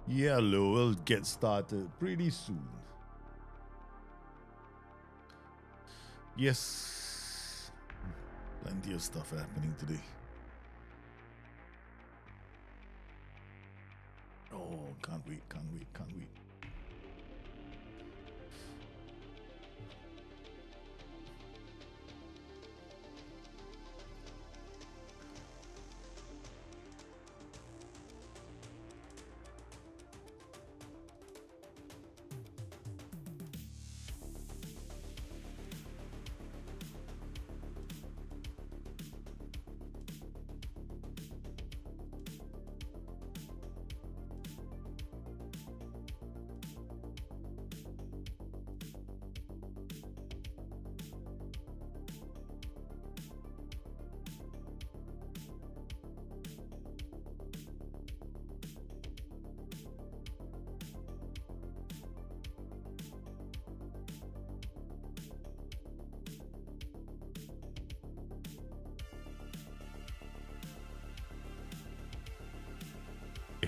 Yellow will get started pretty soon. Yes, plenty of stuff happening today. Oh, can't wait, can't wait, can't wait.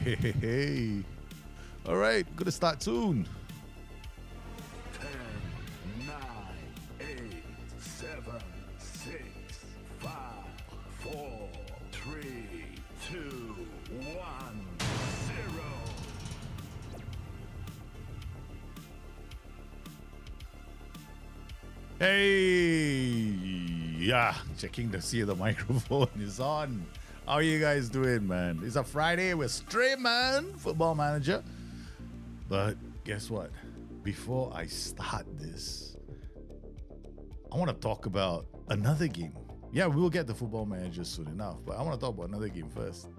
Hey, hey, hey. All right, gonna start soon. 10, 9, 8, 7, 6, 5, 4, 3, 2, 1, 0. Hey, yeah, checking to see if the microphone is on. How are you guys doing, man? It's a Friday with Strayman, Football Manager. But guess what? Before I start this, I want to talk about another game. Yeah, we'll get the Football Manager soon enough, but I want to talk about another game first.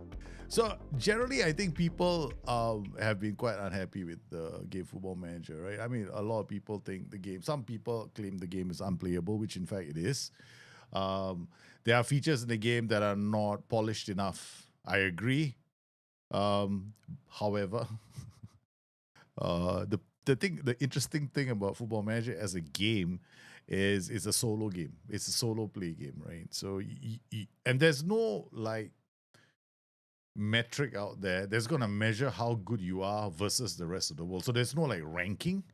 So generally, I think people have been quite unhappy with the game Football Manager, right? I mean, a lot of people think the game. Some people claim the game is unplayable, which in fact it is. Um, there are features in the game that are not polished enough. I agree. However, the interesting thing about Football Manager as a game is it's a solo game. It's a solo play game, right? So and there's no like metric out there that's going to measure how good you are versus the rest of the world. So there's no like ranking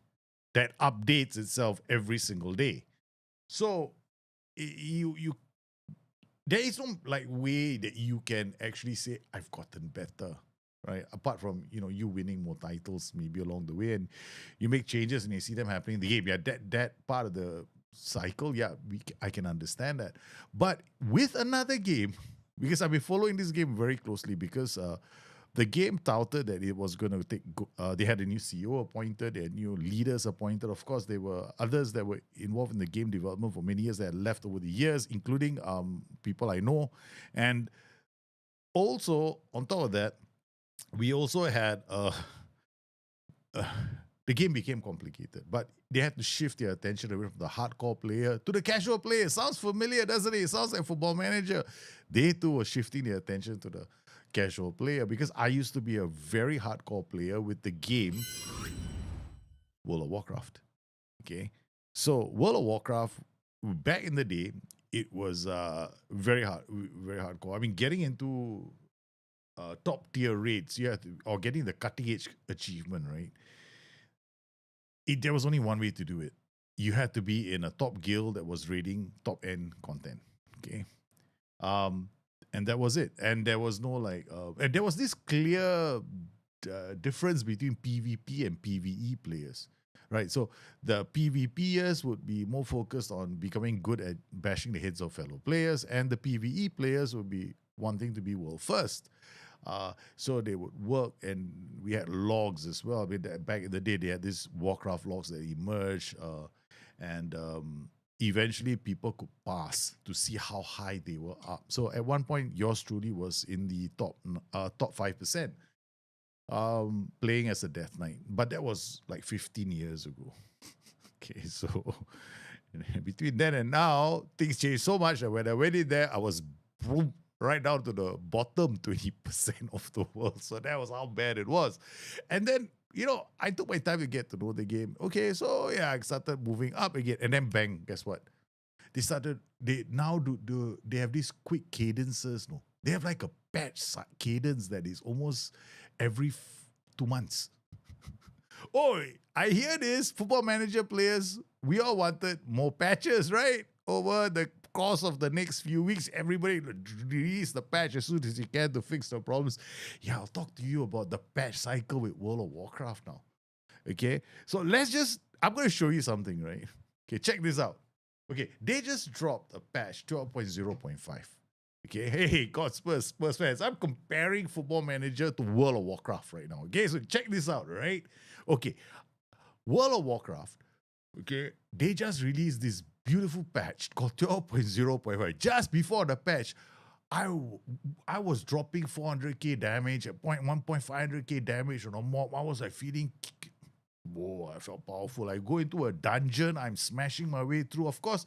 that updates itself every single day. So you there is no like way that you can actually say I've gotten better, right? Apart from you winning more titles maybe along the way, and you make changes and you see them happening in the game. Yeah, that part of the cycle, yeah, I can understand that. But with another game, because I've been following this game very closely because the game touted that it was going to take. They had a new CEO appointed, they had new leaders appointed. Of course, there were others that were involved in the game development for many years that had left over the years, including people I know. And also, on top of that, we also had the game became complicated, but they had to shift their attention away from the hardcore player to the casual player. Sounds familiar, doesn't it? It sounds like Football Manager. They too were shifting their attention to the casual player because I used to be a very hardcore player with the game World of Warcraft. Okay. So World of Warcraft back in the day, it was very hardcore. I mean, getting into top tier raids, you have to, or getting the cutting edge achievement, right? There was only one way to do it. You had to be in a top guild that was raiding top end content. Okay. Um, and that was it. And there was no like, and there was this clear difference between PvP and PvE players, right? So the PvPers would be more focused on becoming good at bashing the heads of fellow players, and the PvE players would be wanting to be world first. So they would work, and we had logs as well. I mean, back in the day, they had these Warcraft logs that emerged, and eventually people could pass to see how high they were up. So at one point, yours truly was in the top 5%, playing as a Death Knight, but that was like 15 years ago. Okay, so between then and now, things changed so much that when I went in there, I was boom, right down to the bottom 20% of the world. So that was how bad it was. And then, I took my time to get to know the game. Okay, so yeah, I started moving up again. And then bang, guess what? They now they have these quick cadences, no? They have like a patch cadence that is almost every 2 months. Oh, I hear this. Football Manager players, we all wanted more patches, right? Over the course of the next few weeks, everybody release the patch as soon as you can to fix the problems. Yeah, I'll talk to you about the patch cycle with World of Warcraft now. Okay, so I'm going to show you something, right? Okay, check this out. Okay, they just dropped a patch 12.0.5. Okay, hey, God, Spurs fans, I'm comparing Football Manager to World of Warcraft right now. Okay, so check this out, right? Okay, World of Warcraft, okay, they just released this beautiful patch called 12.0.5. Just before the patch, I was dropping 400k damage at 1.500k damage on a mob. I was like feeling, whoa, I felt powerful. I go into a dungeon, I'm smashing my way through. Of course,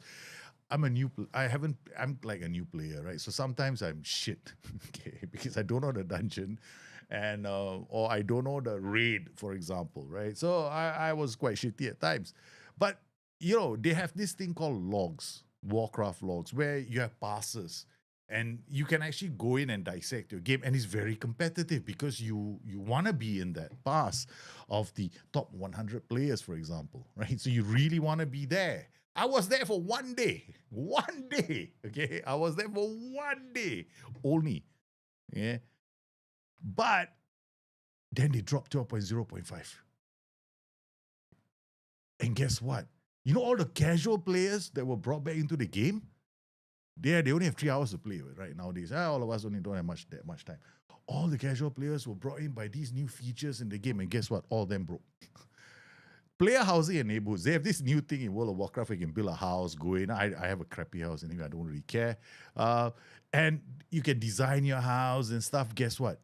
I'm like a new player, right? So sometimes I'm shit, okay, because I don't know the dungeon, and or I don't know the raid, for example, right? So I was quite shitty at times, but they have this thing called logs, Warcraft logs, where you have passes, and you can actually go in and dissect your game, and it's very competitive because you want to be in that pass of the top 100 players, for example, right? So you really want to be there. I was there for 1 day. 1 day. Okay. I was there for 1 day only. Yeah. But then they dropped 12.0.5. And guess what? All the casual players that were brought back into the game, they only have 3 hours to play with right nowadays. All of us only don't have that much time. All the casual players were brought in by these new features in the game. And guess what? All of them broke. Player housing and neighborhoods. They have this new thing in World of Warcraft. You can build a house, go in. I have a crappy house anyway. I don't really care. And you can design your house and stuff. Guess what?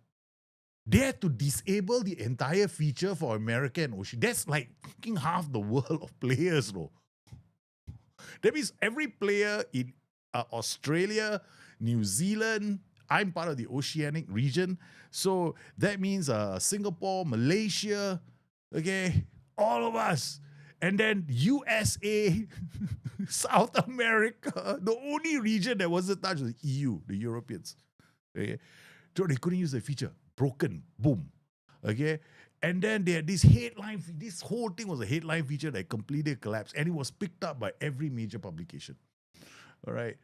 They had to disable the entire feature for America and Oceania. That's like fucking half the world of players, though. That means every player in Australia, New Zealand, I'm part of the Oceanic region. So that means Singapore, Malaysia, okay, all of us. And then USA, South America, the only region that wasn't touched was EU, the Europeans. Okay? So they couldn't use the feature. Broken. Boom. Okay? And then they had this headline. This whole thing was a headline feature that completely collapsed. And it was picked up by every major publication. All right?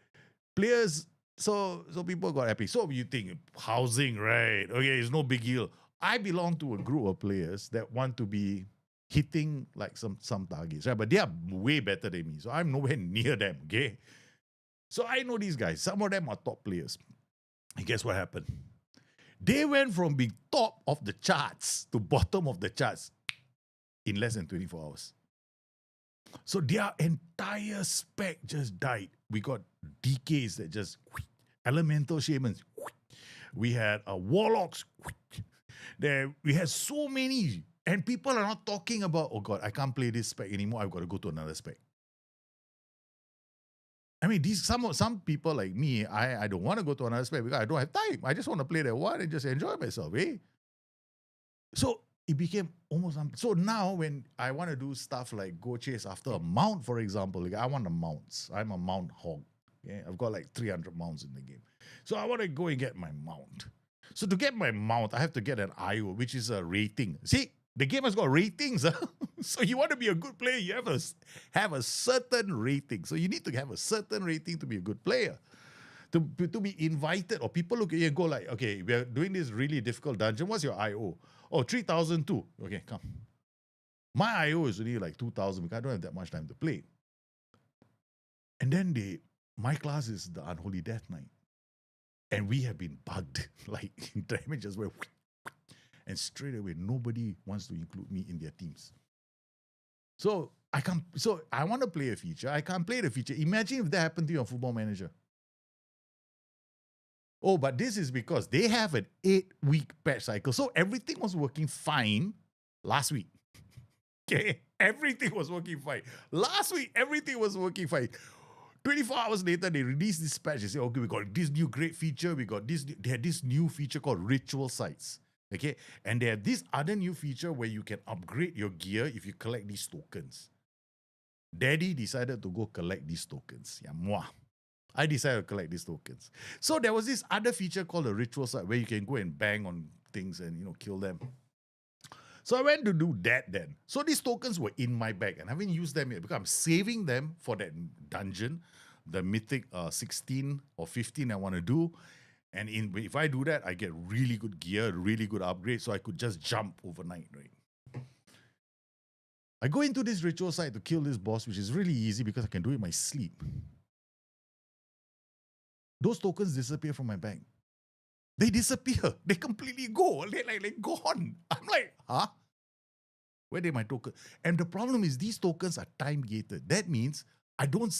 Players, so people got happy. So you think, housing, right? Okay, it's no big deal. I belong to a group of players that want to be hitting like some targets, right? But they are way better than me. So I'm nowhere near them, okay? So I know these guys. Some of them are top players. And guess what happened? They went from being top of the charts to bottom of the charts in less than 24 hours. So their entire spec just died. We got DKs that just elemental shamans. We had warlocks. We had so many. And people are not talking about, oh God, I can't play this spec anymore. I've got to go to another spec. I mean, some people like me, I don't want to go to another spec because I don't have time. I just want to play that one and just enjoy myself, eh? So it became almost... So now when I want to do stuff like go chase after a mount, for example, like I want the mounts. I'm a mount hog. Okay? I've got like 300 mounts in the game. So I want to go and get my mount. So to get my mount, I have to get an IO, which is a rating. See, the game has got ratings. Huh? So you want to be a good player, you have a certain rating. So you need to have a certain rating to be a good player. To be invited, or people look at you and go like, okay, we're doing this really difficult dungeon. What's your IO? Oh, 3,002. Okay, come. My IO is only like 2,000 because I don't have that much time to play. And then my class is the Unholy Death Knight. And we have been bugged. Like, damage just went... And straight away, nobody wants to include me in their teams. So I want to play a feature. I can't play the feature. Imagine if that happened to you on Football Manager. Oh, but this is because they have an 8-week patch cycle. So everything was working fine last week. Okay? Everything was working fine. Last week, everything was working fine. 24 hours later, they released this patch. They say, okay, we got this new great feature. They had this new feature called Ritual Sites. Okay, and they have this other new feature where you can upgrade your gear if you collect these tokens. Daddy decided to go collect these tokens. Yeah, moi. I decided to collect these tokens. So there was this other feature called the Ritual Site where you can go and bang on things and kill them. So I went to do that then. So these tokens were in my bag and I haven't used them yet because I'm saving them for that dungeon, the mythic 16 or 15 I want to do. And if I do that, I get really good gear, really good upgrade, so I could just jump overnight, right? I go into this ritual site to kill this boss, which is really easy because I can do it in my sleep. Those tokens disappear from my bag. They disappear. They completely go. They're gone. I'm like, huh? Where did my token? And the problem is these tokens are time gated. That means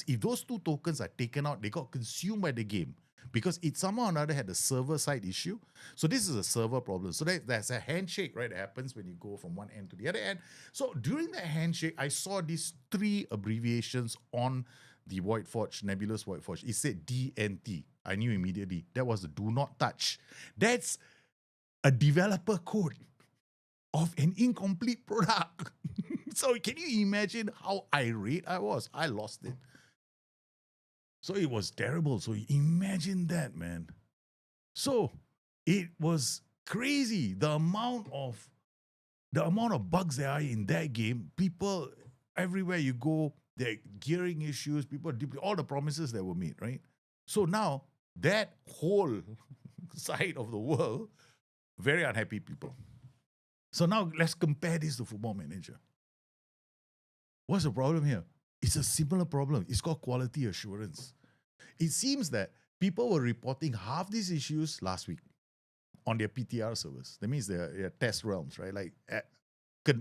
if those 2 tokens are taken out, they got consumed by the game because it somehow or another had a server side issue. So this is a server problem. So there's a handshake, right? That happens when you go from one end to the other end. So during that handshake, I saw these 3 abbreviations on the Void Forge, Nebulous Void Forge. It said DNT. I knew immediately. That was the do not touch. That's a developer code of an incomplete product. So can you imagine how irate I was? I lost it. So it was terrible. So imagine that, man. So it was crazy. The amount of bugs there are in that game. People everywhere you go, there are gearing issues, all the promises that were made, right? So now that whole side of the world, very unhappy people. So now let's compare this to Football Manager. What's the problem here? It's a similar problem. It's called quality assurance. It seems that people were reporting half these issues last week on their PTR servers. That means their test realms, right? Like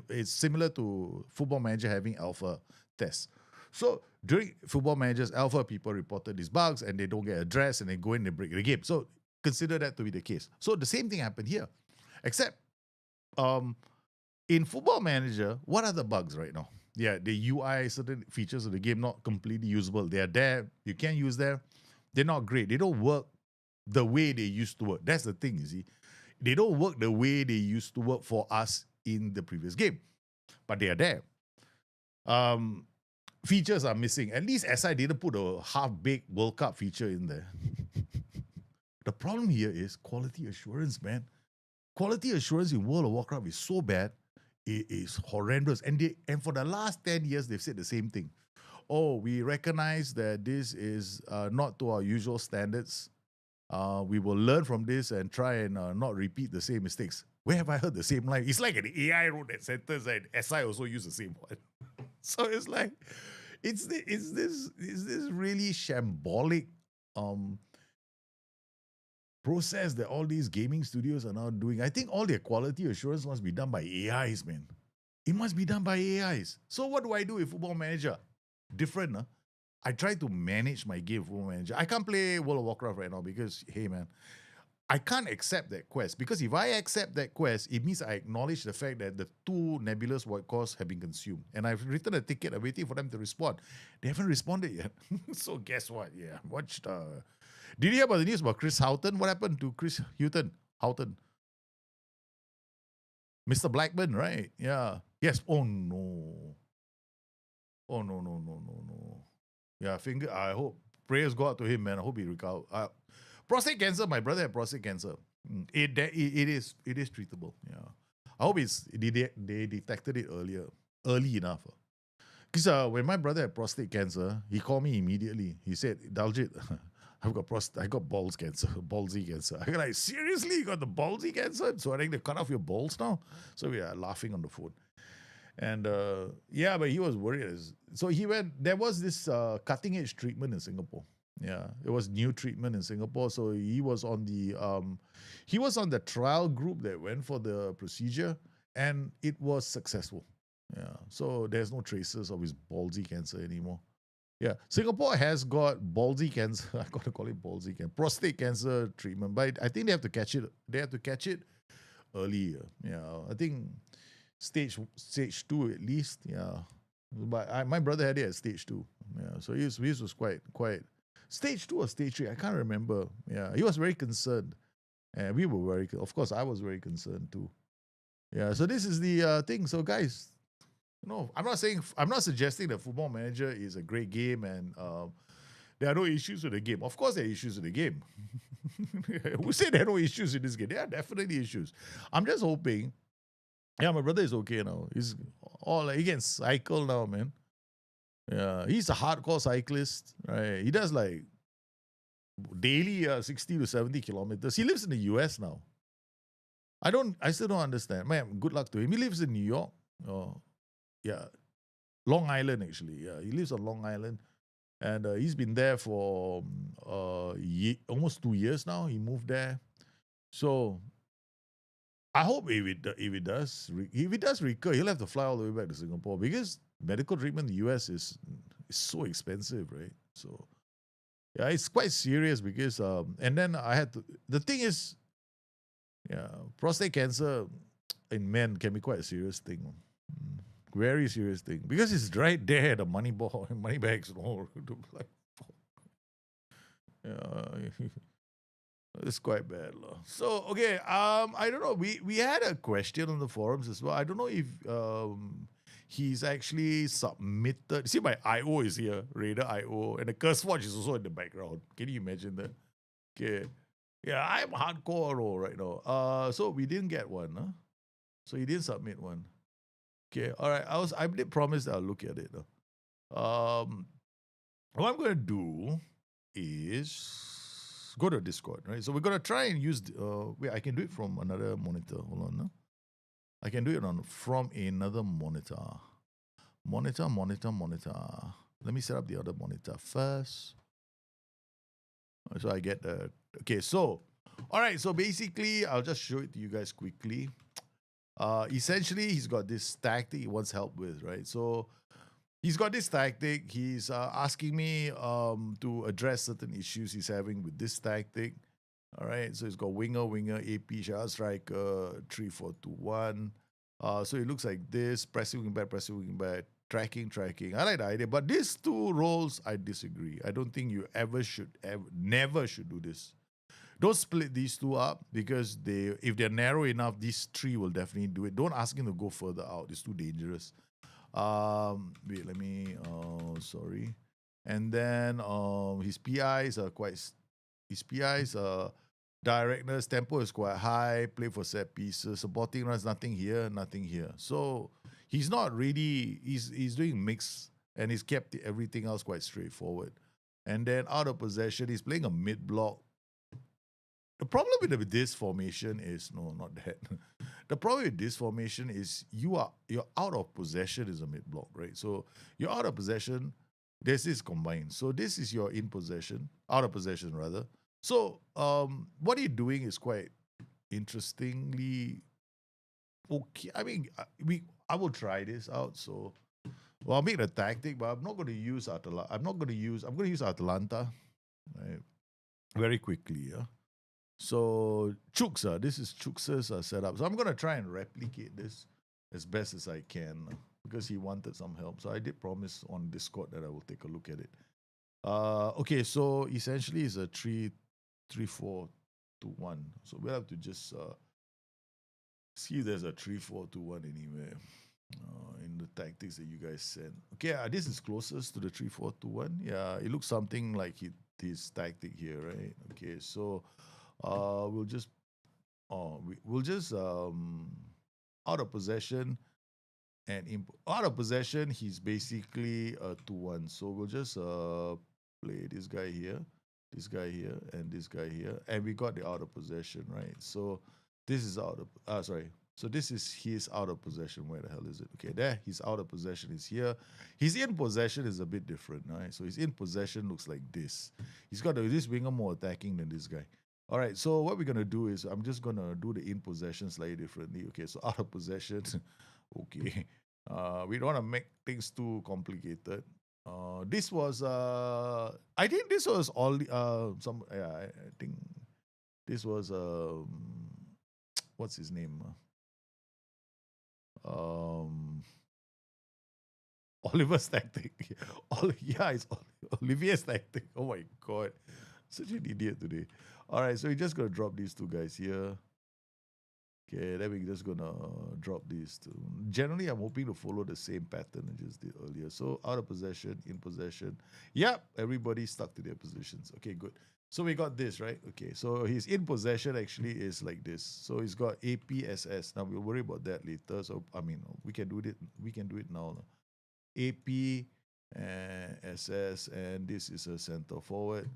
it's similar to Football Manager having alpha tests. So during Football Manager's alpha, people reported these bugs and they don't get addressed and they go in and break the game. So consider that to be the case. So the same thing happened here, except in Football Manager, what are the bugs right now? Yeah, the UI, certain features of the game not completely usable. They are there. You can use them. They're not great. They don't work the way they used to work. That's the thing, you see. They don't work the way they used to work for us in the previous game. But they are there. Features are missing. At least SI didn't put a half-baked World Cup feature in there. The problem here is quality assurance, man. Quality assurance in World of Warcraft is so bad, it is horrendous. And for the last 10 years, they've said the same thing. Oh, we recognize that this is not to our usual standards. We will learn from this and try and not repeat the same mistakes. Where have I heard the same line? It's like an AI wrote that sentence and SI also used the same one. So it's like, it's this really shambolic process that all these gaming studios are now doing. I think all their quality assurance must be done by AIs, man. It must be done by AIs. So what do I do with Football Manager? Different, huh? I try to manage my game Football Manager. I can't play World of Warcraft right now because, hey, man, I can't accept that quest. Because if I accept that quest, it means I acknowledge the fact that the 2 Nebulous Void Cores have been consumed. And I've written a ticket. I'm waiting for them to respond. They haven't responded yet. So guess what? Yeah, watched... Did you hear about the news about Chris Houghton? What happened to Chris Houghton? Mr. Blackburn, right? Yeah. Yes. Oh, no. Oh, no. Yeah, I hope. Prayers go out to him, man. I hope he recovers. Prostate cancer, my brother had prostate cancer. It is treatable. Yeah. I hope they detected it early enough. Because when my brother had prostate cancer, he called me immediately. He said, Daljit, I got balls cancer, ballsy cancer. I like, seriously, you got the ballsy cancer? So I think they cut off your balls now? So we are laughing on the phone. And yeah, but he was worried. So there was this cutting edge treatment in Singapore. Yeah, it was new treatment in Singapore. So he was on the trial group that went for the procedure and it was successful. Yeah, so there's no traces of his ballsy cancer anymore. Yeah, Singapore has got ballsy cancer. I got to call it ballsy cancer, prostate cancer treatment. But I think they have to catch it. They have to catch it earlier. Yeah, I think stage 2 at least. Yeah, but my brother had it at stage 2. Yeah, so his was quite stage 2 or stage 3. I can't remember. Yeah, he was very concerned, and we were very. Of course, I was very concerned too. Yeah, so this is the thing. So guys. No, I'm not suggesting that Football Manager is a great game and there are no issues with the game. Of course there are issues with the game. Who said there are no issues in this game? There are definitely issues. I'm just hoping Yeah, my brother is okay now. He's all like, he can cycle now, man. Yeah, he's a hardcore cyclist, right? He does like daily 60 to 70 kilometers. He lives in the US now. I still don't understand. Man, good luck to him. He lives in New York. Oh, yeah, Long Island actually. Yeah, he lives on Long Island, and he's been there for almost 2 years now. He moved there, so I hope if it does recur, he'll have to fly all the way back to Singapore because medical treatment in the US is so expensive, right? So yeah, it's quite serious because and then I had to. The thing is, yeah, prostate cancer in men can be quite a serious thing. Mm, very serious thing because it's right there, the money ball, money bags, and all. Like, yeah, it's quite bad, lah. So okay, I don't know. We had a question on the forums as well. I don't know if he's actually submitted. See, my IO is here, Raider IO, and the curse watch is also in the background. Can you imagine that? Okay, yeah, I'm hardcore right now. So we didn't get one, huh? So he didn't submit one. Okay, all right. I did promise that I'll look at it. Um, what I'm gonna do is go to Discord, right? So we're gonna try and use. Wait, I can do it from another monitor. Hold on, no? I can do it from another monitor. Monitor. Let me set up the other monitor first. So I get the. Okay, so all right. So basically, I'll just show it to you guys quickly. Essentially, he's got this tactic he wants help with, right? So he's got this tactic. He's asking me to address certain issues he's having with this tactic. All right. So he's got winger, AP, shot striker, 3-4-2-1. So it looks like this: pressing wing back, tracking. I like the idea, but these two roles, I disagree. I don't think you never should do this. Don't split these two up because if they're narrow enough, these three will definitely do it. Don't ask him to go further out. It's too dangerous. Wait, let me. Sorry. And then his PIs are quite. His PIs directness tempo is quite high. Play for set pieces. Supporting runs, nothing here, nothing here. So he's not really. He's doing mix and he's kept everything else quite straightforward. And then out of possession, he's playing a mid block. The problem with this formation is no, not that. The problem with this formation is you're out of possession is a mid block, right? So you're out of possession. This is combined. So this is your in possession, out of possession rather. So what you're doing is quite interestingly okay. I mean, I will try this out. So I'll make the tactic, but I'm not going to use Atalanta. I'm going to use Atalanta, right? Very quickly, yeah. So Chuksa, this is Chuksa's setup. So I'm gonna try and replicate this as best as I can because he wanted some help. So I did promise on Discord that I will take a look at it. Okay, so essentially it's a 3-4-2-1. So we'll have to just see if there's a 3-4-2-1 anywhere in the tactics that you guys sent. Okay, this is closest to the 3-4-2-1. Yeah, it looks something like his tactic here, right? Okay, so we'll just out of possession and out of possession he's basically a 2-1. So we'll just play this guy here, and this guy here, and we got the out of possession, right? So this is out of sorry. So this is his out of possession. Where the hell is it? Okay, there. His out of possession is here. His in possession is a bit different, right? So his in possession looks like this. He's got this winger more attacking than this guy. All right, so what we're gonna do is I'm just gonna do the in possession slightly differently. Okay, so out of possession, okay. We don't want to make things too complicated. This was I think this was all I think this was what's his name? Oliver's tactic. It's Olivier's tactic. Oh my god, such an idiot today. All right, so we're just gonna drop these two guys here. Okay, then we're just gonna drop these two. Generally, I'm hoping to follow the same pattern I just did earlier. So out of possession, in possession. Yep, everybody stuck to their positions. Okay, good. So we got this, right? Okay, so his in possession actually is like this. So he's got APSS. Now we'll worry about that later. So I mean, we can do it. We can do it now. AP and SS, and this is a center forward.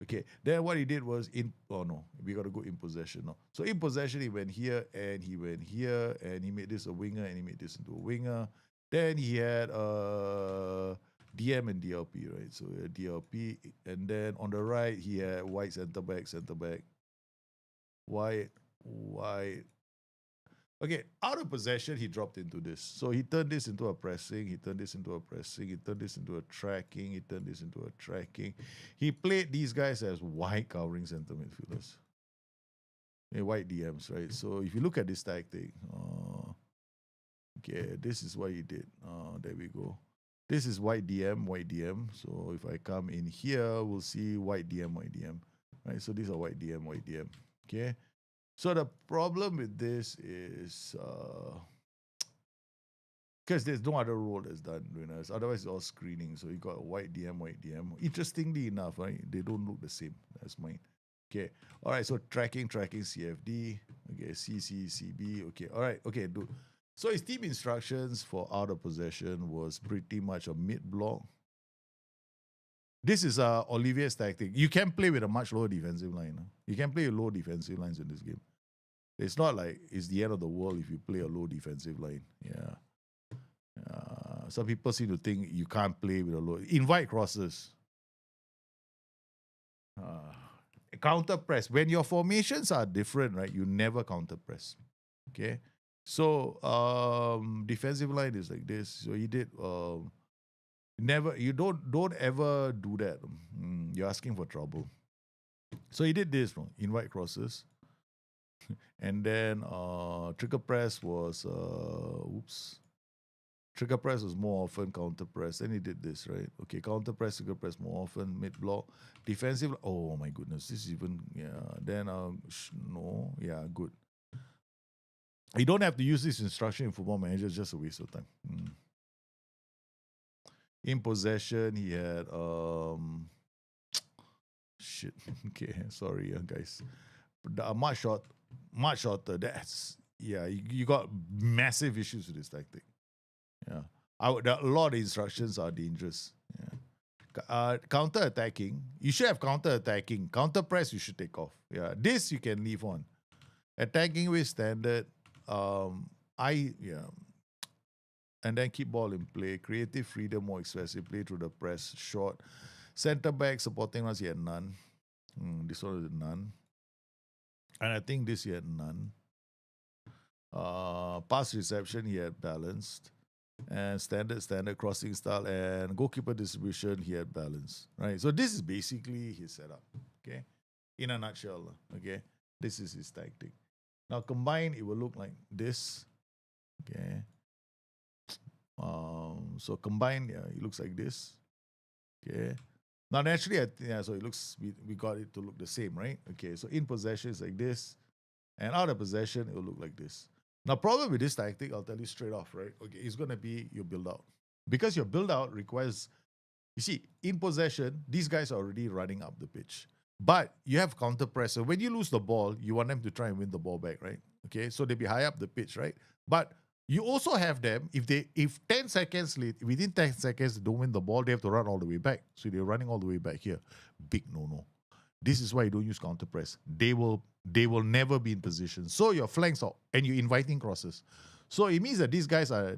Okay, then what he did was in. Oh no, we got to go in possession now. So in possession, he went here and he went here, and he made this a winger, and he made this into a winger. Then he had DM and DLP, right? So DLP, and then on the right he had white centre back, white. Okay, out of possession, he dropped into this. So he turned this into a pressing, he turned this into a pressing, he turned this into a tracking, he turned this into a tracking. He played these guys as wide covering center midfielders. White DMs, right? So if you look at this tactic, okay, this is what he did. There we go. This is white DM, white DM. So if I come in here, we'll see white DM, right? So these are white DM, okay? So the problem with this is because there's no other role that's done, otherwise it's all screening. So you got white DM. Interestingly enough, right? They don't look the same. That's mine. Okay. All right. So tracking CFD. Okay. CB. Okay. All right. Okay, dude. So his team instructions for out of possession was pretty much a mid block. This is Olivier's tactic. You can play with a much lower defensive line. You can play low defensive lines in this game. It's not like it's the end of the world if you play a low defensive line. Yeah. Some people seem to think you can't play with a low. Invite crosses. Counter press. When your formations are different, right? You never counter press. Okay. So defensive line is like this. So he did. Never. You don't ever do that. You're asking for trouble. So he did this. Invite crosses. And then trigger press was trigger press was more often counter press. Then he did this, right? Okay, counter press, trigger press more often, mid block, defensive. Oh my goodness, this is even Then no, yeah, good. You don't have to use this instruction in Football Manager; it's just a waste of time. In possession, he had shit. Okay, sorry, guys. Much shorter. That's you got massive issues with this tactic. Yeah, a lot of instructions are dangerous. Yeah, counter attacking. You should have counter attacking. Counter press you should take off. Yeah, this you can leave on. Attacking with standard. And then keep ball in play. Creative freedom, more expressive play through the press. Short. Center back supporting us, he had none. This one is none. And I think this he had none. Pass reception, he had balanced. And standard crossing style and goalkeeper distribution, he had balance. Right? So this is basically his setup. Okay? In a nutshell. Okay? This is his tactic. Now combined, it will look like this. Okay? So combined, it looks like this. Okay. Now naturally, so it looks we got it to look the same, right? Okay. So in possession is like this, and out of possession it will look like this. Now, problem with this tactic, I'll tell you straight off, right? Okay, it's gonna be your build out because your build out requires. You see, in possession, these guys are already running up the pitch, but you have counter pressure. When you lose the ball, you want them to try and win the ball back, right? Okay, so they be high up the pitch, right? But you also have them, if 10 seconds late, within 10 seconds they don't win the ball, they have to run all the way back. So they're running all the way back here. Big no. This is why you don't use counter press. They will never be in position. So your flanks are, and you're inviting crosses. So it means that these guys are,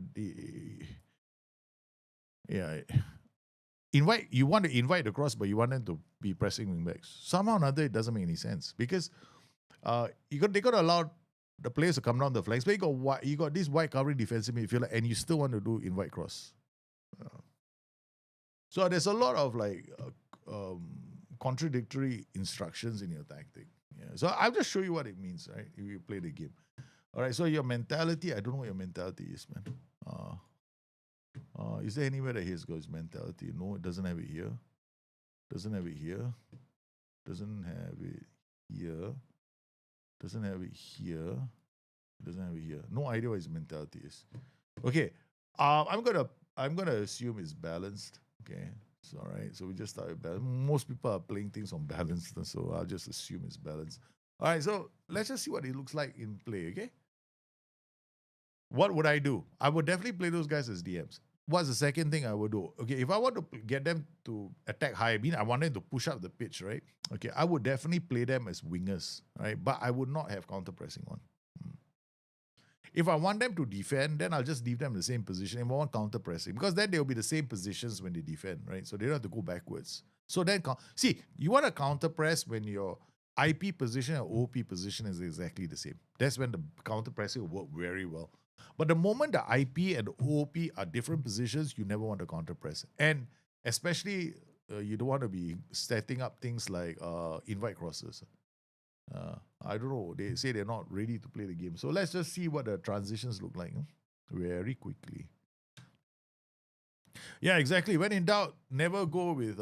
you want to invite the cross, but you want them to be pressing wing backs. Somehow or another, it doesn't make any sense because they got to allow the players to come down the flanks, but you got this wide covering defensive midfielder, and you still want to do invite cross. So there's a lot of contradictory instructions in your tactic. Yeah. So I'll just show you what it means, right? If you play the game. All right. So your mentality, I don't know what your mentality is, man. Is there anywhere that he's got his mentality? No, it doesn't have it here. Doesn't have it here. Doesn't have it here. Doesn't have it here. Doesn't have it here. No idea what his mentality is. Okay. I'm gonna assume it's balanced. Okay. So, all right, so we just start with balance. Most people are playing things on balance, so I'll just assume it's balance. All right, so let's just see what it looks like in play, okay? What would I do? I would definitely play those guys as DMs. What's the second thing I would do? Okay, if I want to get them to attack high, I mean, I want them to push up the pitch, right? Okay, I would definitely play them as wingers, right? But I would not have counter pressing on. If I want them to defend, then I'll just leave them in the same position. If I want counter pressing, because then they'll be the same positions when they defend, right? So they don't have to go backwards. So then, see, you want to counter press when your IP position and OP position is exactly the same. That's when the counter pressing will work very well. But the moment the IP and the OP are different positions, you never want to counter press. And especially, you don't want to be setting up things like invite crosses. I don't know. They say they're not ready to play the game. So let's just see what the transitions look like very quickly. Yeah, exactly. When in doubt, never go with,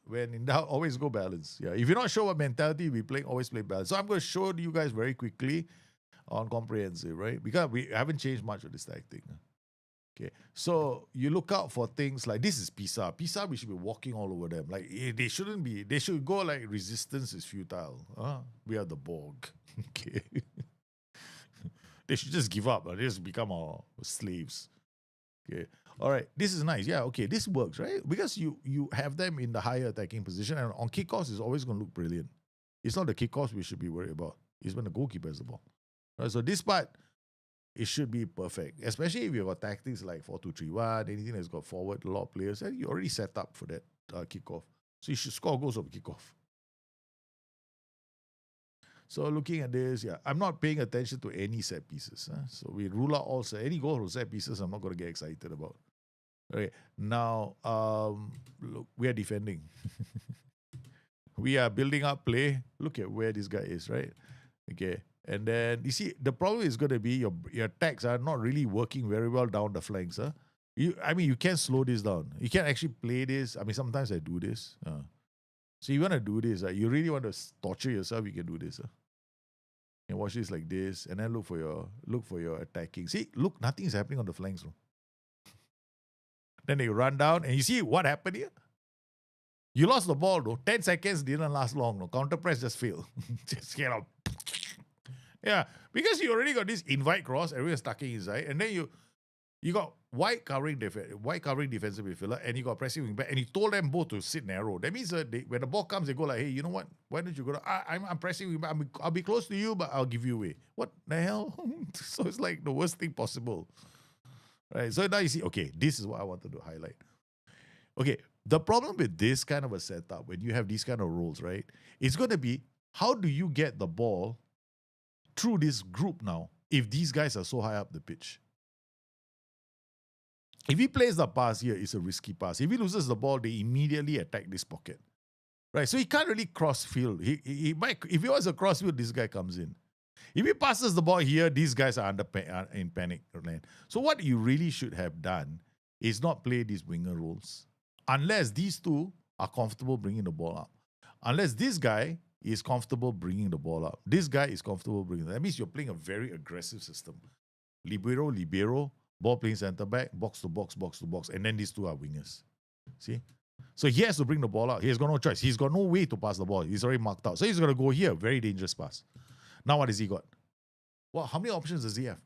when in doubt, always go balance. Yeah, if you're not sure what mentality we play, always play balance. So I'm going to show you guys very quickly on comprehensive, right? Because we haven't changed much of this tactic. Okay, so you look out for things like this is Pisa. Pisa, we should be walking all over them. Like they shouldn't be. They should go like resistance is futile. We are the Borg. Okay, they should just give up. They just become our slaves. Okay, all right. This is nice. Yeah. Okay, this works, right? Because you have them in the higher attacking position, and on kickoffs, it's always going to look brilliant. It's not the kickoffs we should be worried about. It's when the goalkeeper has the ball. Right, so this part, it should be perfect, especially if you've got tactics like 4-2-3-1, anything that's got forward, a lot of players, and you already set up for that kickoff. So you should score goals of kickoff. So looking at this, yeah, I'm not paying attention to any set pieces. So we rule out all any goal from set pieces. I'm not going to get excited about. Okay, now look, we are defending. We are building up play. Look at where this guy is, right? Okay. And then you see the problem is going to be your attacks are not really working very well down the flanks. You can slow this down. You can actually play this. I mean, sometimes I do this. So you want to do this. You really want to torture yourself. You can do this. And watch this like this, and then look for your attacking. See, look, nothing is happening on the flanks. Then they run down, and you see what happened here. You lost the ball though. 10 seconds didn't last long. No counter press just failed. Just get out. Yeah, because you already got this invite cross, everyone's tucking inside, and then you got wide covering defensive midfielder, and you got pressing wing back, and you told them both to sit narrow. That means when the ball comes, they go like, hey, you know what? Why don't you go? I'm pressing wing back. I'll be close to you, but I'll give you away. What the hell? So it's like the worst thing possible, right? So now you see, okay, this is what I wanted to highlight. Okay, the problem with this kind of a setup, when you have these kind of roles, right, it's going to be how do you get the ball through this group now if these guys are so high up the pitch? If he plays the pass here, it's a risky pass. If he loses the ball, they immediately attack this pocket. Right? So he can't really cross field. He might, if he wants a cross field, this guy comes in. If he passes the ball here, these guys are in panic. So what you really should have done is not play these winger roles. Unless these two are comfortable bringing the ball up. Unless this guy is comfortable bringing the ball up. This guy is comfortable bringing it. That means you're playing a very aggressive system. Libero, ball playing centre back, box to box, and then these two are wingers. See? So he has to bring the ball out. He has got no choice. He's got no way to pass the ball. He's already marked out. So he's going to go here. Very dangerous pass. Now what has he got? Well, how many options does he have?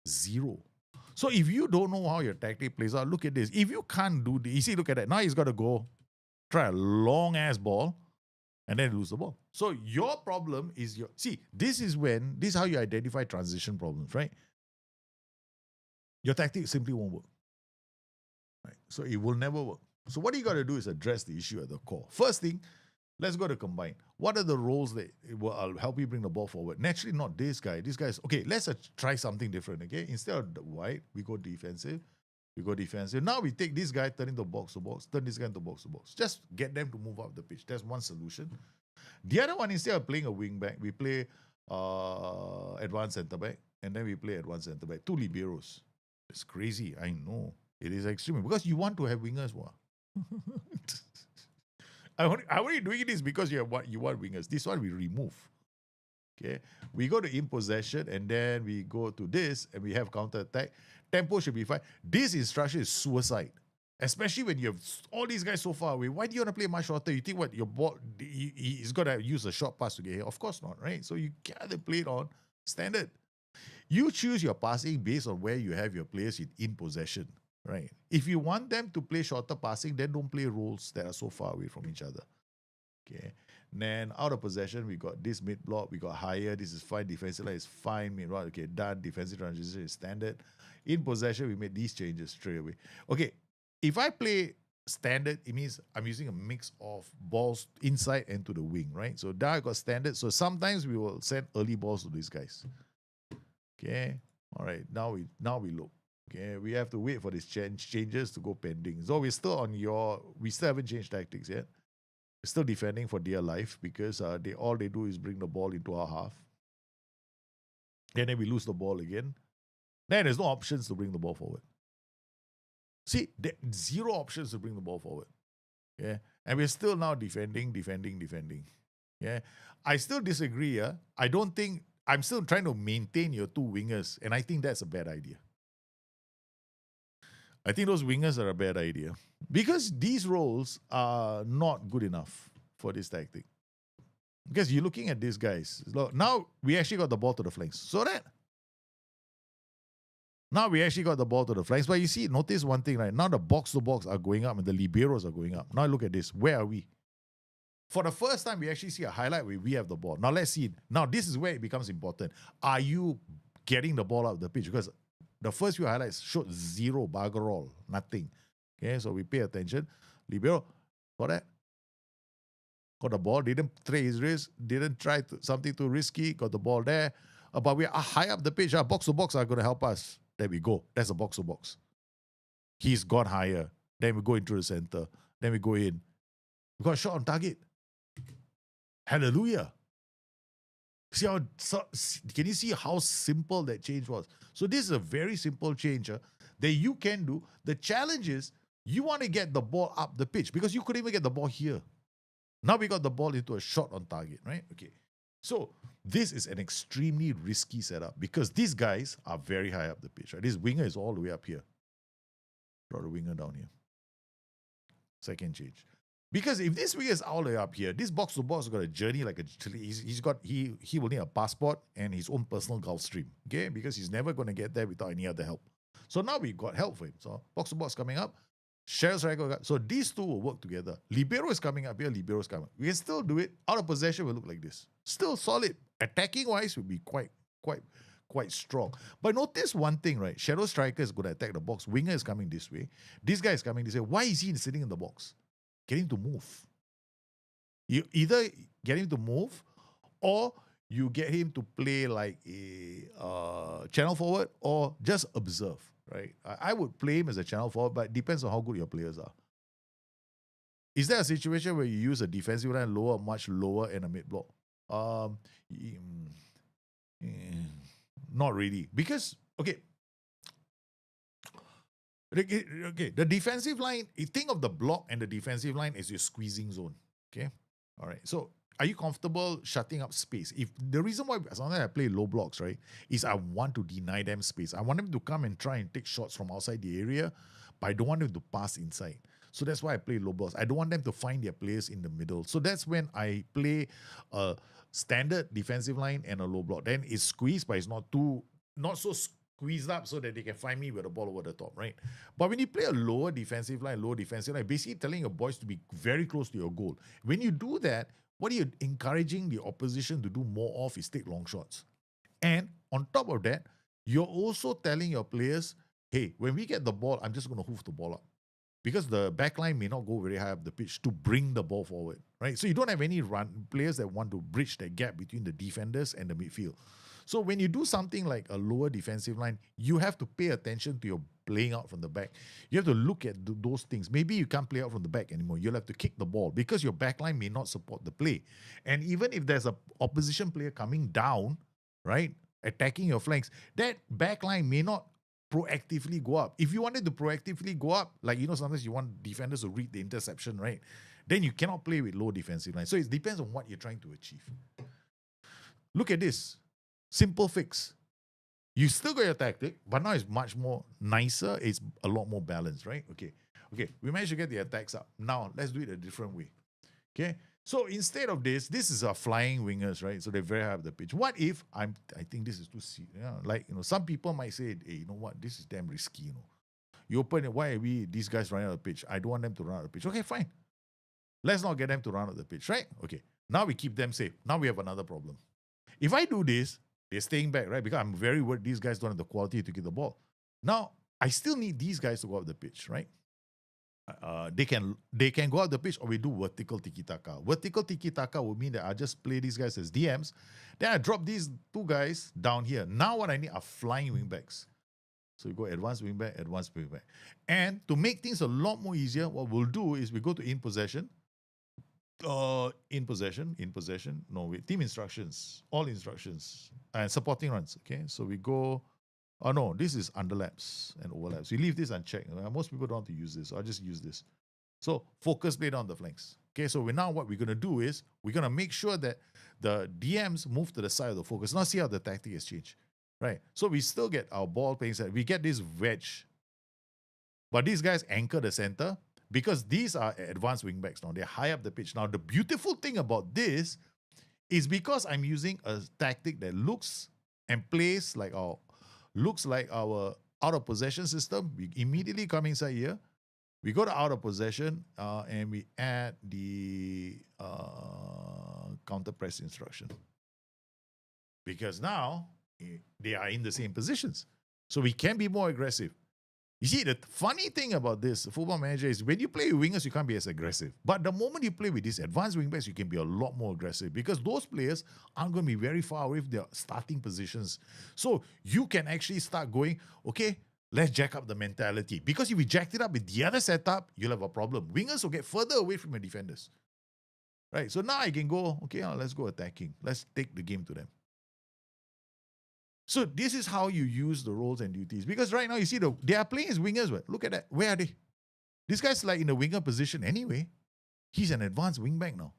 0. So if you don't know how your tactic plays out, look at this. If you can't do this, you see, look at that. Now he's got to go try a long-ass ball and then lose the ball. So your problem is this is how you identify transition problems, right? Your tactic simply won't work. Right? So it will never work. So what you got to do is address the issue at the core. First thing, let's go to combine. What are the roles that will help you bring the ball forward? Naturally, not this guy. This guy's, okay, let's try something different, okay? Instead of the wide, we go defensive. Now we take this guy, turn into box to box, turn this guy into box to box. Just get them to move up the pitch. That's one solution. The other one, instead of playing a wing back, we play advanced centre back, and then we play advanced centre back. 2 liberos. It's crazy. I know. It is extreme because you want to have wingers. I'm only doing this because you want wingers. This one we remove. Okay. We go to in possession and then we go to this and we have counter attack. Tempo should be fine. This instruction is suicide. Especially when you have all these guys so far away. Why do you want to play much shorter? You think what your ball, he's got to use a short pass to get here? Of course not, right? So you gotta play it on standard. You choose your passing based on where you have your players in possession, right? If you want them to play shorter passing, then don't play roles that are so far away from each other. Okay. Then out of possession, we got this mid block, we got higher. This is fine. Defensive line is fine. Mid block, okay, done. Defensive transition is standard. In possession, we made these changes straight away. Okay, if I play standard, it means I'm using a mix of balls inside and to the wing, right? So now I got standard. So sometimes we will send early balls to these guys. Okay, all right. Now we look. Okay, we have to wait for these changes to go pending. So we still haven't changed tactics yet. We're still defending for dear life because all they do is bring the ball into our half. And then we lose the ball again. Then there's no options to bring the ball forward. See, zero options to bring the ball forward. Yeah. And we're still now defending. Yeah. I still disagree. Yeah. I'm still trying to maintain your two wingers, and I think that's a bad idea. I think those wingers are a bad idea because these roles are not good enough for this tactic. Because you're looking at these guys. Now we actually got the ball to the flanks. So that now we actually got the ball to the flanks. But you see, notice one thing, right? Now the box to box are going up and the liberos are going up. Now look at this. Where are we? For the first time, we actually see a highlight where we have the ball. Now let's see it. Now this is where it becomes important. Are you getting the ball out of the pitch? Because the first few highlights showed zero, bugger all, nothing. Okay, so we pay attention. Libero, got that? Got the ball, didn't trade his risk, didn't try something too risky, got the ball there. But we are high up the pitch. Box to box are going to help us. There we go. That's a box to box. He's gone higher. Then we go into the center. Then we go in. We got a shot on target. Hallelujah. See how, can you see how simple that change was? So this is a very simple change that you can do. The challenge is you want to get the ball up the pitch because you couldn't even get the ball here. Now we got the ball into a shot on target, right? Okay. So this is an extremely risky setup because these guys are very high up the pitch, right? This winger is all the way up here. Draw the winger down here. Second change. Because if this winger is all the way up here, this box to box has got a journey like he will need a passport and his own personal Gulf Stream, okay? Because he's never going to get there without any other help. So now we got help for him. So box to box coming up, Cheryl striker. So these two will work together. Libero is coming up here. Libero is coming up. We can still do it. Out of possession will look like this. Still solid. Attacking wise will be quite strong. But notice one thing, right? Shadow striker is going to attack the box. Winger is coming this way. This guy is coming this way. Why is he sitting in the box? Get him to move. You either get him to move or you get him to play like a channel forward or just observe, right? I would play him as a channel forward, but it depends on how good your players are. Is there a situation where you use a defensive line lower, much lower, and a mid block? Not really. Because, okay, the defensive line, you think of the block and the defensive line as your squeezing zone. Okay? All right. So are you comfortable shutting up space? If the reason why sometimes I play low blocks, right, is I want to deny them space. I want them to come and try and take shots from outside the area, but I don't want them to pass inside. So that's why I play low blocks. I don't want them to find their players in the middle. So that's when I play a standard defensive line and a low block. Then it's squeezed, but it's not so squeezed up so that they can find me with the ball over the top, right? But when you play a lower defensive line, basically telling your boys to be very close to your goal. When you do that, what you're encouraging the opposition to do more of is take long shots. And on top of that, you're also telling your players, hey, when we get the ball, I'm just going to hoof the ball up. Because the backline may not go very high up the pitch to bring the ball forward, right? So you don't have any players that want to bridge that gap between the defenders and the midfield. So when you do something like a lower defensive line, you have to pay attention to your playing out from the back. You have to look at those things. Maybe you can't play out from the back anymore. You'll have to kick the ball because your backline may not support the play. And even if there's an opposition player coming down, right, attacking your flanks, that backline may not proactively go up. If you wanted to proactively go up, like, sometimes you want defenders to read the interception, right? Then you cannot play with low defensive line. So it depends on what you're trying to achieve. Look at this. Simple fix. You still got your tactic, but now it's much more nicer. It's a lot more balanced, right? Okay. Okay, we managed to get the attacks up. Now, let's do it a different way. Okay, so instead of this is a flying wingers, right? So they're very high up the pitch. What if I think this is too like, some people might say, hey, you know what, this is damn risky, You open it, why are these guys running out of the pitch? I don't want them to run out of the pitch. Okay, fine. Let's not get them to run out of the pitch, right? Okay, now we keep them safe. Now we have another problem. If I do this, they're staying back, right? Because I'm very worried these guys don't have the quality to get the ball. Now, I still need these guys to go up the pitch, right? They can go up the pitch, or we do vertical tiki-taka. Vertical tiki-taka would mean that I just play these guys as DMs. Then I drop these two guys down here. Now what I need are flying wingbacks. So we go advanced wingback, advanced wingback. And to make things a lot more easier, what we'll do is we go to in possession. In possession. No, wait, team instructions, all instructions, and supporting runs. Okay, so we go. Oh no, this is underlaps and overlaps. We leave this unchecked. Most people don't want to use this. So I'll just use this. So focus play down the flanks. Okay, so what we're gonna do is we're gonna make sure that the DMs move to the side of the focus. Now see how the tactic has changed, right? So we still get our ball playing side. We get this wedge, but these guys anchor the center because these are advanced wingbacks now. They're high up the pitch. Now the beautiful thing about this is because I'm using a tactic that looks and plays like our out of possession system. We immediately come inside here. We go to out of possession and we add the counter press instruction. Because now they are in the same positions. So we can be more aggressive. You see, the funny thing about this Football Manager is when you play with wingers, you can't be as aggressive. But the moment you play with these advanced wingbacks, you can be a lot more aggressive because those players aren't going to be very far away from their starting positions. So you can actually start going, okay, let's jack up the mentality. Because if we jacked it up with the other setup, you'll have a problem. Wingers will get further away from your defenders. Right, so now I can go, okay, let's go attacking. Let's take the game to them. So this is how you use the roles and duties. Because right now, you see, they are playing as wingers. But look at that. Where are they? This guy's like in the winger position anyway. He's an advanced wingback now.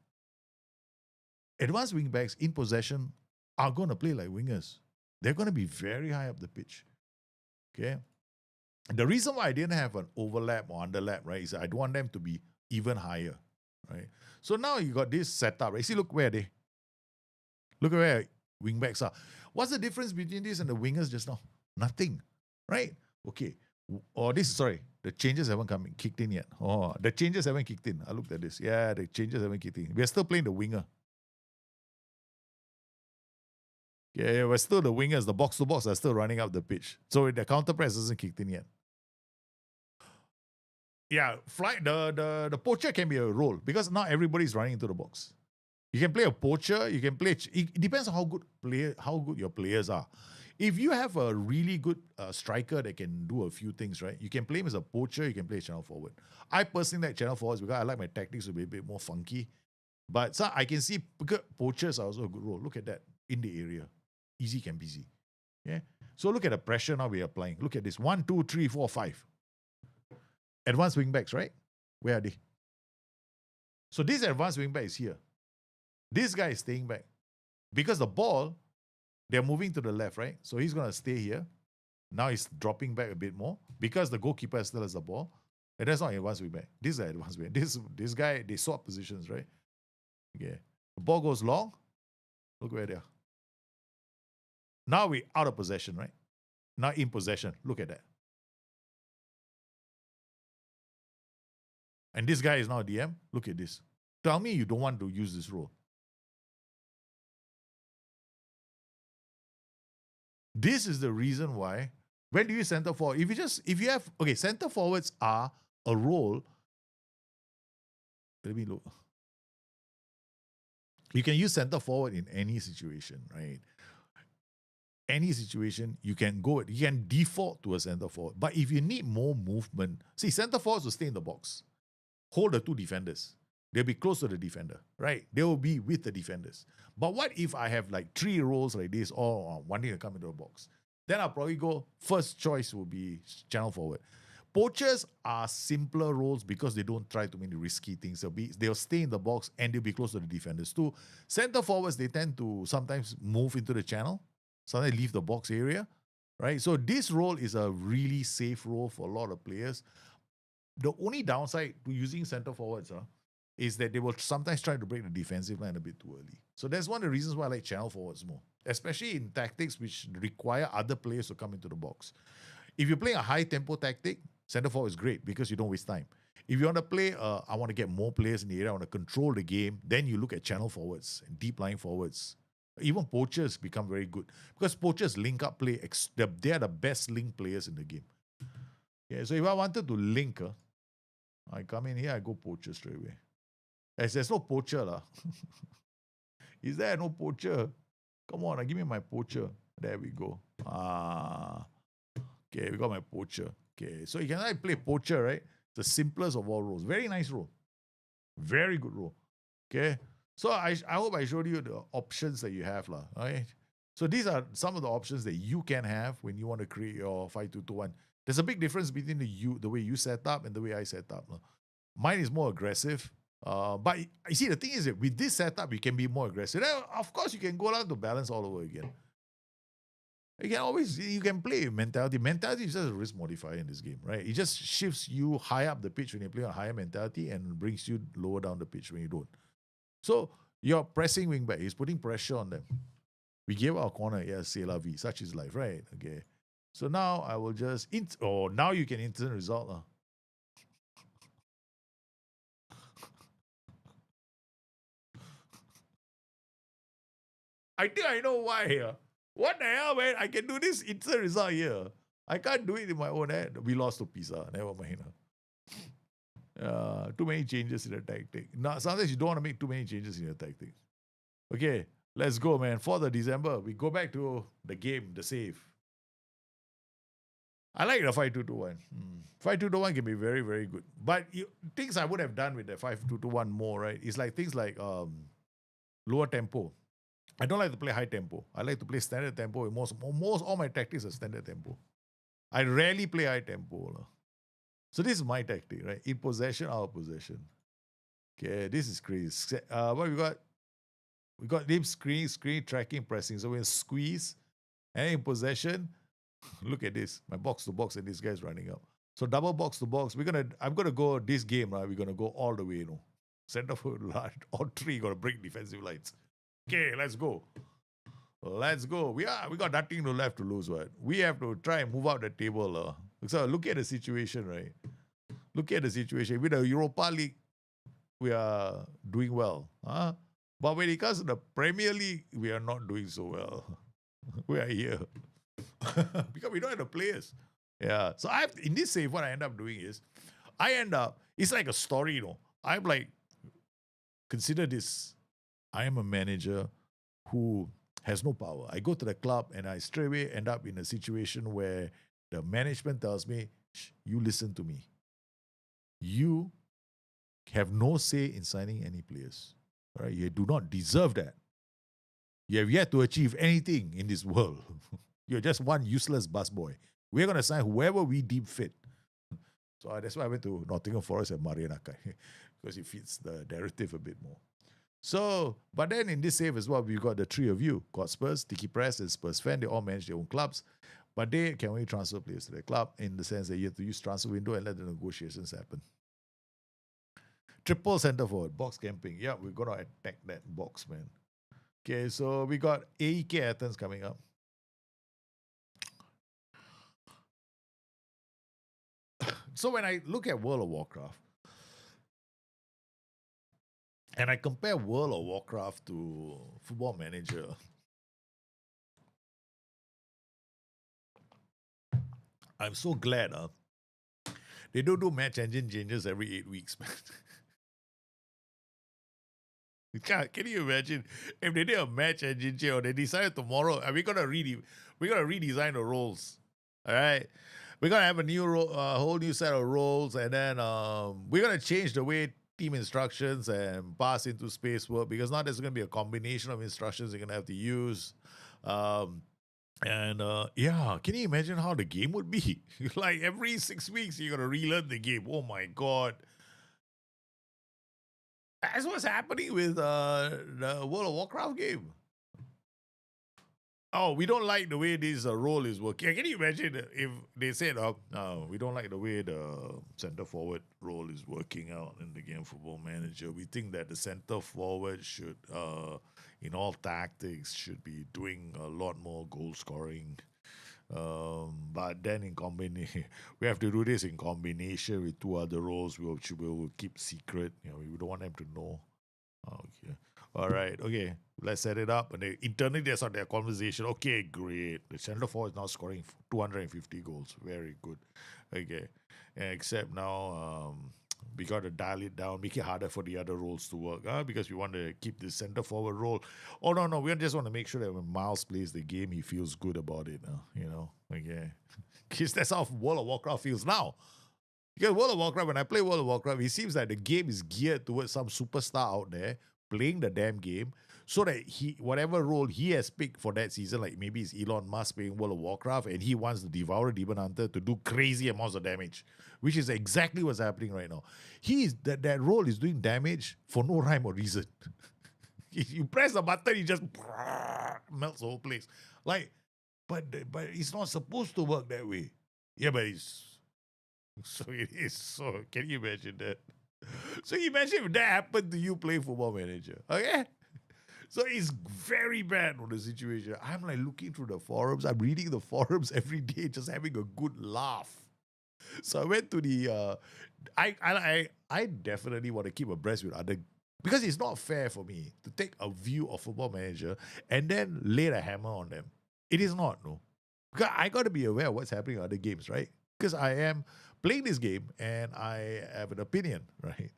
Advanced wingbacks in possession are going to play like wingers. They're going to be very high up the pitch. Okay? The reason why I didn't have an overlap or underlap, right, is I don't want them to be even higher, right? So now you got this setup, right? See, look where they. Look at where wingbacks are. What's the difference between this and the wingers just now? Nothing, right? Okay. The changes haven't kicked in yet. Oh, the changes haven't kicked in. I looked at this. Yeah, the changes haven't kicked in. We're still playing the winger. Yeah, we're still the wingers. The box-to-box are still running up the pitch. So the counter press hasn't kicked in yet. Yeah, the poacher can be a role because not everybody's running into the box. You can play a poacher. You can play. It depends on how good your players are. If you have a really good striker that can do a few things, right? You can play him as a poacher. You can play channel forward. I personally like channel forwards because I like my tactics to be a bit more funky. But so I can see poachers are also a good role. Look at that in the area, easy can busy. Yeah. So look at the pressure now we are applying. Look at this: 1, 2, 3, 4, 5. Advanced wingbacks, right? Where are they? So this advanced wingback is here. This guy is staying back. Because the ball, they're moving to the left, right? So he's going to stay here. Now he's dropping back a bit more because the goalkeeper still has the ball. And that's not advanced wingback. This is advanced wingback. This guy, they swap positions, right? Okay. The ball goes long. Look where they are. Now we're out of possession, right? Now in possession. Look at that. And this guy is now DM. Look at this. Tell me you don't want to use this role. This is the reason why when do you center forward? Center forwards are a role. Let me look. You can use center forward in any situation, right? Any situation, you can default to a center forward. But if you need more movement, see, center forwards will stay in the box. Hold the two defenders. They'll be close to the defender, right? They will be with the defenders. But what if I have like 3 roles like this, or wanting to come into the box? Then I'll probably go, first choice will be channel forward. Poachers are simpler roles because they don't try too many risky things. They'll stay in the box and they'll be close to the defenders too. Center forwards, they tend to sometimes move into the channel. Sometimes leave the box area, right? So this role is a really safe role for a lot of players. the only downside to using center forwards is that they will sometimes try to break the defensive line a bit too early. So that's one of the reasons why I like channel forwards more, especially in tactics which require other players to come into the box. If you're playing a high tempo tactic, center forward is great because you don't waste time. If you want to play, I want to get more players in the area, I want to control the game, then you look at channel forwards and deep line forwards. Even poachers become very good because poachers link up play. They are the best link players in the game. Yeah, so if I wanted to link, I come in here, I go poacher straight away. As there's no poacher. lah. Is there no poacher? Come on, give me my poacher. There we go. Okay, we got my poacher. Okay, so you can play poacher, right? It's the simplest of all roles. Very nice role. Very good role. Okay, so I hope I showed you the options that you have, lah. Right? So these are some of the options that you can have when you want to create your 5-2-2-1. There's a big difference between the way you set up and the way I set up. Mine is more aggressive. But you see, the thing is that with this setup, you can be more aggressive. Then, of course, you can go down to balance all over again. You can play mentality. Mentality is just a risk modifier in this game, right? It just shifts you high up the pitch when you play on higher mentality and brings you lower down the pitch when you don't. So you're pressing wing back. He's putting pressure on them. We gave our corner, yes, c'est la vie. Such is life, right? Okay. So now I will just, now you can instant result. I think I know why. What the hell, man? I can do this instant result here. I can't do it in my own head. We lost to Pisa. Never mind. Too many changes in the tactic. Now, sometimes you don't want to make too many changes in your tactic. Okay, let's go, man. 4th of December, we go back to the game, the save. I like the 5-2-2-1. 5-2-2-1 can be very, very good. But things I would have done with the 5-2-2-1 more, right? It's like things like lower tempo. I don't like to play high tempo. I like to play standard tempo. Most all my tactics are standard tempo. I rarely play high tempo. So this is my tactic, right? In possession, out of possession. Okay, this is crazy. What we got? We got deep screen, tracking, pressing. So we're squeeze. And in possession, look at this. My box to box and this guy's running up. So double box to box. I'm gonna go this game, right? We're gonna go all the way, Center forward, all three gotta break defensive lines. Okay, let's go. Let's go. We got nothing left to lose, right? We have to try and move out the table. So look at the situation, right? Look at the situation. With the Europa League, we are doing well. But when it comes to the Premier League, we are not doing so well. We are here. Because we don't have the players. Yeah. So in this save, what I end up doing is, it's like a story, I'm like, consider this. I am a manager who has no power. I go to the club and I straight away end up in a situation where the management tells me, you listen to me. You have no say in signing any players. All right? You do not deserve that. You have yet to achieve anything in this world. You're just one useless busboy. We're going to sign whoever we deem fit. So that's why I went to Nottingham Forest and Marianakai because it fits the narrative a bit more. So, but then in this save as well, we've got the three of you, got Spurs, Tiki Press, and Spurs fan. They all manage their own clubs, but they can only transfer players to their club in the sense that you have to use transfer window and let the negotiations happen. Triple center forward, box camping. Yeah, we're going to attack that box, man. Okay, so we got AEK Athens coming up. So when I look at World of Warcraft, and I compare World of Warcraft to Football Manager, I'm so glad they don't do match engine changes every 8 weeks, man. Can you imagine if they did a match engine change or they decided tomorrow we're gonna redesign the roles, all right? We're gonna have a new whole new set of roles, and then we're gonna change the way team instructions and pass into space work, because now there's gonna be a combination of instructions you're gonna have to use. Can you imagine how the game would be? Like every 6 weeks you're gonna relearn the game. Oh my god. That's what's happening with the World of Warcraft game. oh, we don't like the way this role is working. Can you imagine if they said, oh, no, we don't like the way the center forward role is working out in the game football manager. We think that the center forward should, in all tactics, should be doing a lot more goal scoring. But then in combination, we have to do this in combination with two other roles which we will keep secret. We don't want them to know. Okay. All right. Okay. Let's set it up. And they, internally, they start their conversation. Okay, great. The center forward is now scoring 250 goals. Very good. Okay. Except now, we got to dial it down, make it harder for the other roles to work, because we want to keep the center forward role. Oh, no. We just want to make sure that when Miles plays the game, he feels good about it. Okay. Because that's how World of Warcraft feels now. Because World of Warcraft, when I play World of Warcraft, it seems like the game is geared towards some superstar out there playing the damn game so that whatever role he has picked for that season, like maybe it's Elon Musk playing World of Warcraft and he wants the Devourer Demon Hunter to do crazy amounts of damage, which is exactly what's happening right now. That role is doing damage for no rhyme or reason. You press the button, he just melts the whole place. But it's not supposed to work that way. Yeah, but it's so it is. So can you imagine that? So imagine if that happened to you playing Football Manager. Okay? So it's very bad on the situation. I'm like looking through the forums. I'm reading the forums every day, just having a good laugh. So I went to the I definitely want to keep abreast with other, because it's not fair for me to take a view of Football Manager and then lay the hammer on them. It is not, no. Because I got to be aware of what's happening in other games, right? Because I am playing this game and I have an opinion, right?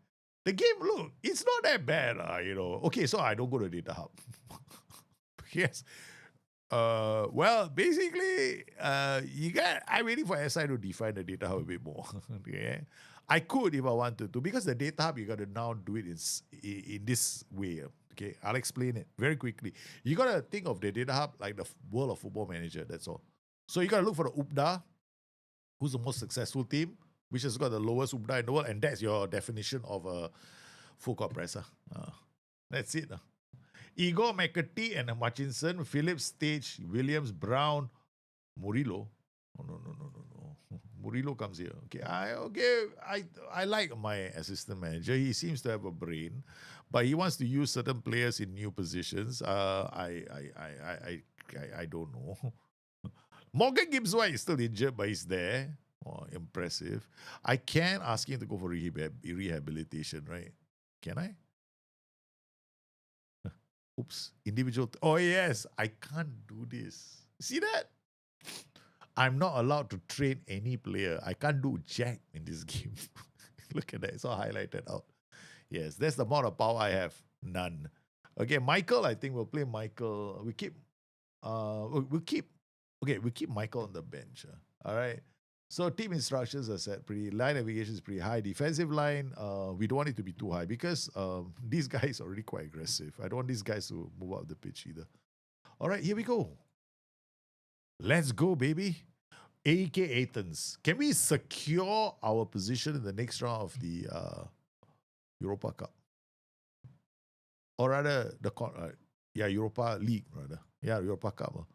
The game, look, it's not that bad, Okay, so I don't go to Data Hub. Yes. Well, basically, I'm waiting for SI to define the Data Hub a bit more. Okay. I could if I wanted to, because the Data Hub, you got to now do it in this way. Okay, I'll explain it very quickly. You got to think of the Data Hub like the World of Football Manager, that's all. So you got to look for the UPDA, who's the most successful team, which has got the lowest UPDA in the world, and that's your definition of a full court presser. That's it. Igor McAtee and Murchison, Phillips, Stage, Williams, Brown, Murillo. Oh, no. Murillo comes here. Okay, I like my assistant manager. He seems to have a brain, but he wants to use certain players in new positions. I don't know. Morgan Gibbs White is still injured, but he's there. Oh, impressive. I can ask him to go for rehabilitation, right? Can I? Oops. Individual. Oh, yes. I can't do this. See that? I'm not allowed to train any player. I can't do jack in this game. Look at that. It's all highlighted out. Yes, that's the amount of power I have. None. Okay, Michael, I think we'll play Michael. We keep Michael on the bench. All right. So team instructions are set pretty. Line navigation is pretty high. Defensive line, we don't want it to be too high because these guys are already quite aggressive. I don't want these guys to move up the pitch either. All right, here we go. Let's go, baby. AEK Athens. Can we secure our position in the next round of the Europa Cup? Or rather, Europa League, rather. Yeah, Europa Cup.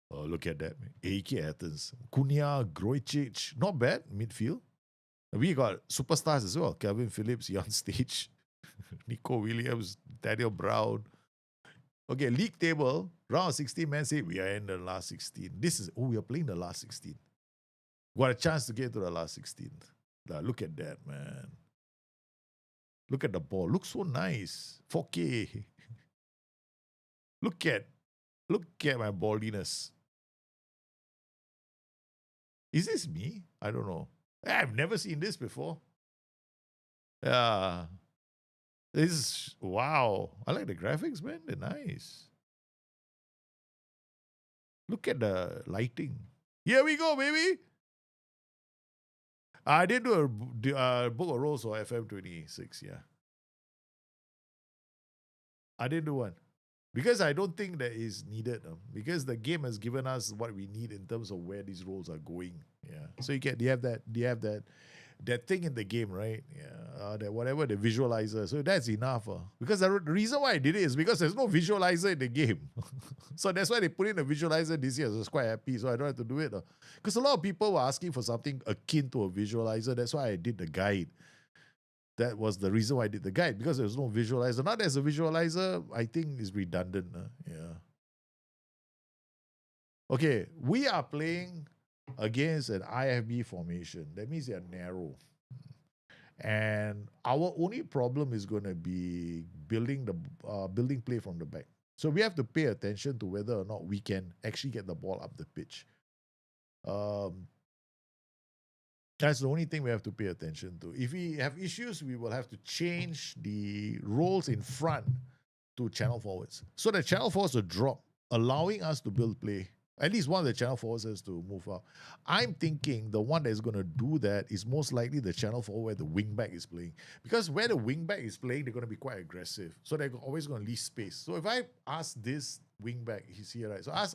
Oh, look at that. AEK Athens. Cunha, Grojicic. Not bad, midfield. We got superstars as well. Calvin Phillips, Jan Stage, Nico Williams, Daniel Brown. Okay, league table, round 16, Man City, we are in the last 16. We are playing the last 16. Got a chance to get to the last 16. Look at that, man. Look at the ball. Looks so nice. 4K. Look at my baldiness. Is this me? I don't know. I've never seen this before. Yeah. This is, wow. I like the graphics, man. They're nice. Look at the lighting. Here we go, baby. I did do a book of rolls for FM26, yeah. I didn't do one. Because I don't think that is needed. Because the game has given us what we need in terms of where these roles are going. Yeah. So you have that. that thing in the game, right? Yeah, that whatever the visualizer. So that's enough. Because the reason why I did it is because there's no visualizer in the game. So that's why they put in a visualizer this year. So I was quite happy. So I don't have to do it. Because a lot of people were asking for something akin to a visualizer. That's why I did the guide. That was the reason why I did the guide, because there was no visualizer. Now there's a visualizer, I think is redundant. Yeah. Okay, we are playing against an IFB formation. That means they are narrow. And our only problem is going to be building play from the back. So we have to pay attention to whether or not we can actually get the ball up the pitch. That's the only thing we have to pay attention to. If we have issues, we will have to change the roles in front to channel forwards. So the channel forwards will drop, allowing us to build play. At least one of the channel forwards has to move up. I'm thinking the one that is going to do that is most likely the channel forward where the wingback is playing. Because where the wingback is playing, they're going to be quite aggressive. So they're always going to leave space. So if I ask this wingback, he's here, right? So I ask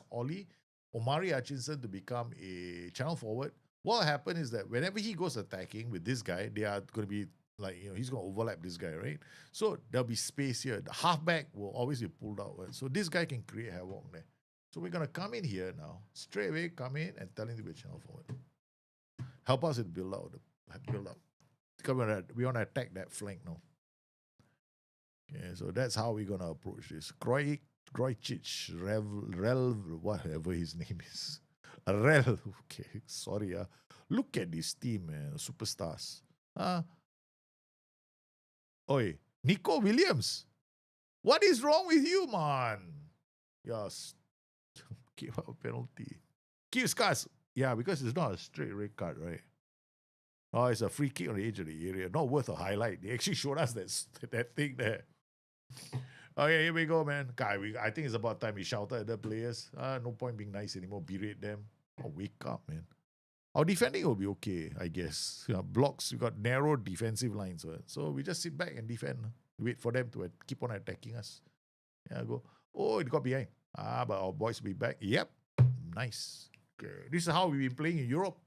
Omari Hutchinson to become a channel forward. What will happen is that whenever he goes attacking with this guy, they are going to be like, he's going to overlap this guy, right? So there'll be space here. The halfback will always be pulled out, right? So this guy can create havoc there. So we're going to come in here now, straight away come in and tell him to be a channel forward. Help us with build up. Because we want to attack that flank now. Okay, so that's how we're going to approach this. Krojcic, Rel, whatever his name is. Rel, okay, sorry. Look at this team, man, superstars. Oi, Nico Williams. What is wrong with you, man? Yes. Give up a penalty. Keep scars. Yeah, because it's not a straight red card, right? Oh, it's a free kick on the edge of the area. Not worth a highlight. They actually showed us that thing there. Okay, here we go, man. I think it's about time we shouted at the players. No point being nice anymore. Berate them. Oh, wake up, man. Our defending will be okay, I guess. Blocks, we got narrow defensive lines. So we just sit back and defend. Wait for them to keep on attacking us. Yeah, go. Oh, it got behind. But our boys will be back. Yep. Nice. Okay. This is how we've been playing in Europe.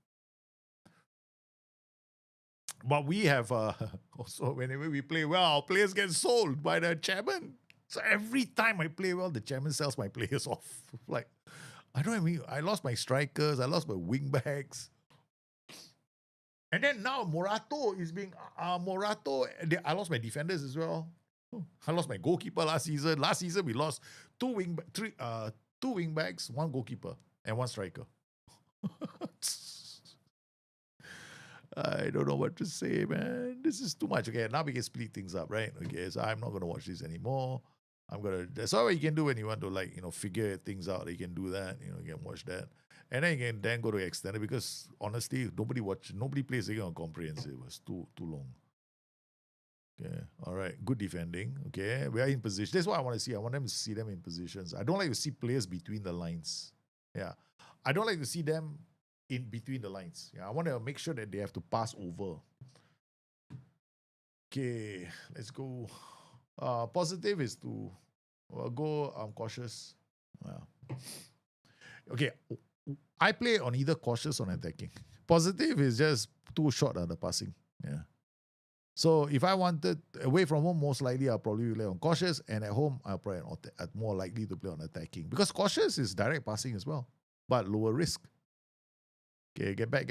But we have also, whenever we play well, our players get sold by the chairman. So every time I play well, the chairman sells my players off. Like, I don't mean, I lost my strikers, I lost my wing backs. And then now Morato is being, I lost my defenders as well. I lost my goalkeeper last season. Last season, we lost two wing backs, one goalkeeper, and one striker. I don't know what to say, man. This is too much. Okay, now we can split things up, right? Okay, so I'm not going to watch this anymore. That's all you can do when you want to figure things out. You can do that, you can watch that. And then you can then go to extended, because honestly, nobody plays again on comprehensive. It's too long. Okay, all right. Good defending. Okay, we are in position. That's what I want to see. I want them to see them in positions. I don't like to see players between the lines. Yeah, I don't like to see them in between the lines. Yeah, I want to make sure that they have to pass over. Okay, let's go. Positive is to go cautious. Okay, I play on either cautious or attacking. Positive is just too short on the passing. Yeah. So if I wanted away from home, most likely I'll probably play on cautious, and at home I'll probably more likely to play on attacking, because cautious is direct passing as well, but lower risk. Okay, get back.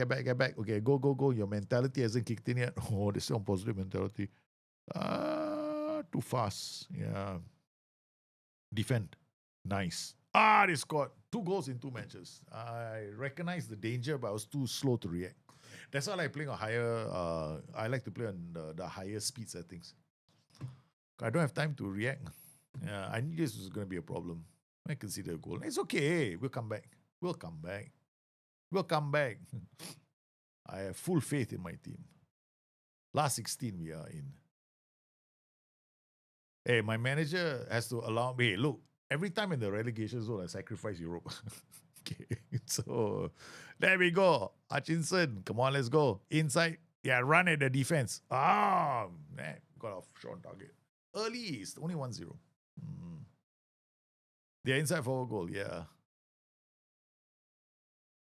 Okay, go. Your mentality hasn't kicked in yet. Oh, this is on positive mentality. Too fast. Yeah. Defend. Nice. They scored 2 goals in 2 matches. I recognize the danger, but I was too slow to react. That's why I like playing a higher. I like to play on the higher speed settings. I don't have time to react. Yeah, I knew this was going to be a problem. I consider a goal. It's okay. We'll come back. I have full faith in my team. Last 16 we are in. Hey, my manager has to allow me. Hey, look, every time in the relegation zone, I sacrifice Europe. Okay, so there we go. Hutchinson, come on, let's go. Inside, yeah, run at the defense. Man, got off short target. Early, it's only 1-0. They're inside for a goal, yeah.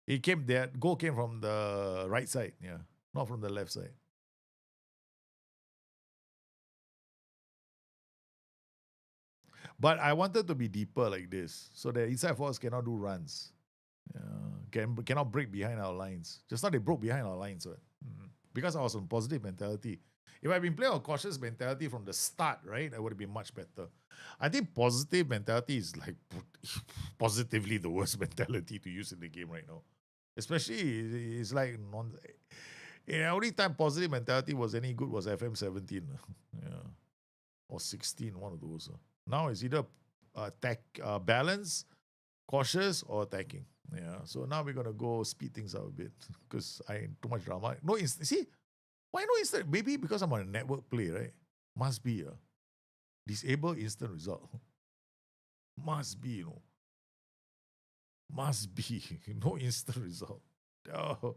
That goal came from the right side, yeah, not from the left side. But I wanted to be deeper like this, so that inside forwards cannot do runs. Cannot break behind our lines. Just now they broke behind our lines, right? Because I was on positive mentality. If I'd been playing on cautious mentality from the start, right, I would have been much better. I think positive mentality is like positively the worst mentality to use in the game right now. Especially, it's like only time positive mentality was any good was FM 17, yeah, or 16, one of those. Now it's either balance, cautious, or attacking. Yeah, so now we're gonna go speed things up a bit because I too much drama. No, see, why no instant? Maybe because I'm on a network play, right? Must be a disable instant result. Must be, must be no instant result. Oh.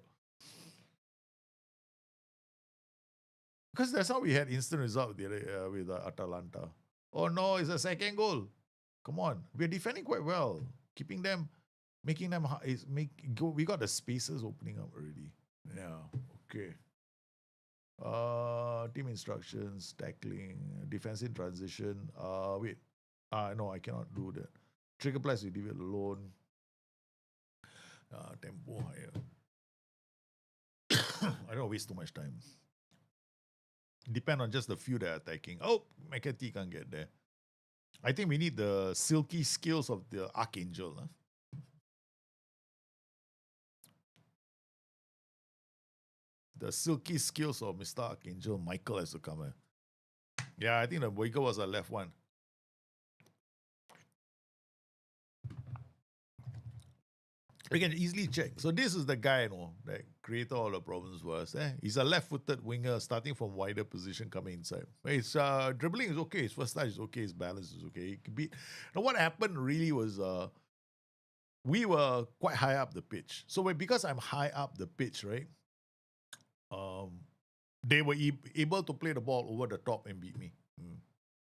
Because that's how we had instant result with Atalanta. Oh no, it's a second goal. Come on, we're defending quite well, keeping them, making them. We got the spaces opening up already. Yeah. Okay. Team instructions, tackling, defensive transition. Wait. No, I cannot do that. Trigger plus, we leave it alone. Tempo higher. I don't waste too much time. Depend on just the few that are attacking. Oh, McAtee can't get there. I think we need the silky skills of the Archangel. Huh? The silky skills of Mr. Archangel Michael has to come in. Yeah, I think the Boyka was a left one. We can easily check. So this is the guy, that created all the problems for us. He's a left-footed winger starting from wider position coming inside. His dribbling is okay. His first touch is okay. His balance is okay. He can beat. Now what happened really was we were quite high up the pitch. So because I'm high up the pitch, right? They were able to play the ball over the top and beat me.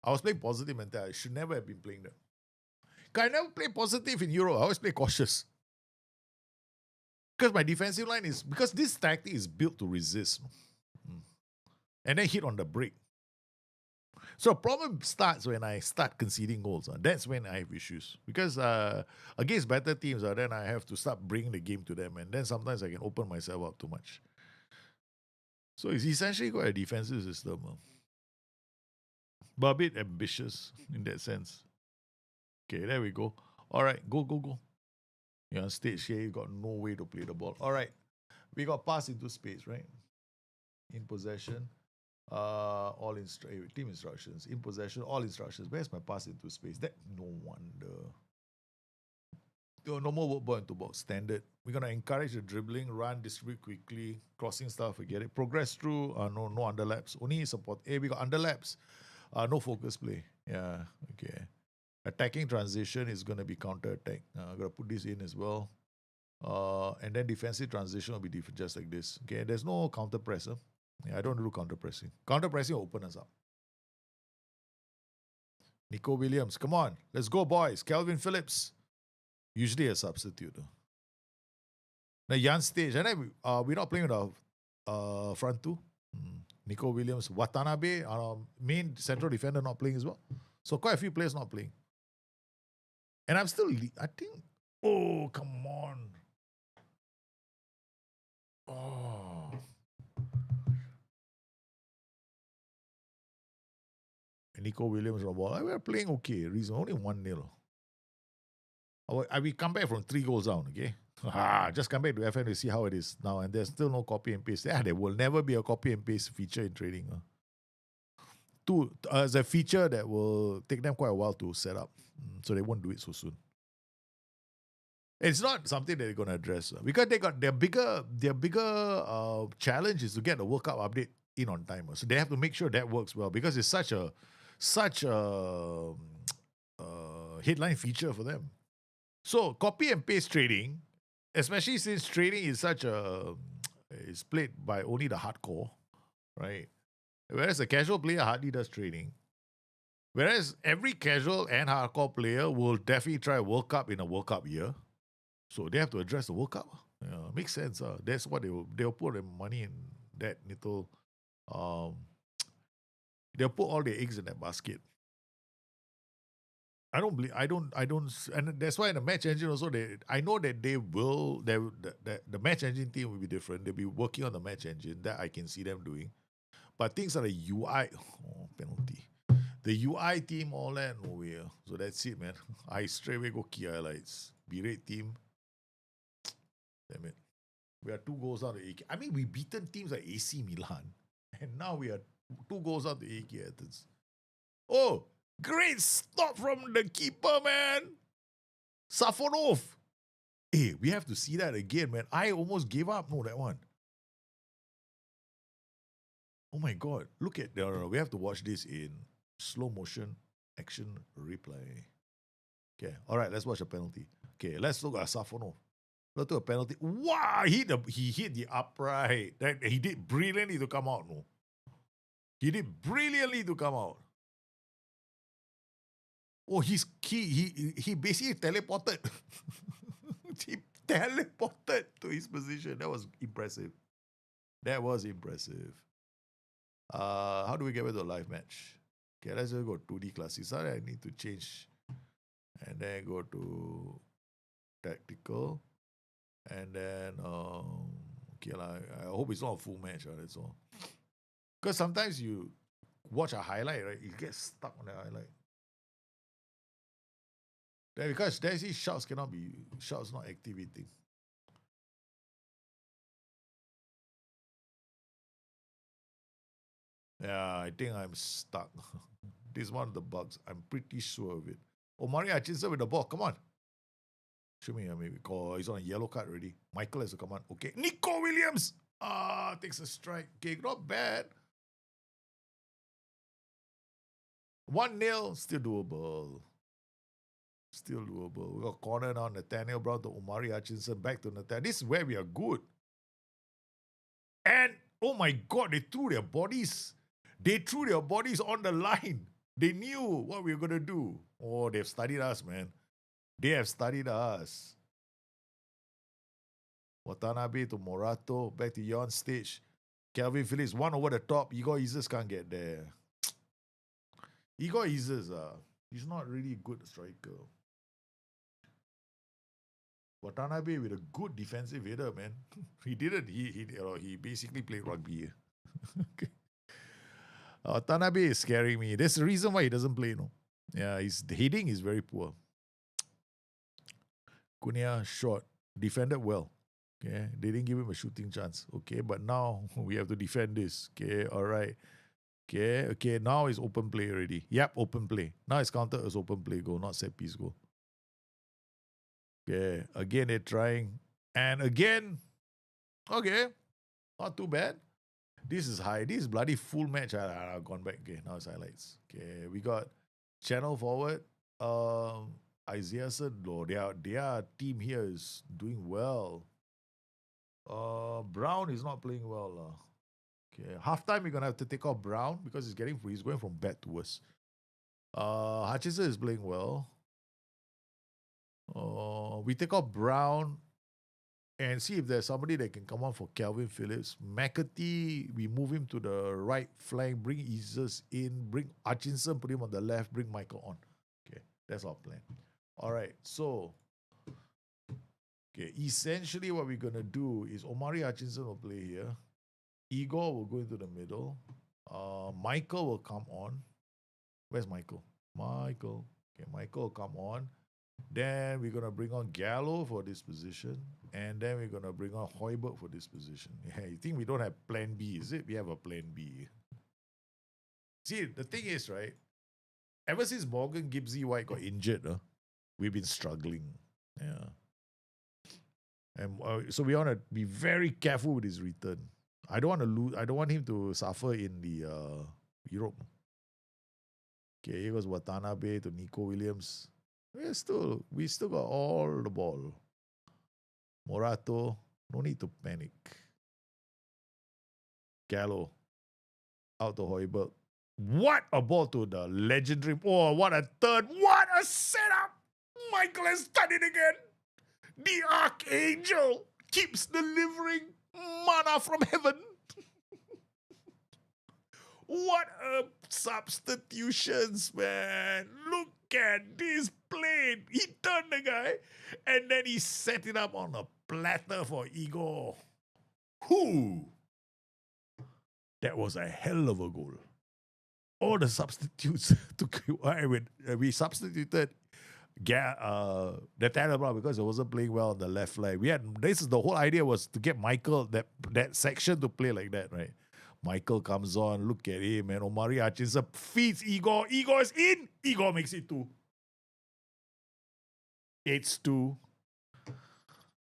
I was playing positive mentality. I should never have been playing that. I never play positive in Euro. I always play cautious. Because my defensive line because this tactic is built to resist. And then hit on the break. So the problem starts when I start conceding goals. That's when I have issues. Because against better teams, then I have to start bringing the game to them. And then sometimes I can open myself up too much. So it's essentially quite a defensive system. But a bit ambitious in that sense. Okay, there we go. All right, go. You're on stage here, you got no way to play the ball. All right. We got pass into space, right? In possession. Team instructions. In possession, all instructions. Where's my pass into space? That no wonder. No more work ball into box. Standard. We're gonna encourage the dribbling, run, distribute quickly, crossing stuff, forget it. Progress through, no underlaps. Only support. We got underlaps. No focus play. Yeah, okay. Attacking transition is going to be counter-attack. I'm going to put this in as well. And then defensive transition will be just like this. Okay, there's no counter-press. Yeah, I don't do counter-pressing. Counter-pressing will open us up. Nico Williams, come on. Let's go, boys. Calvin Phillips. Usually a substitute. Now, Jan Stage. And then we're not playing with our front two. Nico Williams. Watanabe, our main central defender, not playing as well. So quite a few players not playing. And I'm still, I think, oh, come on. Oh. And Nico Williams on the ball. We're playing okay. Reason only 1-0. We come back from 3 goals down, okay? Just come back to FM to see how it is now. And there's still no copy and paste. There will never be a copy and paste feature in trading. It's a feature that will take them quite a while to set up. So they won't do it so soon. It's not something that they're going to address because they got their bigger challenge is to get the World Cup update in on time. So they have to make sure that works well because it's such a headline feature for them. So copy and paste trading, especially since trading is is played by only the hardcore, right? Whereas a casual player hardly does trading. Whereas every casual and hardcore player will definitely try World Cup in a World Cup year. So they have to address the World Cup. Yeah, makes sense. That's what they'll put their money in that little. They'll put all their eggs in that basket. I don't believe. I don't. And that's why in the match engine also, I know that they will. The match engine team will be different. They'll be working on the match engine. That I can see them doing. But things like the UI, penalty. The UI team, all that, no way. So that's it, man. I straight away go key highlights. B-rate team. Damn it. We are 2 goals out of AK. I mean, we beaten teams like AC Milan. And now we are 2 goals out of AK Athens. Oh, great stop from the keeper, man. Safonov. Hey, we have to see that again, man. I almost gave up. No, that one. Oh my God. Look at, no. We have to watch this in slow motion action replay. Okay. All right, let's watch a penalty. Okay, let's look at Safonov. Look to a penalty. Wow, he hit the upright. He did brilliantly to come out. No, he did brilliantly to come out. Oh, he basically teleported. He teleported to his position. That was impressive. That was impressive. How do we get back to a live match? Okay, let's just go 2D classic. Sorry, I need to change. And then go to tactical. And then, okay, I hope it's not a full match, that's all. Because sometimes you watch a highlight, right? You get stuck on the highlight. Then because there's these shots not activating. Yeah, I think I'm stuck. This is one of the bugs. I'm pretty sure of it. Omari Hutchinson with the ball. Come on. Show me, maybe. He's on a yellow card already. Michael has to come on. Okay. Nico Williams. Takes a strike. Okay, not bad. 1-0. Still doable. Still doable. We got corner now. Nathaniel Brown to Omari Hutchinson. Back to Nathaniel. This is where we are good. And, oh my God, they threw their bodies. They threw their bodies on the line. They knew what we were going to do. Oh, they've studied us, man. They have studied us. Watanabe to Morato. Back to Yon stage. Calvin Phillips, one over the top. Igor Isis can't get there. Igor Isis, he's not really a good striker. Watanabe with a good defensive header, man. He didn't. He basically played rugby. Okay. Watanabe is scaring me. There's a reason why he doesn't play, no? Yeah, his heading is very poor. Cunha short, defended well. Okay, they didn't give him a shooting chance. Okay, but now we have to defend this. Okay, all right. Okay, now it's open play already. Yep, open play. Now it's counted as open play goal, not set piece goal. Okay, again they're trying. And again, okay, not too bad. This is high. This is bloody full match. I've gone back. Okay, now it's highlights. Okay, we got channel forward. Isaiah said, no, their team here is doing well. Brown is not playing well. Okay, halftime we're gonna have to take off Brown because he's going from bad to worse. Hutchinson is playing well. We take off Brown and see if there's somebody that can come on for Calvin Phillips. McAtee, we move him to the right flank, bring Isis in, bring Hutchinson, put him on the left, bring Michael on. Okay, that's our plan. All right, so essentially what we're gonna do is Omari Hutchinson will play here. Igor will go into the middle. Michael will come on. Where's Michael? Michael. Okay, Michael will come on. Then we're gonna bring on Gallo for this position, and then we're gonna bring on Hoiberg for this position. Yeah, you think we don't have plan B, is it? We have a plan B. See, the thing is, right? Ever since Morgan Gibbsy White got injured, we've been struggling. Yeah. And so we want to be very careful with his return. I don't want to lose. I don't want him to suffer in the Europe. Okay, here goes Watanabe to Nico Williams. We still got all the ball. Morato, no need to panic. Gallo, out to Hoiberg. What a ball to the legendary. Oh, what a turn. What a setup. Michael has done it again. The Archangel keeps delivering manna from heaven. What a substitutions, man. Look look at this plate. He turned the guy and then he set it up on a platter for Igor. Whoo! That was a hell of a goal. All the substitutes took. We substituted Nathaniel Brown because he wasn't playing well on the left flank. This is the whole idea was to get Michael that section to play like that, right? Michael comes on, look at him, and Omari Hutchinson feeds Igor. Igor is in. Igor makes it 2. It's 2.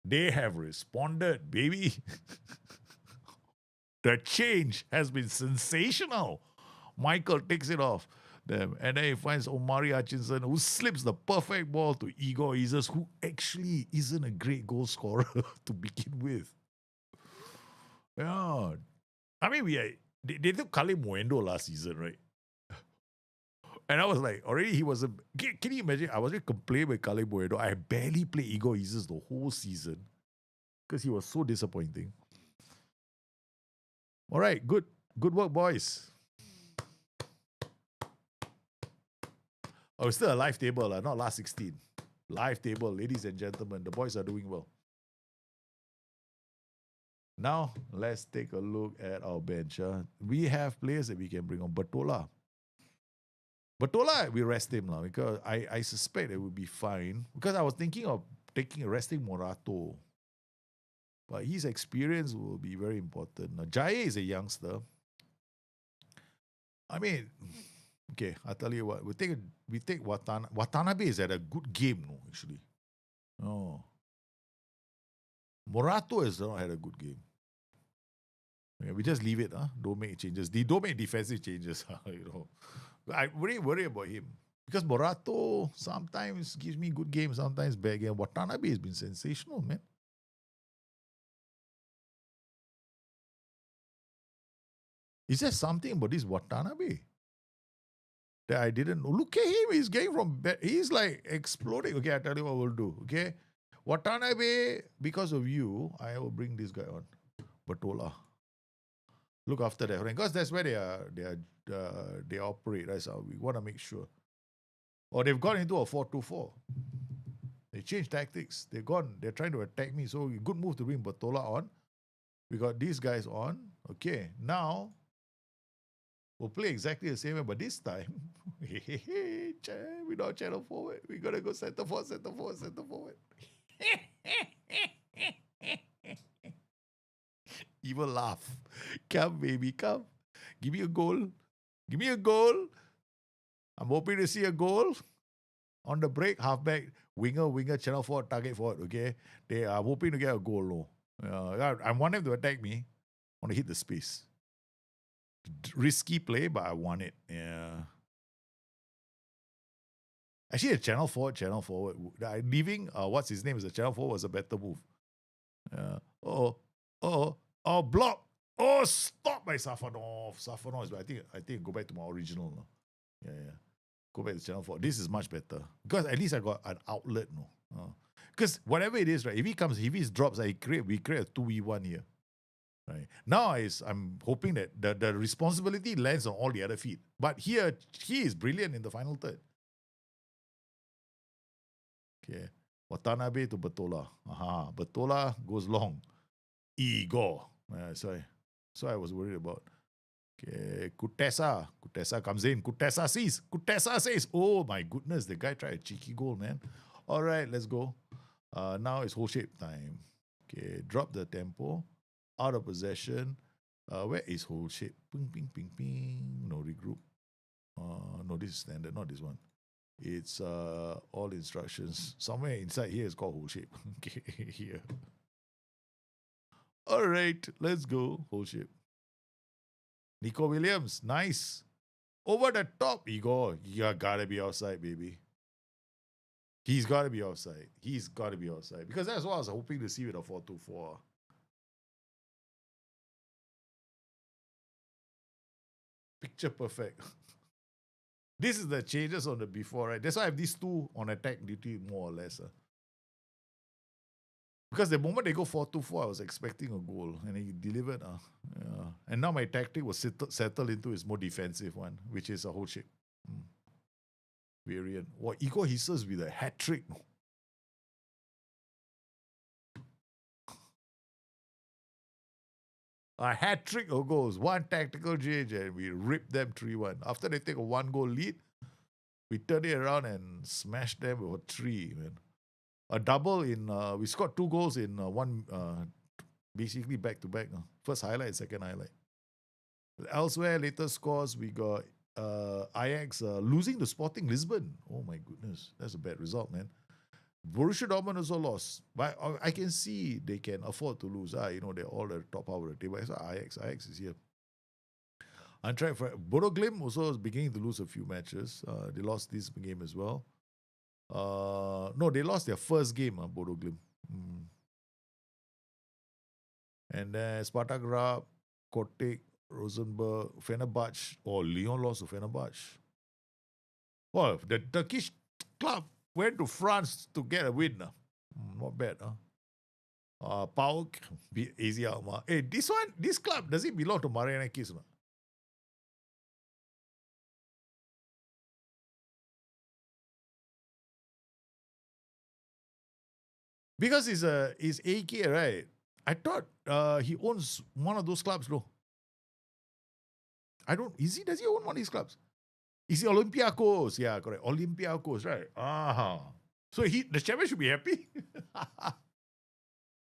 They have responded, baby. The change has been sensational. Michael takes it off them, and then he finds Omari Hutchinson, who slips the perfect ball to Igor Isis, who actually isn't a great goal scorer to begin with. Yeah. I mean, they took Kale Muendo last season, right? And I was like, already he was can you imagine? I was really complaining with Kale Muendo. I barely played Igor Isis the whole season because he was so disappointing. All right, good work, boys. Oh, it's still a live table, not last 16. Live table, ladies and gentlemen. The boys are doing well. Now, let's take a look at our bench. We have players that we can bring on. Bertola, we rest him now because I suspect it would be fine. Because I was thinking of resting Morato. But his experience will be very important. Now, Jaya is a youngster. I mean, okay, I'll tell you what. We take Watanabe is at a good game, no, actually. Oh. Morato has not had a good game. Yeah, we just leave it, Don't make changes. Don't make defensive changes, I really worry about him. Because Morato sometimes gives me good games, sometimes bad game. Watanabe has been sensational, man. Is there something about this Watanabe that I didn't know? Look at him. He's getting from bed. He's like exploding. Okay, I'll tell you what we'll do. Okay. Watanabe, because of you, I will bring this guy on. Bertola. Look after that. Because that's where they operate. Right? So we want to make sure. Or they've gone into a 4-2-4. They changed tactics. They're trying to attack me. So good move to bring Bertola on. We got these guys on. Okay. Now we'll play exactly the same way, but this time, we don't channel forward. We gotta go center forward. Evil laugh. Come, baby, come. Give me a goal. I'm hoping to see a goal. On the break, halfback, winger, channel forward, target forward, okay? They are hoping to get a goal, no. I want them to attack me. I want to hit the space. Risky play, but I want it. Yeah. Actually, a channel forward. Leaving, what's his name? Is a channel forward was a better move. Oh, block. Oh, stop by Safanov. I think I go back to my original. No? Yeah. Go back to channel forward. This is much better. Because at least I got an outlet, no. Because whatever it is, right? If he drops, we create a 2v1 here. Right. Now I'm hoping that the responsibility lands on all the other feet. But here, he is brilliant in the final third. Okay. Watanabe to Bertola. Bertola goes long. Igor. So I was worried about. Okay. Kutesa comes in. Kutesa says, oh my goodness, the guy tried a cheeky goal, man. All right, let's go. Now it's whole shape time. Okay. Drop the tempo. Out of possession. Where is whole shape? Ping, ping, ping, ping. No, regroup. No, this is standard, not this one. It's all instructions. Somewhere inside here is called whole shape. Okay, here. All right, let's go. Whole shape. Nico Williams, nice. Over the top, Igor. You gotta be outside, baby. He's gotta be outside. Because that's what I was hoping to see with a 4-2-4. Picture perfect. This is the changes on the before, right? That's why I have these two on attack duty more or less. Because the moment they go 4-2-4, I was expecting a goal and he delivered. Yeah. And now my tactic was settled into his more defensive one, which is a whole shape. variant. What Igor Jesus with a hat trick. A hat trick of goals, one tactical change, and we ripped them 3-1. After they take a 1-goal lead, we turned it around and smashed them with a 3, man. A double in, we scored 2 goals in one, basically back to back. First highlight, second highlight. Elsewhere, later scores, we got Ajax losing to Sporting Lisbon. Oh my goodness, that's a bad result, man. Borussia Dortmund also lost, but I can see they can afford to lose. They're all the top half of the table. So Ajax is here. Eintracht for Bodo Glimt also is beginning to lose a few matches. They lost this game as well. No, they lost their first game, Bodo Glimt. And then Spartak Rab, Kotek, Rosenborg, Fenerbahce. Oh, Lyon lost to Fenerbahce. Well, the Turkish club went to France to get a win. Not bad. PAOK beat AZ Alkmaar. Hey, this club, does it belong to Marianakis? Because he's AK, right? I thought he owns one of those clubs, no? Does he own one of these clubs? Is he Olympiacos? Yeah, correct. Olympiacos, right? So the chairman should be happy.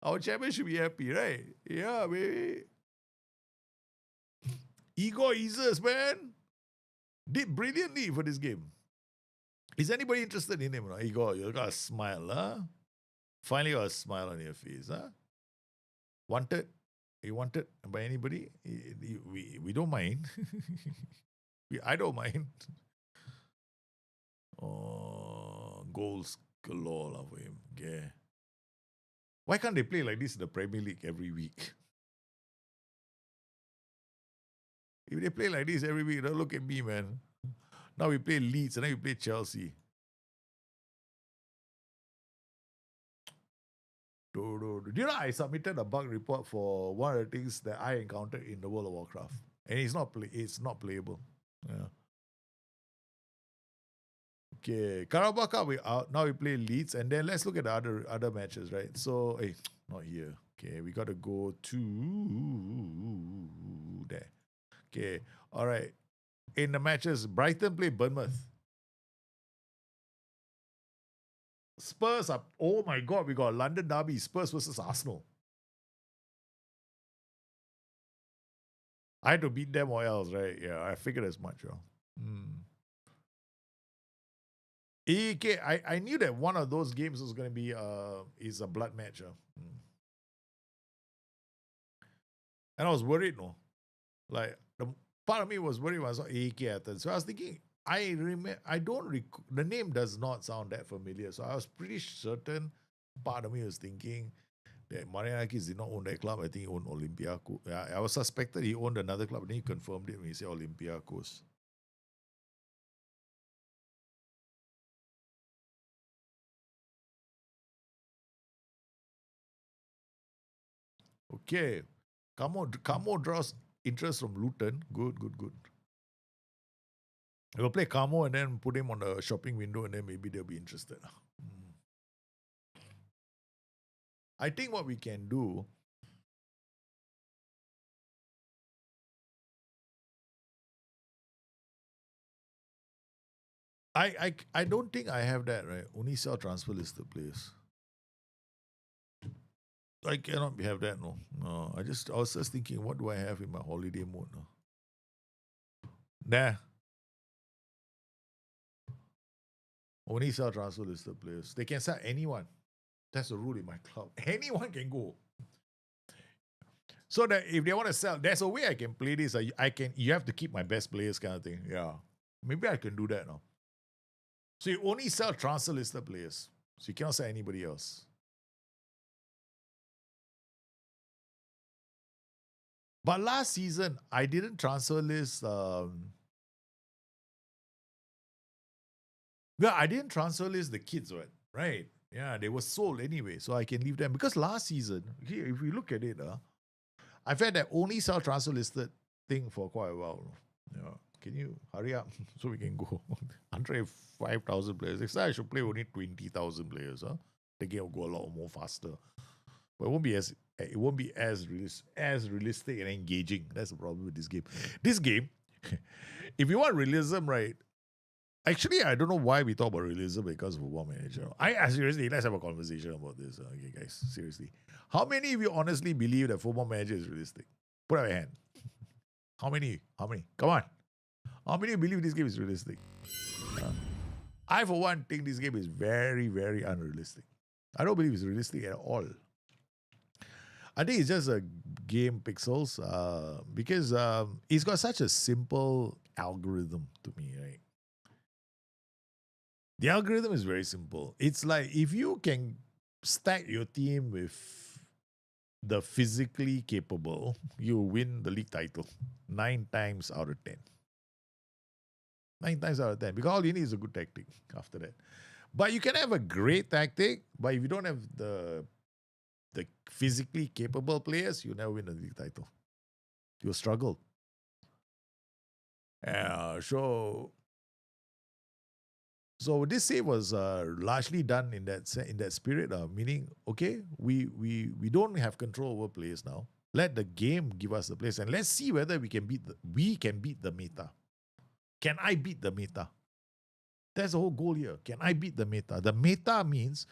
Our chairman should be happy, right? Yeah, baby. Igor Jesus, man, did brilliantly for this game. Is anybody interested in him? Igor, you got a smile, huh? Finally got a smile on your face, huh? Wanted? You wanted by anybody? We don't mind. I don't mind. Oh, goals galore for him. Yeah. Why can't they play like this in the Premier League every week? If they play like this every week, don't look at me, man. Now we play Leeds and then we play Chelsea. Do you know I submitted a bug report for one of the things that I encountered in the World of Warcraft, and it's not playable. Yeah. Okay, Carabao Cup now we play Leeds, and then let's look at the other matches, right? So, not here. Okay, we got to go to there. Okay, all right. In the matches, Brighton play Bournemouth. Spurs up. Oh my God, we got London Derby, Spurs versus Arsenal. I had to beat them or else, right? Yeah, I figured as much. EK, I knew that one of those games was going to be is a blood match. And I was worried, no? Like, the part of me was worried when I saw EK Athens. So I was thinking, the name does not sound that familiar. So I was pretty certain, part of me was thinking that Marianakis did not own that club. I think he owned Olympiacos. I was suspected he owned another club, and then he confirmed it when he said Olympiacos. Okay. Camo draws interest from Luton. Good. We'll play Camo and then put him on the shopping window, and then maybe they'll be interested. I think what we can do, I don't think I have that, right? Only sell transfer listed players. I cannot have that, no. No, I was just thinking, what do I have in my holiday mode? No? Nah. Only sell transfer listed players. They can sell anyone. That's the rule in my club. Anyone can go. So that if they want to sell, there's a way I can play this. You have to keep my best players kind of thing. Yeah. Maybe I can do that now. So you only sell transfer listed players. So you cannot sell anybody else. But last season, I didn't transfer list. I didn't transfer list the kids, right? Yeah, they were sold anyway, so I can leave them. Because last season, if we look at it, I've had that only sell transfer listed thing for quite a while. Yeah. can you hurry up so we can go? 105,000 players. Next time I should play only 20,000 players. Huh? The game will go a lot more faster. But it won't be as realistic and engaging. That's the problem with this game. This game, if you want realism, right? Actually, I don't know why we talk about realism because of Football Manager. Seriously, let's have a conversation about this. Okay, guys, seriously. How many of you honestly believe that Football Manager is realistic? Put up your hand. How many? How many? Come on. How many of you believe this game is realistic? I, for one, think this game is very, very unrealistic. I don't believe it's realistic at all. I think it's just a game pixels because it's got such a simple algorithm to me, right? The algorithm is very simple. It's like if you can stack your team with the physically capable, you win the league title 9 times out of 10. 9 times out of 10. Because all you need is a good tactic after that. But you can have a great tactic, but if you don't have the physically capable players, you never win the league title. You'll struggle. So this save was largely done in that spirit, meaning okay, we don't have control over players now. Let the game give us the players, and let's see whether we can beat the meta. Can I beat the meta? That's the whole goal here. Can I beat the meta? The meta means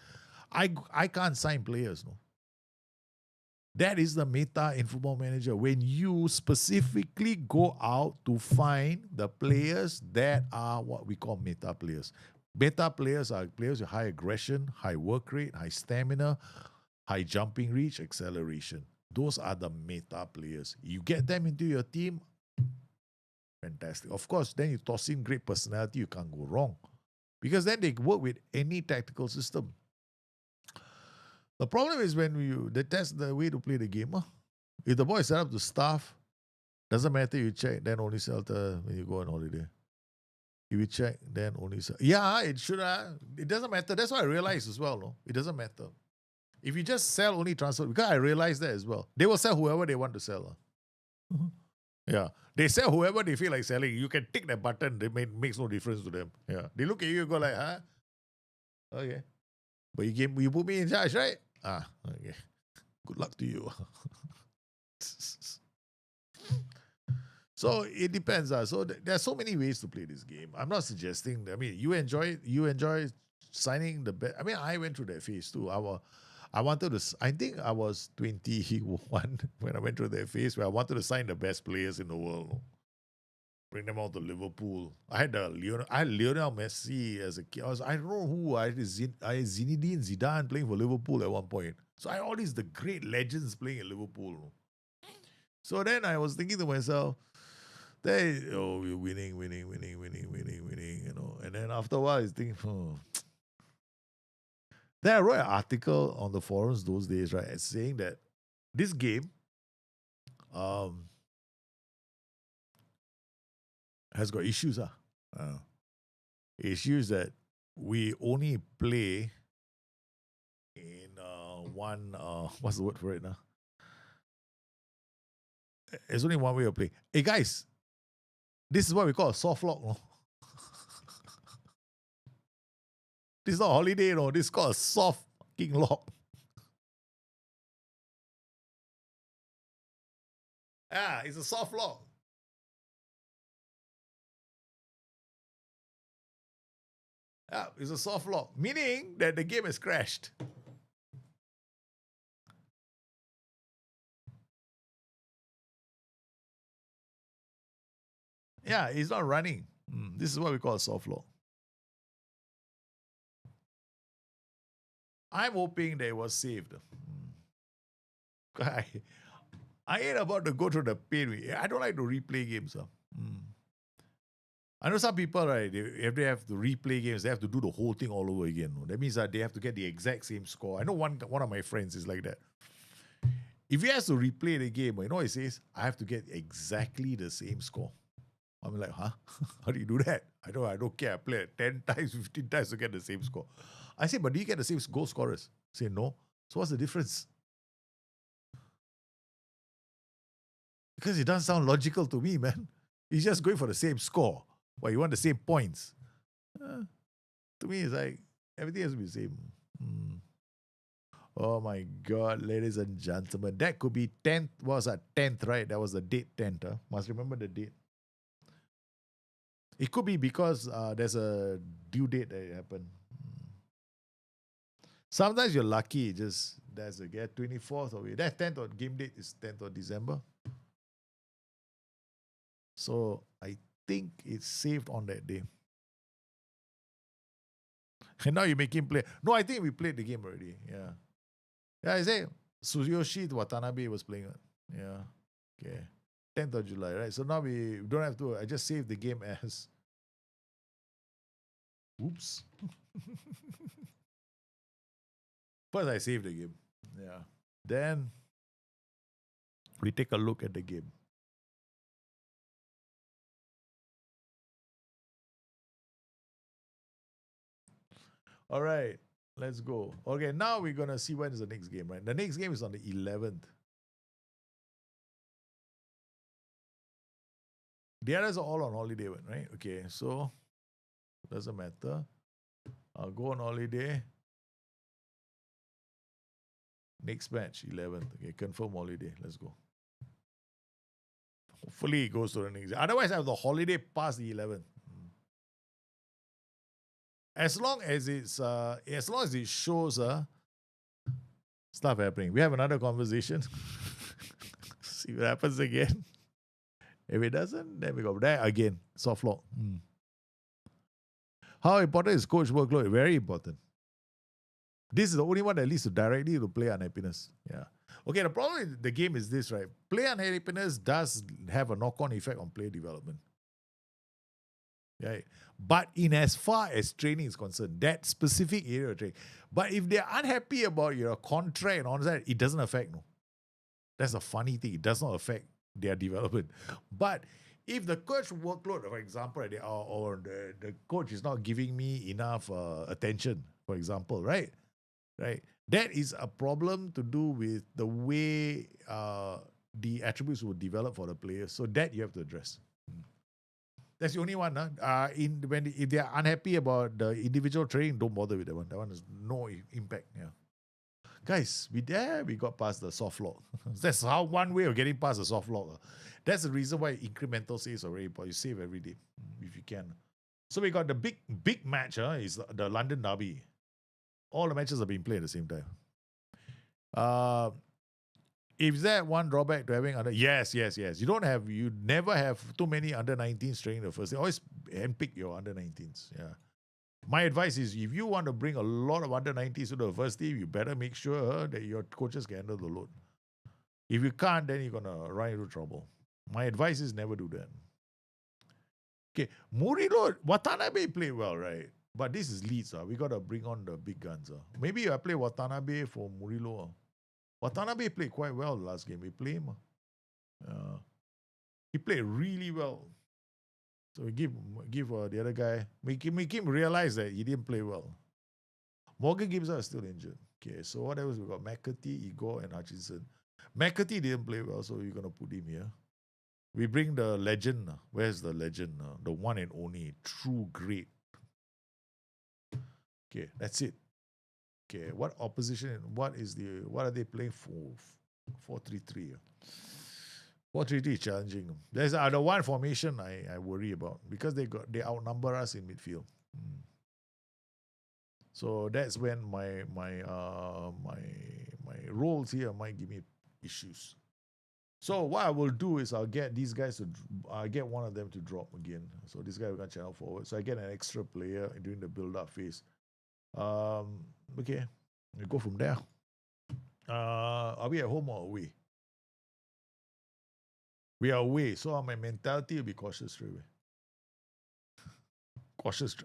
I can't sign players, no. That is the meta in Football Manager. When you specifically go out to find the players that are what we call meta players. Beta players are players with high aggression, high work rate, high stamina, high jumping reach, acceleration. Those are the meta players. You get them into your team, fantastic. Of course, then you toss in great personality, you can't go wrong. Because then they work with any tactical system. The problem is when that's the way to play the game. If the boy is set up to starve, doesn't matter you check, then only sell when you go on holiday. If you check, then only sell. Yeah, it should. It doesn't matter. That's what I realized as well. No, it doesn't matter. If you just sell only transfer, because I realized that as well. They will sell whoever they want to sell. Yeah, they sell whoever they feel like selling. You can tick that button. Makes no difference to them. Yeah, they look at you and go like, huh? Okay, but you put me in charge, right? Okay. Good luck to you. So it depends. So there's so many ways to play this game. I'm not suggesting. I mean, you enjoy signing the best. I mean, I went through that phase too. I wanted to. I think I was 21 when I went through that phase where I wanted to sign the best players in the world. Bring them out to Liverpool. I had Lionel Messi as a kid. I don't know who. I had Zinedine Zidane playing for Liverpool at one point. So I had all these the great legends playing at Liverpool. So then I was thinking to myself, we're winning, you know. And then after a while, I was thinking, Then I wrote an article on the forums those days, right, saying that this game has got issues. Issues that we only play in one, what's the word for it now? There's only one way of playing. Hey guys, this is what we call a soft lock. No? This is not a holiday, no. This is called a soft fucking lock. Yeah, it's a soft lock. Yeah, it's a soft lock, meaning that the game has crashed. Yeah, it's not running. This is what we call a soft lock. I'm hoping that it was saved. I ain't about to go through the pain. I don't like to replay games. I know some people, right, if they have to replay games, they have to do the whole thing all over again. That means that they have to get the exact same score. I know one of my friends is like that. If he has to replay the game, you know what he says? I have to get exactly the same score. I'm like, huh? How do you do that? I don't care. I play it 10 times, 15 times to get the same score. I say, but do you get the same goal scorers? Say, no. So what's the difference? Because it doesn't sound logical to me, man. He's just going for the same score. Well, you want the same points. To me, it's like everything has to be the same. Hmm. Oh my God, ladies and gentlemen. That could be 10th. Was that 10th, right? That was the date 10th. Huh? Must remember the date. It could be because there's a due date that it happened. Sometimes you're lucky, just there's a get 24th of it. That 10th of game date is 10th of December. So I think it's saved on that day. And now you make him play. No, I think we played the game already. Yeah. Yeah, I say Tsuyoshi Watanabe was playing it. Yeah. Okay. 10th of July, right? So now we don't have to. I just saved the game as. Oops. First, I saved the game. Yeah. Then we take a look at the game. All right. Let's go. Okay, now we're going to see when is the next game, right? The next game is on the 11th. The others are all on holiday, right? Okay, so doesn't matter. I'll go on holiday. Next match, 11th. Okay, confirm holiday. Let's go. Hopefully it goes to the next. Otherwise, I have the holiday past the 11th. As long as it shows stuff happening. We have another conversation. See what happens again. If it doesn't, then we go there again. Soft lock. How important is coach workload? Very important. This is the only one that leads to directly to player unhappiness. Yeah. Okay, the problem with the game is this, right? Player unhappiness does have a knock-on effect on player development. Right? But in as far as training is concerned, that specific area of training. But if they're unhappy about your contract and all that, it doesn't affect. No. That's a funny thing. It does not affect their development. But if the coach workload, for example, or the coach is not giving me enough attention, for example, right? That is a problem to do with the way the attributes will develop for the players. So that you have to address. That's the only one. If they are unhappy about the individual training, don't bother with that one. That one has no impact. Yeah. Guys, we got past the soft lock. That's how one way of getting past the soft lock. That's the reason why incremental saves are very important. You save every day if you can. So we got the big match. Is the London Derby. All the matches are being played at the same time. Is that one drawback to having under? Yes. You never have too many under 19s training the first day. Always handpick your under 19s. Yeah. My advice is if you want to bring a lot of under 90s to the first team, you better make sure that your coaches can handle the load. If you can't, then you're going to run into trouble. My advice is never do that. Okay, Murilo, Watanabe played well, right? But this is Leeds. We got to bring on the big guns. Maybe I play Watanabe for Murilo. Watanabe played quite well last game. We play him. He played really well. So we give the other guy, make him realize that he didn't play well. Morgan Gibson is still injured. Okay, so what else we got? McCarthy, Igor, and Hutchinson. McCarthy didn't play well, so we're gonna put him here. We bring the legend. Where's the legend? The one and only true great. Okay, that's it. Okay, what opposition? What are they playing for? 4-3-3. 4-3-3 is challenging. There's the one formation I worry about because they outnumber us in midfield. So that's when my roles here might give me issues. So what I will do is I'll get these guys to get one of them to drop again. So this guy will channel forward. So I get an extra player during the build-up phase. Okay, we go from there. Are we at home or away? We are away, so my mentality will be cautious straight away.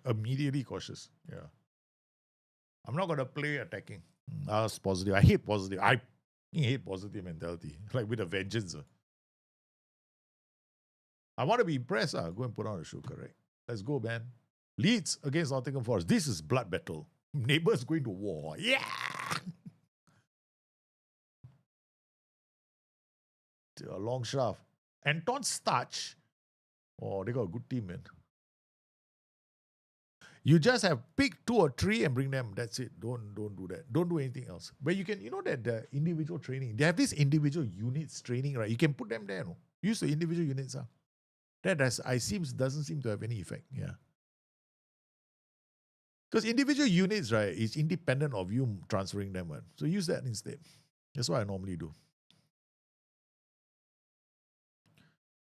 Immediately cautious. Yeah. I'm not going to play attacking. I was positive. I hate positive. I hate positive mentality, like with a vengeance. I want to be impressed. Go and put on a show, correct? Let's go, man. Leeds against Nottingham Forest. This is blood battle. Neighbours going to war. Yeah! A long shaft. Anton Stach Oh, they got a good team, man. You just have pick 2 or 3 and bring them. That's it. Don't do that. Don't do anything else. But you can, that the individual training. They have this individual units training, right? You can put them there. No? Use the individual units. That doesn't seem to have any effect. Yeah. Because individual units, right, is independent of you transferring them. Right? So use that instead. That's what I normally do.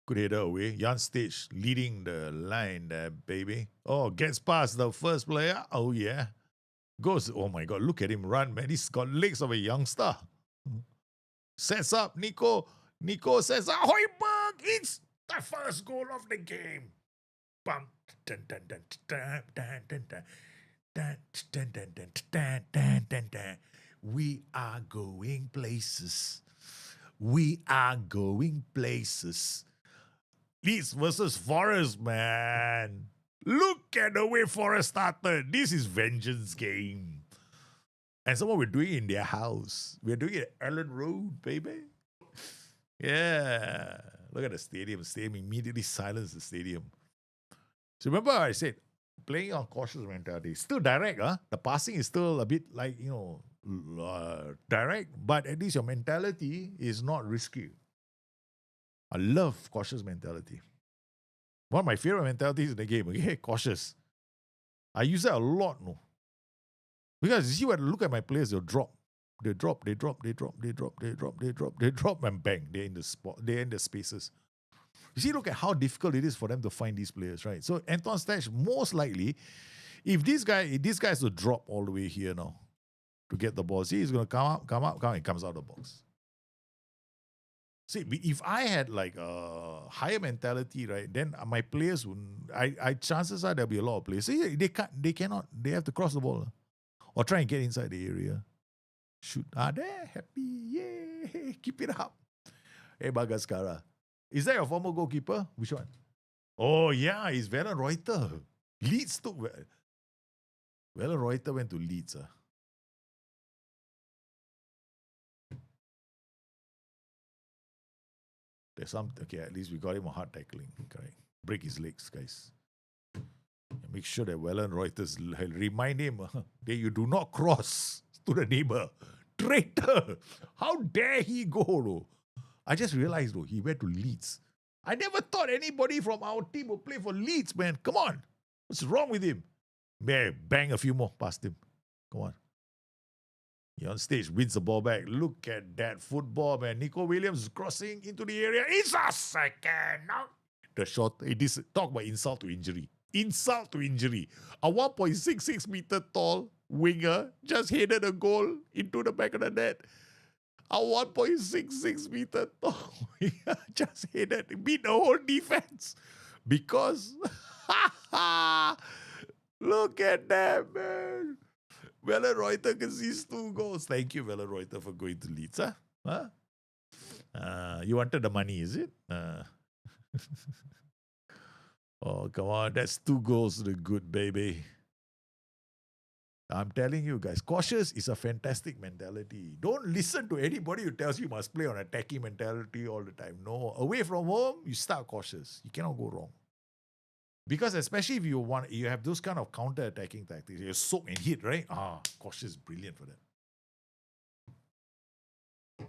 Good header away. Jan Stage leading the line there, baby. Oh, gets past the first player. Oh, yeah. Goes, oh my God, look at him run, man. He's got legs of a youngster. Sets up, Nico. Nico says, Hoiberg, it's the first goal of the game. Bum. Dun, dun, dun, dun, dun, dun, dun. Dun, dun, dun, dun, dun, dun, dun, dun. We are going places. We are going places. Leeds versus Forest, man. Look at the way Forest started. This is vengeance game. And so what we're doing in their house. We're doing it at Ellen Road, baby. Yeah. Look at the stadium. The stadium immediately silenced the stadium. So remember I said, playing on cautious mentality. Still direct, huh? The passing is still a bit like, direct. But at least your mentality is not risky. I love cautious mentality. One of my favorite mentalities in the game, okay? Cautious. I use that a lot, no? Because you see when I look at my players, they'll drop. They drop, and bang, they're in the spot, they're in the spaces. You see, look at how difficult it is for them to find these players, right? So Anton Stach, most likely, if this guy has to drop all the way here now to get the ball, see, he's going to come up, and comes out of the box. See, if I had like a higher mentality, right, then my players wouldn't. Chances are there'll be a lot of players. See, they cannot. They have to cross the ball, or try and get inside the area. Shoot, they're happy, yay! Keep it up. Hey, Bagaskara, is that your former goalkeeper? Which one? Oh yeah, it's Velen Reuter. Leeds took Velen Reuter went to Leeds. There's okay, at least we got him a hard tackling. Correct. Break his legs, guys. And make sure that Velen Reuters remind him that you do not cross to the neighbor. Traitor! How dare he go, though? I just realized, though, he went to Leeds. I never thought anybody from our team would play for Leeds, man. Come on. What's wrong with him? Man, bang a few more past him. Come on. He on stage, wins the ball back. Look at that football, man. Nico Williams crossing into the area. It's a second. Now, the shot, talk about insult to injury. Insult to injury. A 1.66 meter tall winger just headed a goal into the back of the net. A 1.66 meter tall winger just headed, beat the whole defense. Because, look at that, man. Velen Reuter concedes 2 goals. Thank you, Velen Reuter, for going to Leeds. Huh? You wanted the money, is it? Oh, come on. That's 2 goals to the good, baby. I'm telling you guys, cautious is a fantastic mentality. Don't listen to anybody who tells you must play on attacking mentality all the time. No. Away from home, you start cautious. You cannot go wrong. Because especially if you have those kind of counter-attacking tactics, you soak and hit, right? Cautious is brilliant for that.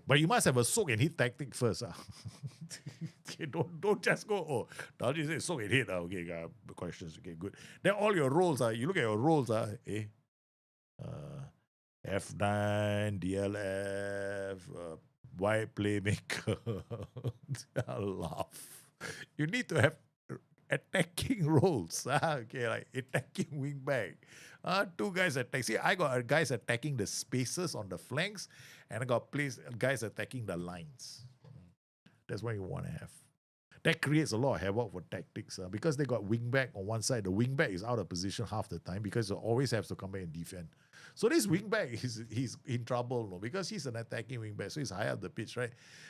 But you must have a soak and hit tactic first. Okay, don't just go, now you say soak and hit. Okay, questions. Okay, good. Then all your roles, you look at your roles, F9, DLF, wide playmaker. I'll laugh. You need to have attacking roles. Okay, like attacking wing back. 2 guys attack. See, I got guys attacking the spaces on the flanks, and I got guys attacking the lines. That's what you want to have. That creates a lot of havoc for tactics because they got wing back on one side. The wing back is out of position half the time because he always has to come back and defend. So this wing back he's in trouble, no, because he's an attacking wing back, so he's high up the pitch, right?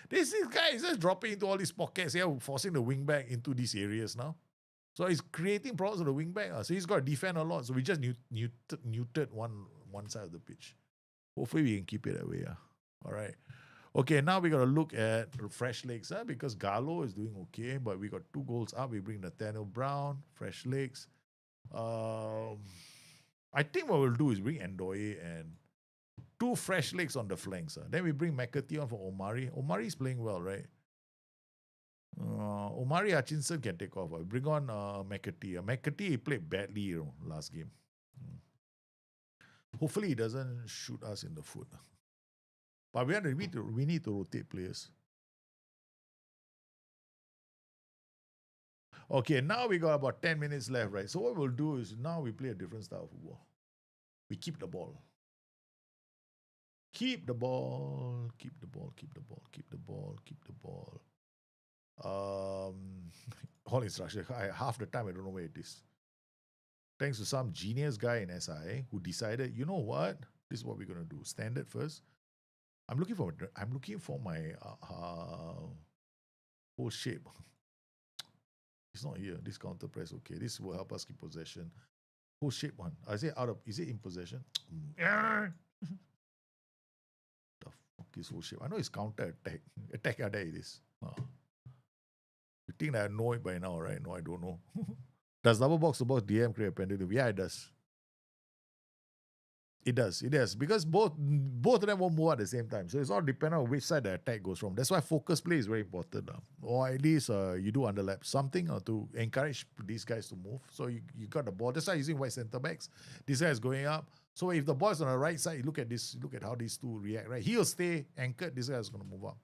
This guy is just dropping into all these pockets, forcing the wing back into these areas now. So he's creating problems with the wing back. So he's got to defend a lot. So we just neutered one side of the pitch. Hopefully we can keep it that way. All right. Okay, now we got to look at fresh legs because Gallo is doing okay, but we got 2 goals up. We bring Nathaniel Brown, fresh legs. I think what we'll do is bring Endoye and 2 fresh legs on the flanks. Then we bring McAtee on for Omari. Omari is playing well, right? Omari Hutchinson can take off. Bring on McAtee. McAtee he played badly last game. Hopefully he doesn't shoot us in the foot. But we need to rotate players. Okay, now we got about 10 minutes left, right? So what we'll do is now we play a different style of football. We keep the ball. Keep the ball, keep the ball, keep the ball, keep the ball, keep the ball. All instruction. Half the time I don't know where it is. Thanks to some genius guy in SI who decided, you know what? This is what we're gonna do. Standard first. I'm looking for my whole shape. It's not here. This counter press. Okay, this will help us keep possession. Whole shape one. Is it in possession? The fuck is whole shape? I know it's counter attack. Attack, there it is. You think that I know it by now, right? No, I don't know. Does double box to box DM create a pendulum? Yeah, it does. It does. Because both of them won't move at the same time. So it's all dependent on which side the attack goes from. That's why focus play is very important. Or at least you do underlap something to encourage these guys to move. So you got the ball. That's why using wide centre backs. This guy is going up. So if the ball is on the right side, look at how these two react, right? He'll stay anchored. This guy is going to move up.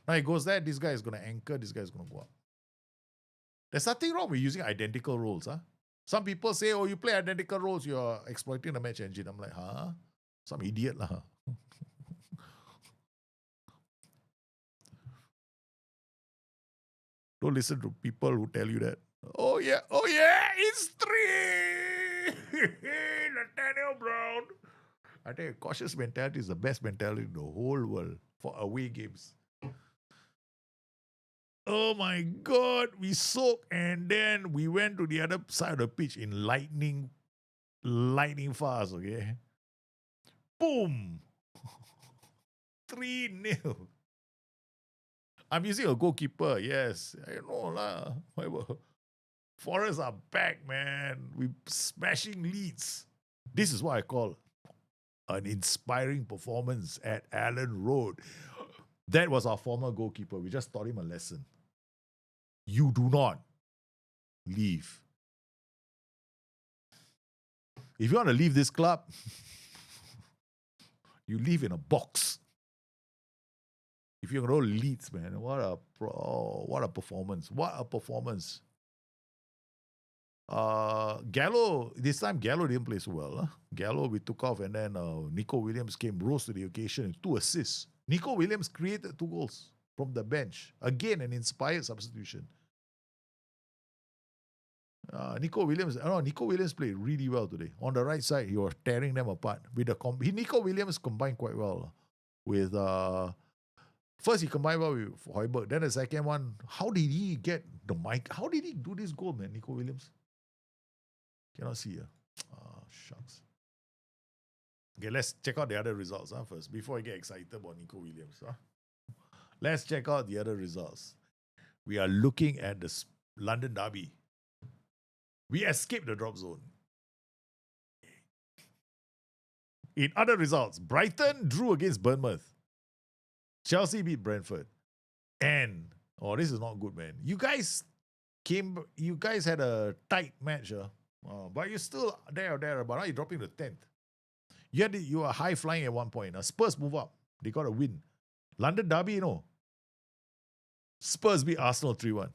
Now he goes there. This guy is going to anchor. This guy is going to go up. There's nothing wrong with using identical roles, huh? Some people say, oh, you play identical roles, you're exploiting the match engine. I'm like, huh? Some idiot lah. Don't listen to people who tell you that. Oh yeah, it's 3! Nathaniel Brown. I tell you, cautious mentality is the best mentality in the whole world for away games. Oh my God, we soaked and then we went to the other side of the pitch in lightning fast, okay? Boom! 3-0. I'm using a goalkeeper, yes. I know lah. Forest are back, man. We smashing Leeds. This is what I call an inspiring performance at Allen Road. That was our former goalkeeper. We just taught him a lesson. You do not leave. If you want to leave this club, you leave in a box. If you're going to Leeds, man, what a performance. What a performance. Gallo, this time Gallo didn't play so well. Huh? Gallo, we took off and then Nico Williams rose to the occasion, 2 assists. Nico Williams created 2 goals from the bench. Again, an inspired substitution. Nico Williams played really well today. On the right side, he was tearing them apart. Nico Williams combined quite well with first he combined well with Højbjerg. Then the second one, how did he get the mic? How did he do this goal, man? Nico Williams cannot see here. Shucks. Okay, let's check out the other results first before I get excited about Nico Williams. Let's check out the other results. We are looking at the London Derby. We escaped the drop zone. In other results, Brighton drew against Bournemouth. Chelsea beat Brentford. And, this is not good, man. You guys had a tight match, but you're still there or thereabout. Now you're dropping to 10th. You are high flying at one point. Spurs move up. They got a win. London Derby, Spurs beat Arsenal 3-1.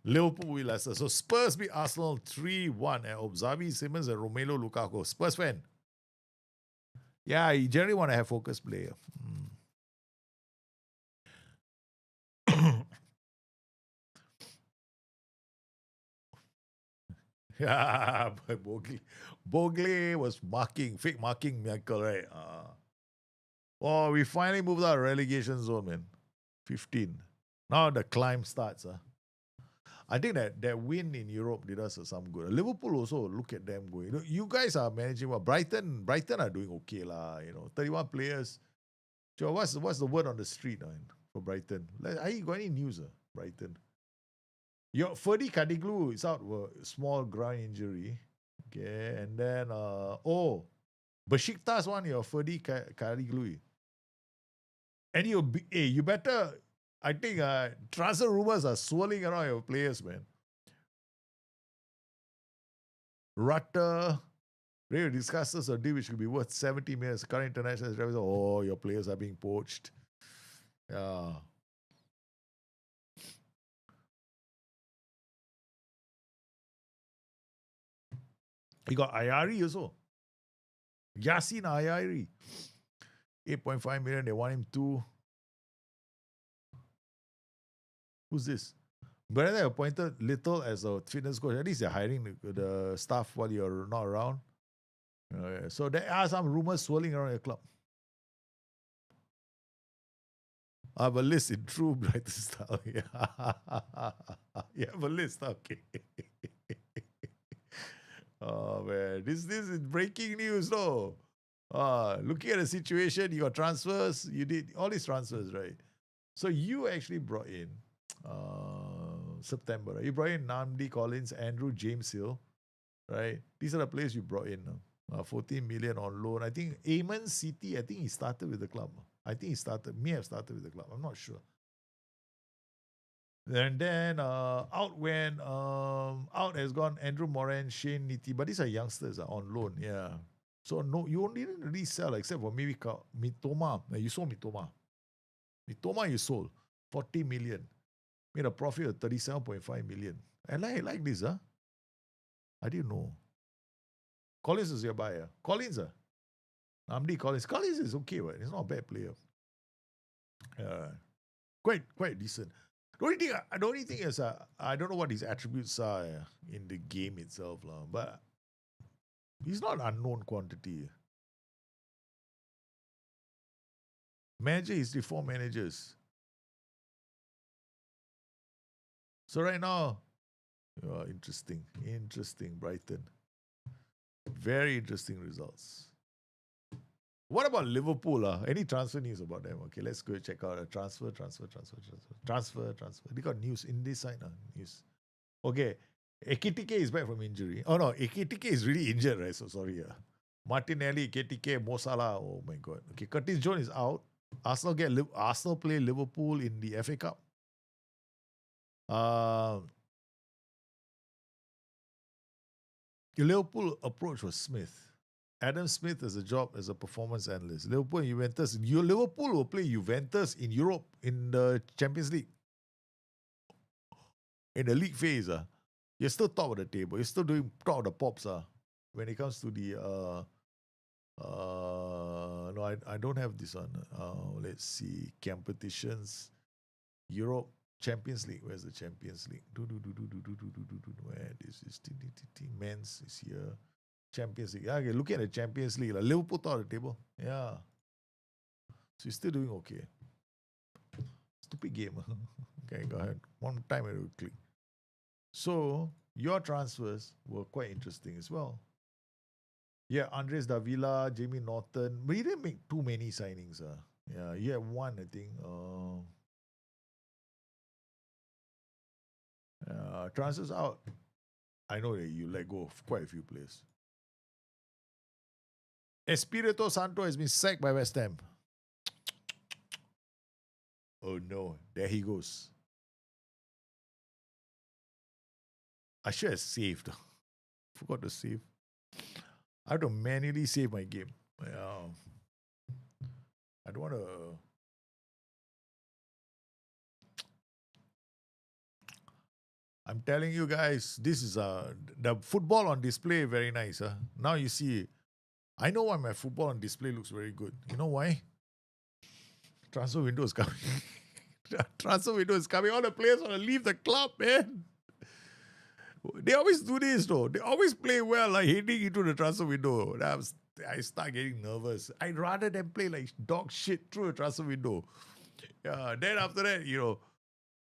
Liverpool beat Leicester. So Spurs beat Arsenal 3-1 at Xavi Simons and Romelu Lukaku. Spurs fan. Yeah, you generally want to have focus player. Yeah, but Bogle was fake marking Michael, right? We finally moved out of relegation zone, man. 15. Now the climb starts. I think that win in Europe did us some good. Liverpool also, look at them going. You guys are managing well. Brighton are doing okay lah. 31 players. So what's the word on the street for Brighton? Are you got any news, Brighton? Your Ferdy Kadiglu is out with a small groin injury. Okay, and then Besiktas one, your Ferdy Kadiglu. And you better. I think transfer rumors are swirling around your players, man. Rutter, radio discusses a deal which could be worth 70 million. Current international drivers. Oh, your players are being poached. Yeah. You got Ayari also. Yasin Ayari. 8.5 million. They want him to. Who's this? But they appointed Little as a fitness coach. At least they're hiring the staff while you're not around. So there are some rumors swirling around your club. I have a list in true Brighton style. Yeah. You have a list, okay. Oh man, this is breaking news, no. Looking at the situation, you got transfers, you did all these transfers, right? So you actually brought in September, right? You brought in Namdi Collins, Andrew James Hill, right? These are the players you brought in. 14 million on loan. I think Amon City, I think he started with the club. May have started with the club. I'm not sure. And then out has gone Andrew Moran, Shane Nitti, but these are youngsters on loan, yeah. So no, you only didn't really sell except for maybe Mitoma. You sold Mitoma. Mitoma you sold 40 million. Made a profit of 37.5 million. And I like this, huh? I didn't know. Collins is your buyer. Collins, Namdi Collins. Collins is okay, right? He's not a bad player. Quite decent. The only thing is, I don't know what his attributes are in the game itself, but he's not an unknown quantity. Manager is the 4 managers. So right now, interesting, Brighton. Very interesting results. What about Liverpool? Any transfer news about them? Okay, let's go check out a transfer. They got news in this side news. Okay, Ekitike is back from injury. Oh no, Ekitike is really injured, right? So sorry. Martinelli, Ekitike, Mo Salah. Oh my God. Okay, Curtis Jones is out. Arsenal play Liverpool in the FA Cup. Liverpool approach was Smith. Adam Smith has a job as a performance analyst. Liverpool and Juventus. Liverpool will play Juventus in Europe in the Champions League. In the league phase, you're still top of the table. You're still doing top of the pops. When it comes to the no, I don't have this one. Let's see. Competitions. Europe. Champions League. Where's the Champions League? Where this is men's is here. Champions League. Okay, look at the Champions League. Liverpool top of the table. Yeah. So you're still doing okay. Stupid game. Okay, go ahead. One time I will click. So your transfers were quite interesting as well. Yeah, Andres Davila, Jamie Norton. But he didn't make too many signings. Yeah, you had one, I think. Transfers out. I know that you let go of quite a few players. Espirito Santo has been sacked by West Ham. Oh no, there he goes. I should have saved. Forgot to save. I have to manually save my game. Yeah. I don't want to. I'm telling you guys, this is the football on display, very nice. Now you see, I know why my football on display looks very good. You know why? Transfer window is coming. Transfer window is coming. All the players want to leave the club, man. They always do this, though. They always play well, like heading into the transfer window. I start getting nervous. I'd rather than play like dog shit through a transfer window. Yeah. Then after that,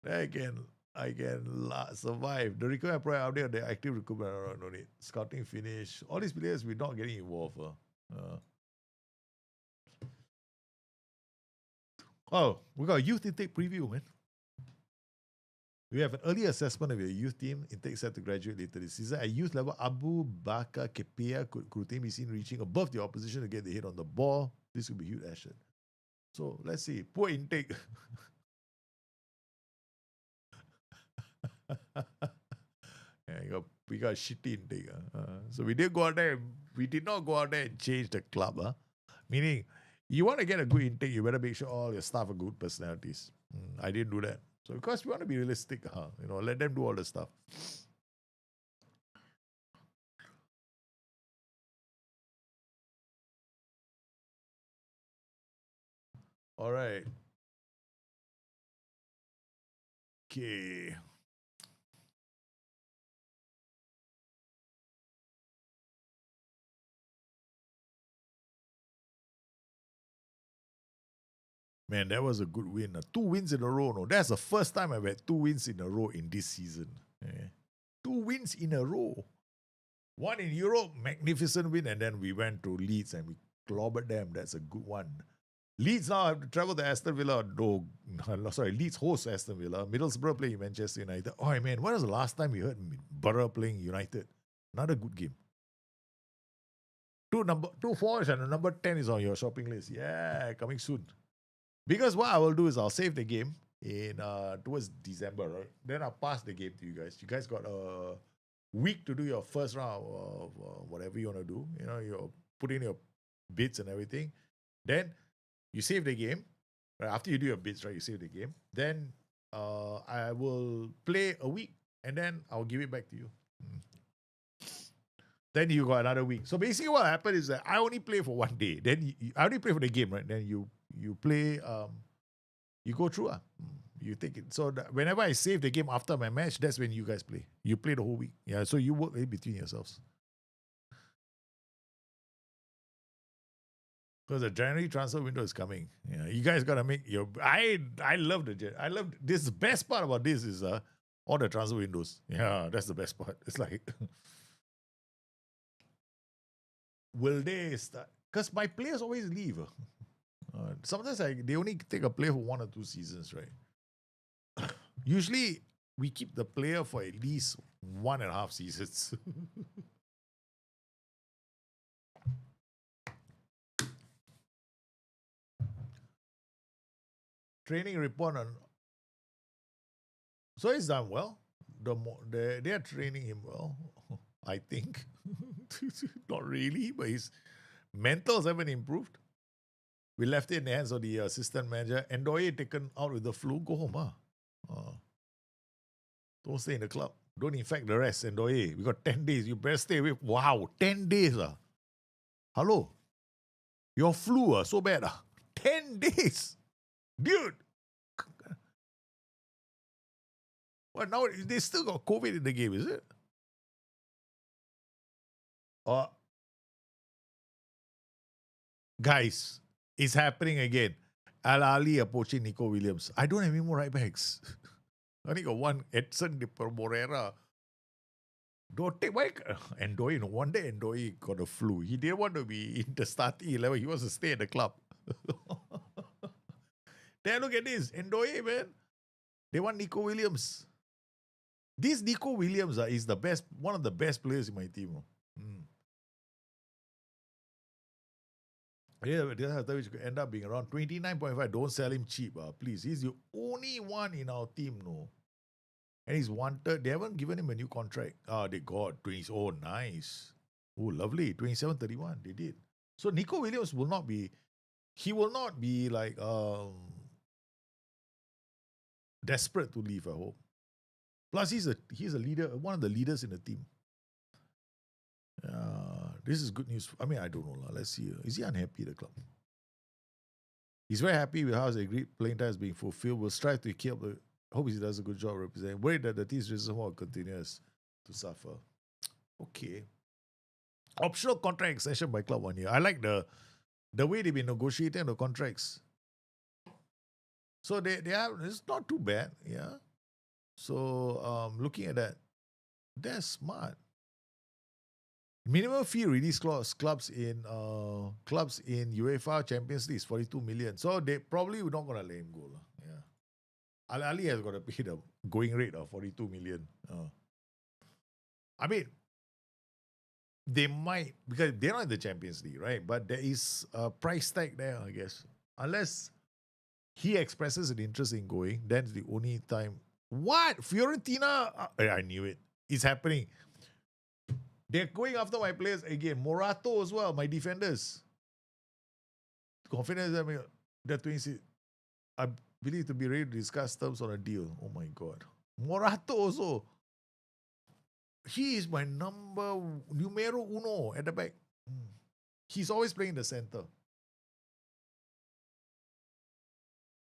then again, I can survive. The recruitment program update on the active recruitment. No need. Scouting finish. All these players we're not getting involved. Oh, we got a youth intake preview, man. We have an early assessment of your youth team. Intake set to graduate later this season. At youth level, Abu Bakar Kepia could team be seen reaching above the opposition to get the hit on the ball. This could be huge action. So let's see. Poor intake. Yeah, we got shitty intake. So we did go out there. We did not go out there and change the club. Meaning, you want to get a good intake, you better make sure all your staff are good personalities. I didn't do that. So because we want to be realistic, let them do all the stuff. All right. Okay. Man, that was a good win. 2 wins in a row. No, that's the first time I've had 2 wins in a row in this season. 2 wins in a row. One in Europe, magnificent win, and then we went to Leeds and we clobbered them. That's a good one. Leeds now have to travel to Aston Villa. Leeds host Aston Villa. Middlesbrough playing Manchester United. Oh man, when was the last time we heard Borough playing United? Another good game. 2 forwards and the number 10 is on your shopping list. Yeah, coming soon. Because what I will do is I'll save the game in towards December, right? Then I'll pass the game to you guys. You guys got a week to do your first round of whatever you want to do. You put in your bids and everything. Then you save the game. Right? After you do your bids, right? You save the game. Then I will play a week and then I'll give it back to you. Then you got another week. So basically what happened is that I only play for 1 day. Then I only play for the game, right? Then you play, you go through. You take it. So whenever I save the game after my match, that's when you guys play. You play the whole week. Yeah, so you work in between yourselves. Because the January transfer window is coming. Yeah, you guys gotta make your. I love this. The best part about this is all the transfer windows. Yeah, that's the best part. It's like, will they start? Because my players always leave. Sometimes they only take a player for 1 or 2 seasons, right? Usually we keep the player for at least 1.5 seasons. Training report on. So he's done well. They are training him well, I think. Not really, but his mentals haven't improved. We left it in the hands of the assistant manager. Ndoye taken out with the flu. Go home. Don't stay in the club. Don't infect the rest. Ndoye, we got 10 days. You better stay away. Wow, 10 days. Hello? Your flu so bad. 10 days. Dude. Well, now they still got COVID in the game, is it? Guys, it's happening again. Al Ali approaching Nico Williams. I don't have any more right backs. I only got one, Edson de Morera. Don't take why Ndoye. No wonder Ndoye got a flu. He didn't want to be in the starting 11. He wants to stay at the club. Then look at this. Ndoye, man. They want Nico Williams. This Nico Williams is the best, one of the best players in my team. Yeah, which could end up being around 29.5. Don't sell him cheap, please. He's the only one in our team, no. And he's wanted. They haven't given him a new contract. They got 20. Oh, nice. Oh, lovely. 27-31. They did. So Nico Williams will not be. He will not be like desperate to leave, I hope. Plus, he's a leader, one of the leaders in the team. This is good news. I mean, I don't know. Let's see. Is he unhappy at the club? He's very happy with how his agreed playing time is being fulfilled. Will strive to keep the. Hope he does a good job representing. Worried that the team's reservoir continues to suffer. Okay. Optional contract extension by club 1 year. I like the way they've been negotiating the contracts. So they have. It's not too bad. Yeah. So looking at that, that's smart. Minimum fee release clause clubs in UEFA Champions League is 42 million. So they probably not gonna let him go. Yeah. Al Ali has got to pay the going rate of 42 million. I mean, they might because they're not in the Champions League, right? But there is a price tag there, I guess. Unless he expresses an interest in going, that's the only time. What? Fiorentina? I knew it. It's happening. They're going after my players again. Morato as well, my defenders. Confidence, I mean, they're 26. I believe to be ready to discuss terms on a deal. Oh my God. Morato also. He is my numero uno at the back. He's always playing the center.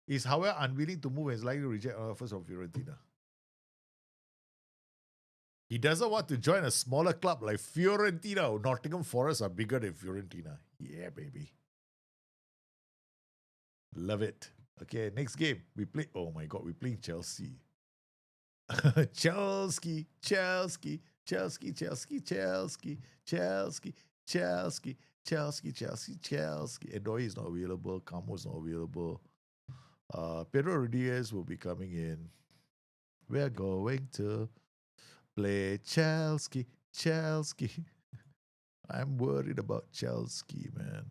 He's, however, unwilling to move and is likely to reject offers from Fiorentina. He doesn't want to join a smaller club like Fiorentina. Nottingham Forest are bigger than Fiorentina. Yeah, baby. Love it. Okay, next game. We play. Oh my God, we're playing Chelsea. Chelsea, Chelsea, Chelsea, Chelsea, Chelsea, Chelsea, Chelsea, Chelsea, Chelsea, Chelsea. Edoy is not available. Camo is not available. Pedro Rodriguez will be coming in. We're going to play Chelsea, Chelsea. I'm worried about Chelsea, man.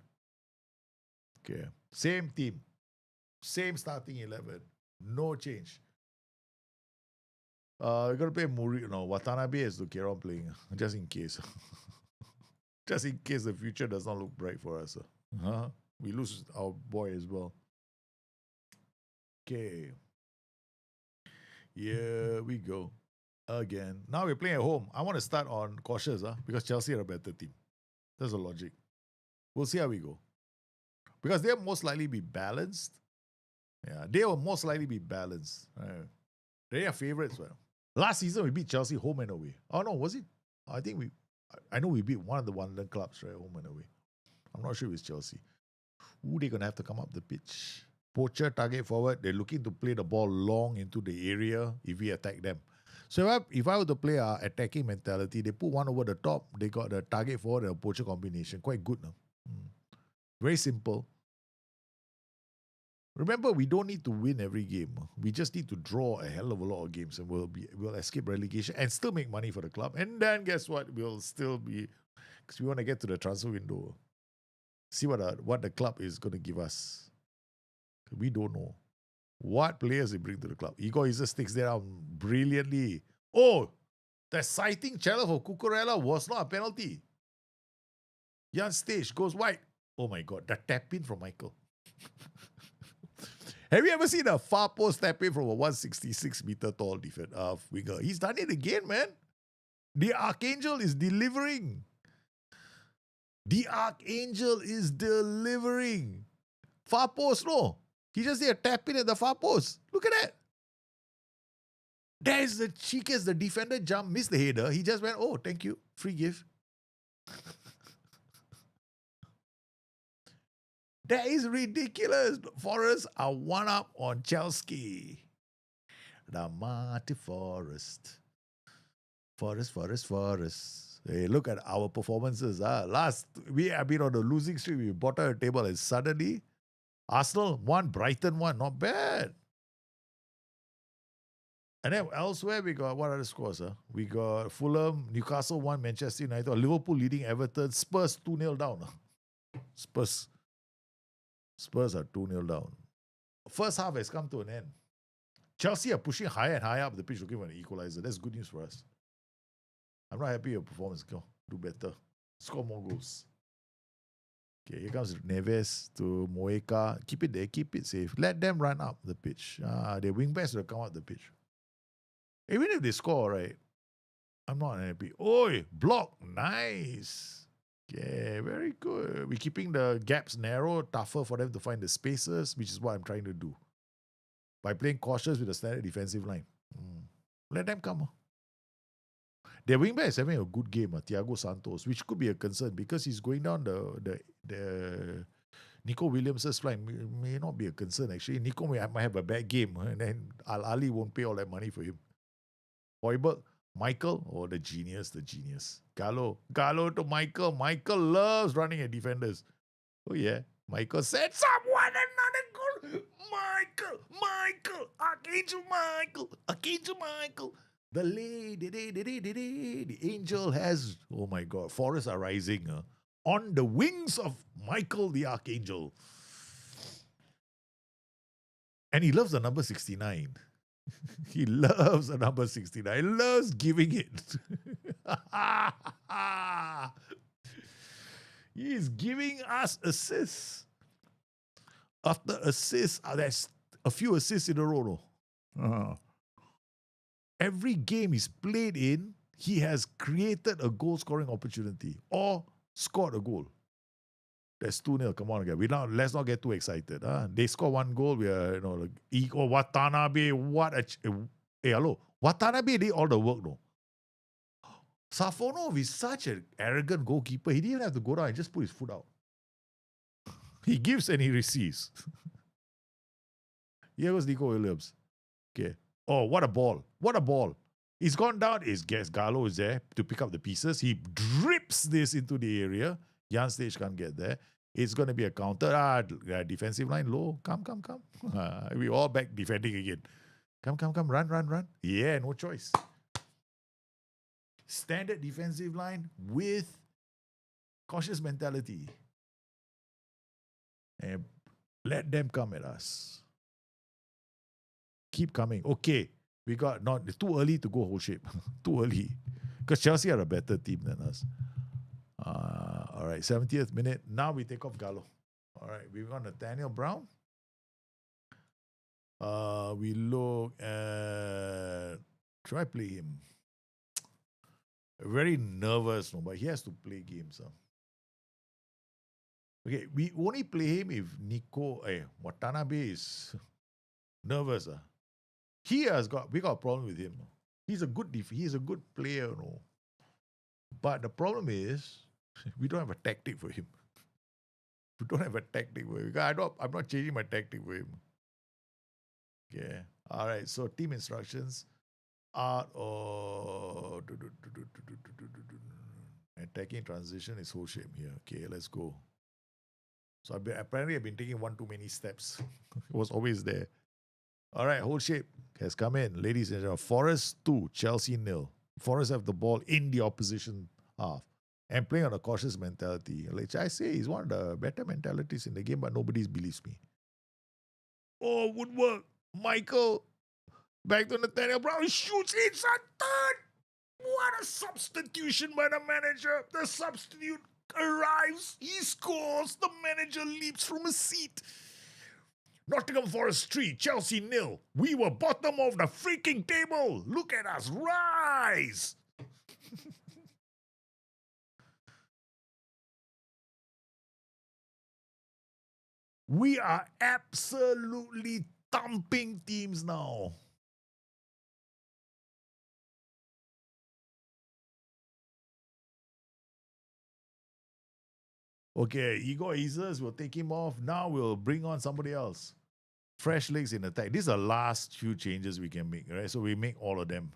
Okay, same team, same starting 11, no change. We're gonna play Watanabe as to carry on playing, just in case. Just in case the future does not look bright for us. We lose our boy as well. Okay. Here we go. Again. Now we're playing at home. I want to start on cautious, because Chelsea are a better team. That's the logic. We'll see how we go. Because they'll most likely be balanced. Yeah, they will most likely be balanced. They are favorites. Well. Last season, we beat Chelsea home and away. Oh, no, was it? I know we beat one of the London clubs, right? Home and away. I'm not sure if it's Chelsea. Who they going to have to come up the pitch? Poacher, target forward. They're looking to play the ball long into the area if we attack them. So if I were to play our attacking mentality, they put one over the top. They got the target forward and a poacher combination. Quite good. No? Very simple. Remember, we don't need to win every game. We just need to draw a hell of a lot of games and we'll escape relegation and still make money for the club. And then guess what? We'll still be, because we want to get to the transfer window. See what the club is going to give us. We don't know what players they bring to the club. Igor Iza sticks there out brilliantly. Oh, the sighting challenge for Cucurella was not a penalty. Jan Stage goes wide. Oh my God, the tap in from Michael. Have you ever seen a far post tap in from a 166-meter tall winger? He's done it again, man. The Archangel is delivering. The Archangel is delivering. Far post, no. He just did a tap in at the far post. Look at that. That is the cheekiest. The defender jumped, missed the header. He just went, oh, thank you. Free gift. That is ridiculous. Forest are one up on Chelsea. The mighty Forest. Forest. Hey, look at our performances. Last, we have been on the losing streak. We bottom of the table and suddenly Arsenal won, Brighton won. Not bad. And then elsewhere, we got what other scores? We got Fulham, Newcastle 1, Manchester United, Liverpool leading Everton, Spurs 2-0 down. Spurs are 2-0 down. First half has come to an end. Chelsea are pushing higher and higher up the pitch looking for an equalizer. That's good news for us. I'm not happy with your performance. Go, do better. Score more goals. Okay, here comes Neves to Moeka. Keep it there. Keep it safe. Let them run up the pitch. Their wingbacks will come up the pitch. Even if they score, right, I'm not happy. Oi, block. Nice. Okay, very good. We're keeping the gaps narrow, tougher for them to find the spaces, which is what I'm trying to do. By playing cautious with a standard defensive line. Let them come. Their wingback is having a good game, Thiago Santos, which could be a concern because he's going down the Nico Williams' line. May not be a concern, actually. Nico might have a bad game, and then Al Ali won't pay all that money for him. Hoiberg, Michael, oh, the genius. Gallo to Michael. Michael loves running at defenders. Oh, yeah. Michael said, someone another goal. Michael, Archangel Michael. The angel has, oh my God, forests are rising on the wings of Michael the Archangel. And he loves the number 69. He loves the number 69. He loves giving it. He is giving us assists. After assists, there's a few assists in a row. Every game he's played in, he has created a goal-scoring opportunity or scored a goal. That's 2-0. Come on, again. Let's not get too excited. They score one goal. We are, Watanabe. Hello. Watanabe did all the work, though. Safonov is such an arrogant goalkeeper. He didn't even have to go down and just put his foot out. He gives and he receives. Here goes Nico Williams. Okay. Oh, what a ball. He's gone down. Gallo is there to pick up the pieces. He drips this into the area. Jan Stage can't get there. It's going to be a counter. Defensive line low. Come. We all back defending again. Come. Run. Yeah, no choice. Standard defensive line with cautious mentality. And let them come at us. Keep coming. Okay. We got it's too early to go whole shape. Too early. Because Chelsea are a better team than us. All right, 70th minute. Now we take off Gallo. All right, we've got Nathaniel Brown. We look at... Should I play him? Very nervous, no, but he has to play games. Okay, we only play him if Watanabe is nervous. We got a problem with him. He's a good player, no. But the problem is, we don't have a tactic for him. I'm not changing my tactic for him. Okay. All right. So team instructions. Attacking transition is whole shape here. Okay, let's go. So apparently I've been taking one too many steps. It was always there. All right, whole shape has come in. Ladies and gentlemen, Forest 2, Chelsea 0. Forest have the ball in the opposition half and playing on a cautious mentality. Like I say, he's one of the better mentalities in the game, but nobody believes me. Oh, woodwork. Michael. Back to Nathaniel Brown. He shoots inside third. What a substitution by the manager. The substitute arrives. He scores. The manager leaps from his seat. Nottingham Forest 3, Chelsea 0. We were bottom of the freaking table. Look at us rise. We are absolutely thumping teams now. Okay, Igor Izers, we'll take him off. Now we'll bring on somebody else. Fresh legs in attack. These are the last few changes we can make, right? So we make all of them.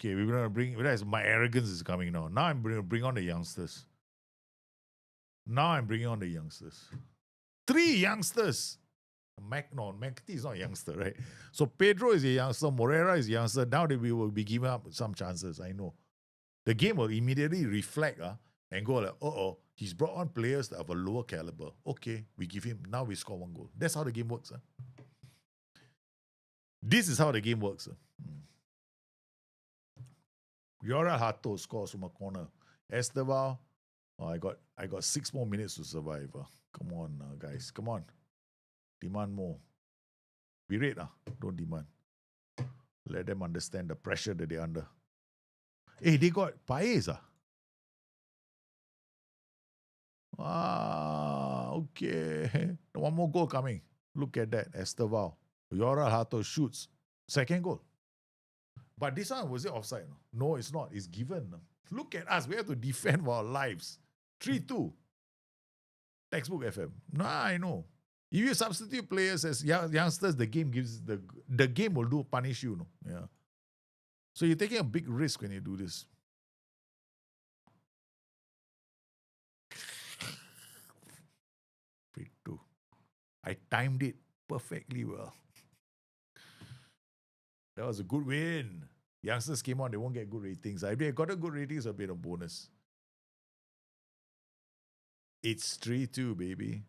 Okay, we're going to bring... My arrogance is coming now. Now I'm going to bring on the youngsters. 3 youngsters. McAtee is not a youngster, right? So Pedro is a youngster. Morera is a youngster. Now that we will be giving up some chances, I know. The game will immediately reflect and go like, he's brought on players that have a lower caliber. Okay, we give him. Now we score 1 goal. That's how the game works. This is how the game works. Yora Hato scores from a corner. Esteval, I got 6 more minutes to survive. Come on, guys. Come on. Demand more. Be rate, don't demand. Let them understand the pressure that they're under. Hey, they got Paez. Okay. 1 more goal coming. Look at that. Esteval. Yora Hato shoots. 2nd goal. But this one, was it offside? No, it's not. It's given. Look at us. We have to defend for our lives. 3-2. Textbook FM. I know. If you substitute players as youngsters, the game will punish you. Yeah. So you're taking a big risk when you do this. Free two. I timed it perfectly well. That was a good win. Youngsters came on, they won't get good ratings. If they got a good ratings, it'll be a bonus. It's 3-2, baby.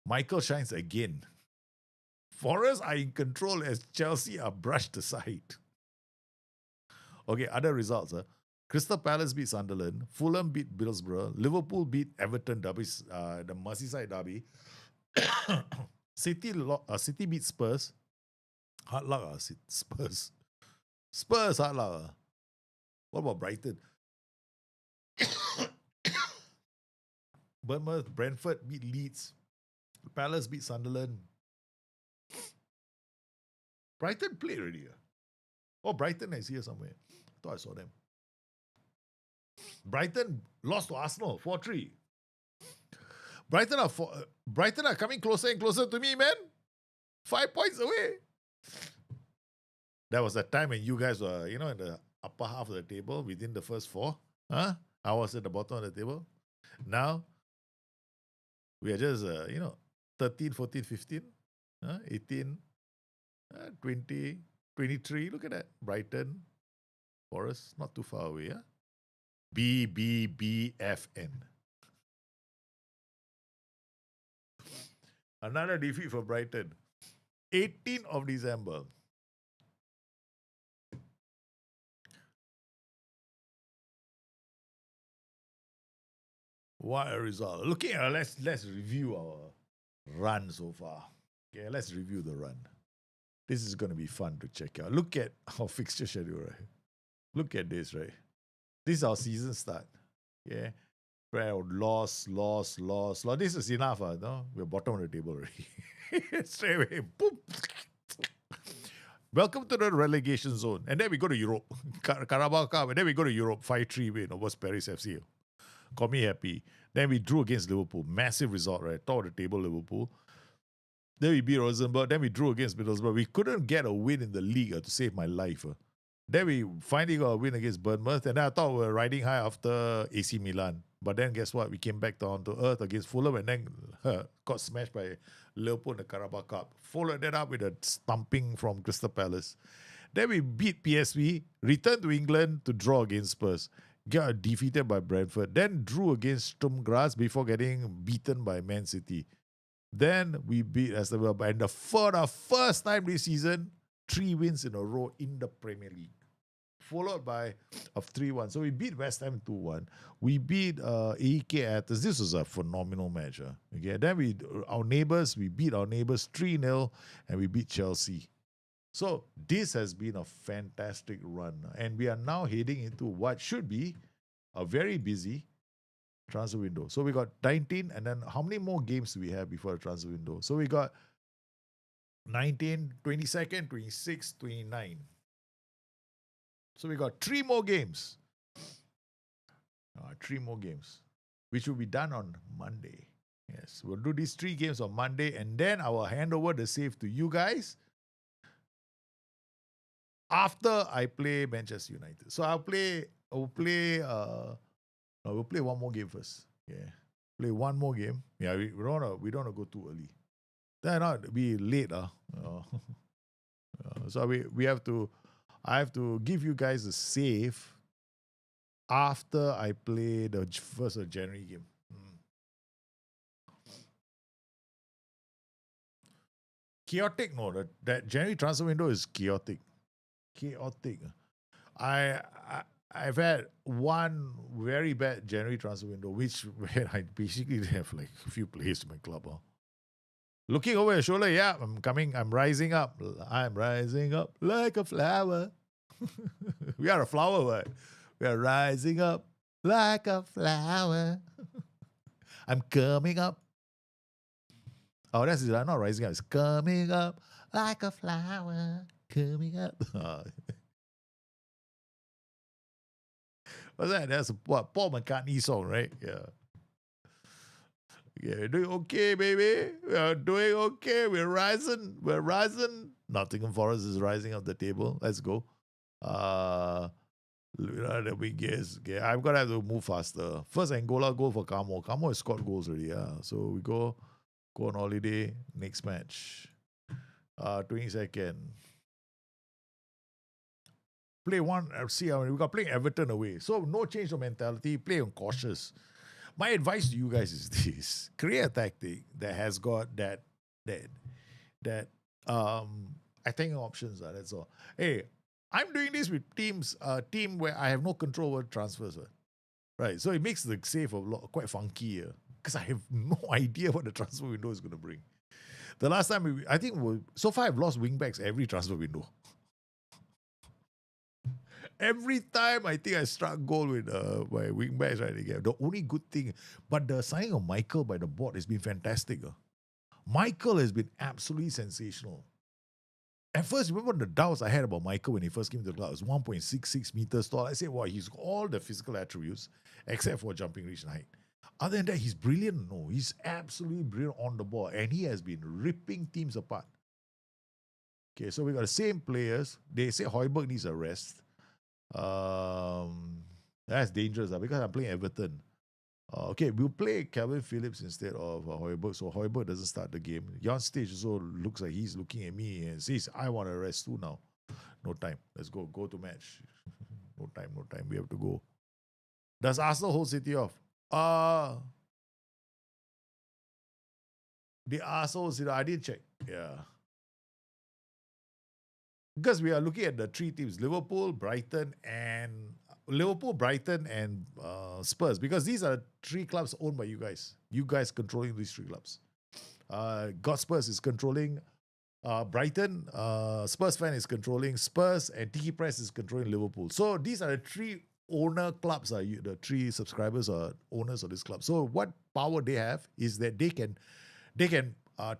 Michael shines again. Forest are in control as Chelsea are brushed aside. Okay, other results. Crystal Palace beat Sunderland. Fulham beat Middlesbrough. Liverpool beat Everton, the Merseyside derby. City beat Spurs. Hard luck, Spurs. Spurs, hard luck. What about Brighton? Bournemouth, Brentford beat Leeds. Palace beat Sunderland. Brighton played already. Oh, Brighton is here somewhere. Thought I saw them. Brighton lost to Arsenal 4-3. Brighton are coming closer and closer to me, man. 5 points away. That was the time when you guys were, in the upper half of the table within the first four. Huh? I was at the bottom of the table. Now, we are just, 13, 14, 15, 18, 20, 23. Look at that. Brighton, Forest, not too far away. Huh? BBBFN. Another defeat for Brighton. 18th of December. What a result. Looking at let's review our run so far. Okay, let's review the run. This is going to be fun to check out. Look at our fixture schedule, right? Look at this, right? This is our season start. Yeah. Loss. This is enough, no? We're bottom of the table already. Straight away, boom. Welcome to the relegation zone. And then we go to Europe. Carabao Cup. And then we go to Europe. 5-3 win over Paris FC. Call me happy. Then we drew against Liverpool. Massive result, right? Top of the table, Liverpool. Then we beat Rosenborg. Then we drew against Middlesbrough. We couldn't get a win in the league to save my life. Then we finally got a win against Bournemouth. And then I thought we were riding high after AC Milan. But then guess what? We came back down to earth against Fulham and then got smashed by Liverpool in the Carabao Cup. Followed that up with a stumping from Crystal Palace. Then we beat PSV, returned to England to draw against Spurs. Got defeated by Brentford. Then drew against Sturm Graz before getting beaten by Man City. Then we beat Aston Villa. And for the first time this season, 3 wins in a row in the Premier League. Followed by a 3-1. So we beat West Ham 2-1. We beat AEK Athens. This was a phenomenal match. Okay. Then we beat our neighbours 3-0 and we beat Chelsea. So this has been a fantastic run. And we are now heading into what should be a very busy transfer window. So we got 19 and then how many more games do we have before the transfer window? So we got 19, 22nd, 26, 29. So we got 3 more games. 3 more games, which will be done on Monday. Yes, we'll do these 3 games on Monday and then I will hand over the save to you guys after I play Manchester United. So we'll play one more game first. Yeah. Play one more game. Yeah, we don't want to go too early. Then not be late. So I have to give you guys a save after I play the first of January game. Chaotic, no. That January transfer window is chaotic. I've had one very bad January transfer window, where I basically have like a few players to my club. Looking over your shoulder, yeah, I'm rising up. I'm rising up like a flower. We are a flower, right? We are rising up like a flower. I'm coming up. Oh, that's it. I'm not rising up. It's coming up like a flower. Coming up. What's that? That's a Paul McCartney song, right? Yeah. Yeah, doing okay, baby. We are doing okay. We're rising. Nottingham Forest is rising up the table. Let's go. Uh, let me guess. Okay, I'm gonna have to move faster. First Angola goal for Camo. Camo has scored goals already. Yeah. So we go on holiday. Next match. 22nd. Play one. See, we got playing Everton away. So no change of mentality. Play on cautious. My advice to you guys is this: create a tactic that has got that that attacking options. That's all. Hey, I'm doing this with team where I have no control over transfers. Right. So it makes the save a lot quite funky because I have no idea what the transfer window is going to bring. The last time I think so far I've lost wingbacks every transfer window. Every time I think I struck goal with my wingbacks right again. The only good thing, but the signing of Michael by the board has been fantastic. Michael has been absolutely sensational. At first, remember the doubts I had about Michael when he first came to the club. It was 1.66 meters tall. I said, wow, he's got all the physical attributes except for jumping reach and height. Other than that, he's brilliant. No, he's absolutely brilliant on the ball, and he has been ripping teams apart. Okay, so we got the same players. They say Højbjerg needs a rest. That's dangerous because I'm playing Everton. Okay, we'll play Calvin Phillips instead of Højbjerg, so Højbjerg doesn't start the game. Jan Stage also looks like he's looking at me and says, I want to rest too now. No time. Let's go. Go to match. No time. We have to go. Does Arsenal hold City off? The Arsenal City, I didn't check. Yeah. Because we are looking at the three teams, Liverpool, Brighton, and Spurs, because these are three clubs owned by you guys. You guys controlling these three clubs. God Spurs is controlling Brighton. Spurs fan is controlling Spurs, and Tiki Press is controlling Liverpool. So these are the three owner clubs. The three subscribers are owners of this club. So what power they have is that they can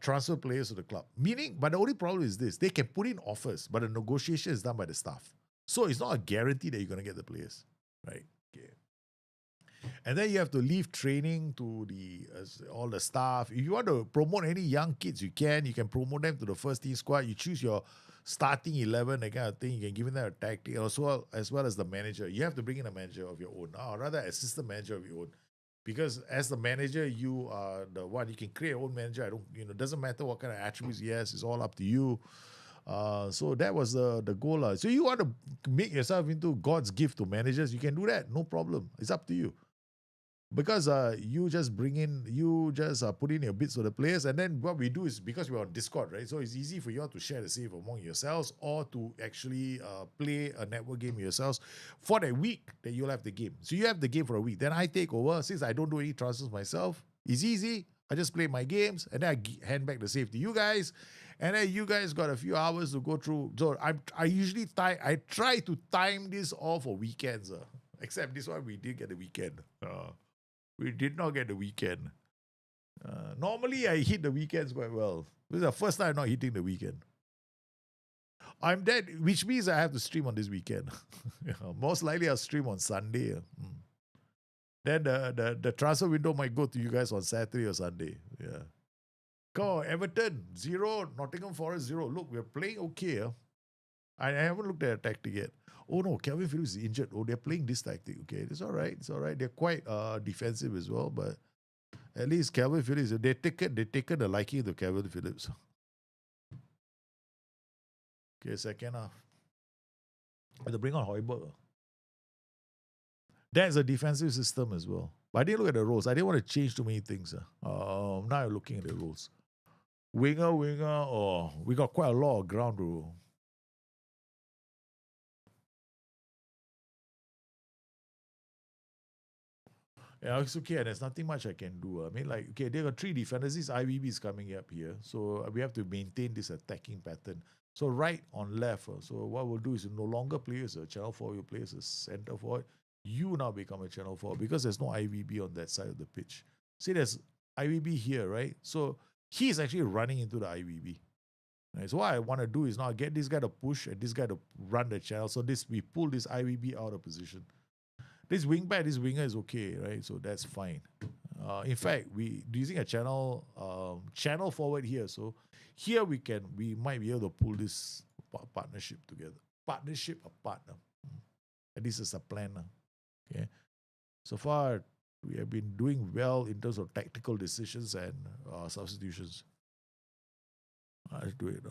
transfer players to the club. Meaning, but the only problem is this: they can put in offers, but the negotiation is done by the staff. So it's not a guarantee that you're going to get the players, right? Okay. And then you have to leave training to all the staff. If you want to promote any young kids, you can promote them to the first team squad. You choose your starting 11, that kind of thing. You can give them a tactic, as well as the manager. You have to bring in a manager of your own, or rather assistant manager of your own. Because as the manager, you are the one. You can create your own manager. It doesn't matter what kind of attributes he has. It's all up to you. So that was the goal. So you want to make yourself into God's gift to managers, you can do that. No problem. It's up to you. Because you just put in your bits for the players, and then what we do is, because we're on Discord, right? So it's easy for you all to share the save among yourselves, or to actually play a network game yourselves for that week that you'll have the game. So you have the game for a week. Then I take over. Since I don't do any transfers myself, it's easy. I just play my games, and then I hand back the save to you guys. And then you guys got a few hours to go through. So I try to time this all for weekends. Except this one, we did get the weekend. We did not get the weekend. Normally, I hit the weekends quite well. This is the first time I'm not hitting the weekend. I'm dead, which means I have to stream on this weekend. Most likely, I'll stream on Sunday. Then the transfer window might go to you guys on Saturday or Sunday. Yeah. Go Everton 0, Nottingham Forest 0. Look, we're playing okay. I haven't looked at a tactic yet. Oh no, Calvin Phillips is injured. Oh, they're playing this tactic. Okay, it's all right. It's all right. They're quite defensive as well, but at least Calvin Phillips, they taken the liking to Calvin Phillips. Okay, second half. But to bring on Højbjerg. That's a defensive system as well. But I didn't look at the roles. I didn't want to change too many things. Now I'm looking at the roles. Winger, we got quite a lot of ground to. Yeah, it's okay. There's nothing much I can do. I mean, okay, there are 3 defenders. This IVB is coming up here. So we have to maintain this attacking pattern. So right on left. So what we'll do is no longer play as a channel 4, you play as a center forward. You now become a channel 4 because there's no IVB on that side of the pitch. See, there's IVB here, right? So he's actually running into the IVB. Right? So what I want to do is now get this guy to push and this guy to run the channel. So we pull this IVB out of position. This winger is okay, right? So that's fine. In fact, we using a channel forward here. So here we might be able to pull this partnership together. partnership apart. And this is a plan. Okay. So far, we have been doing well in terms of tactical decisions and substitutions. Let's do it.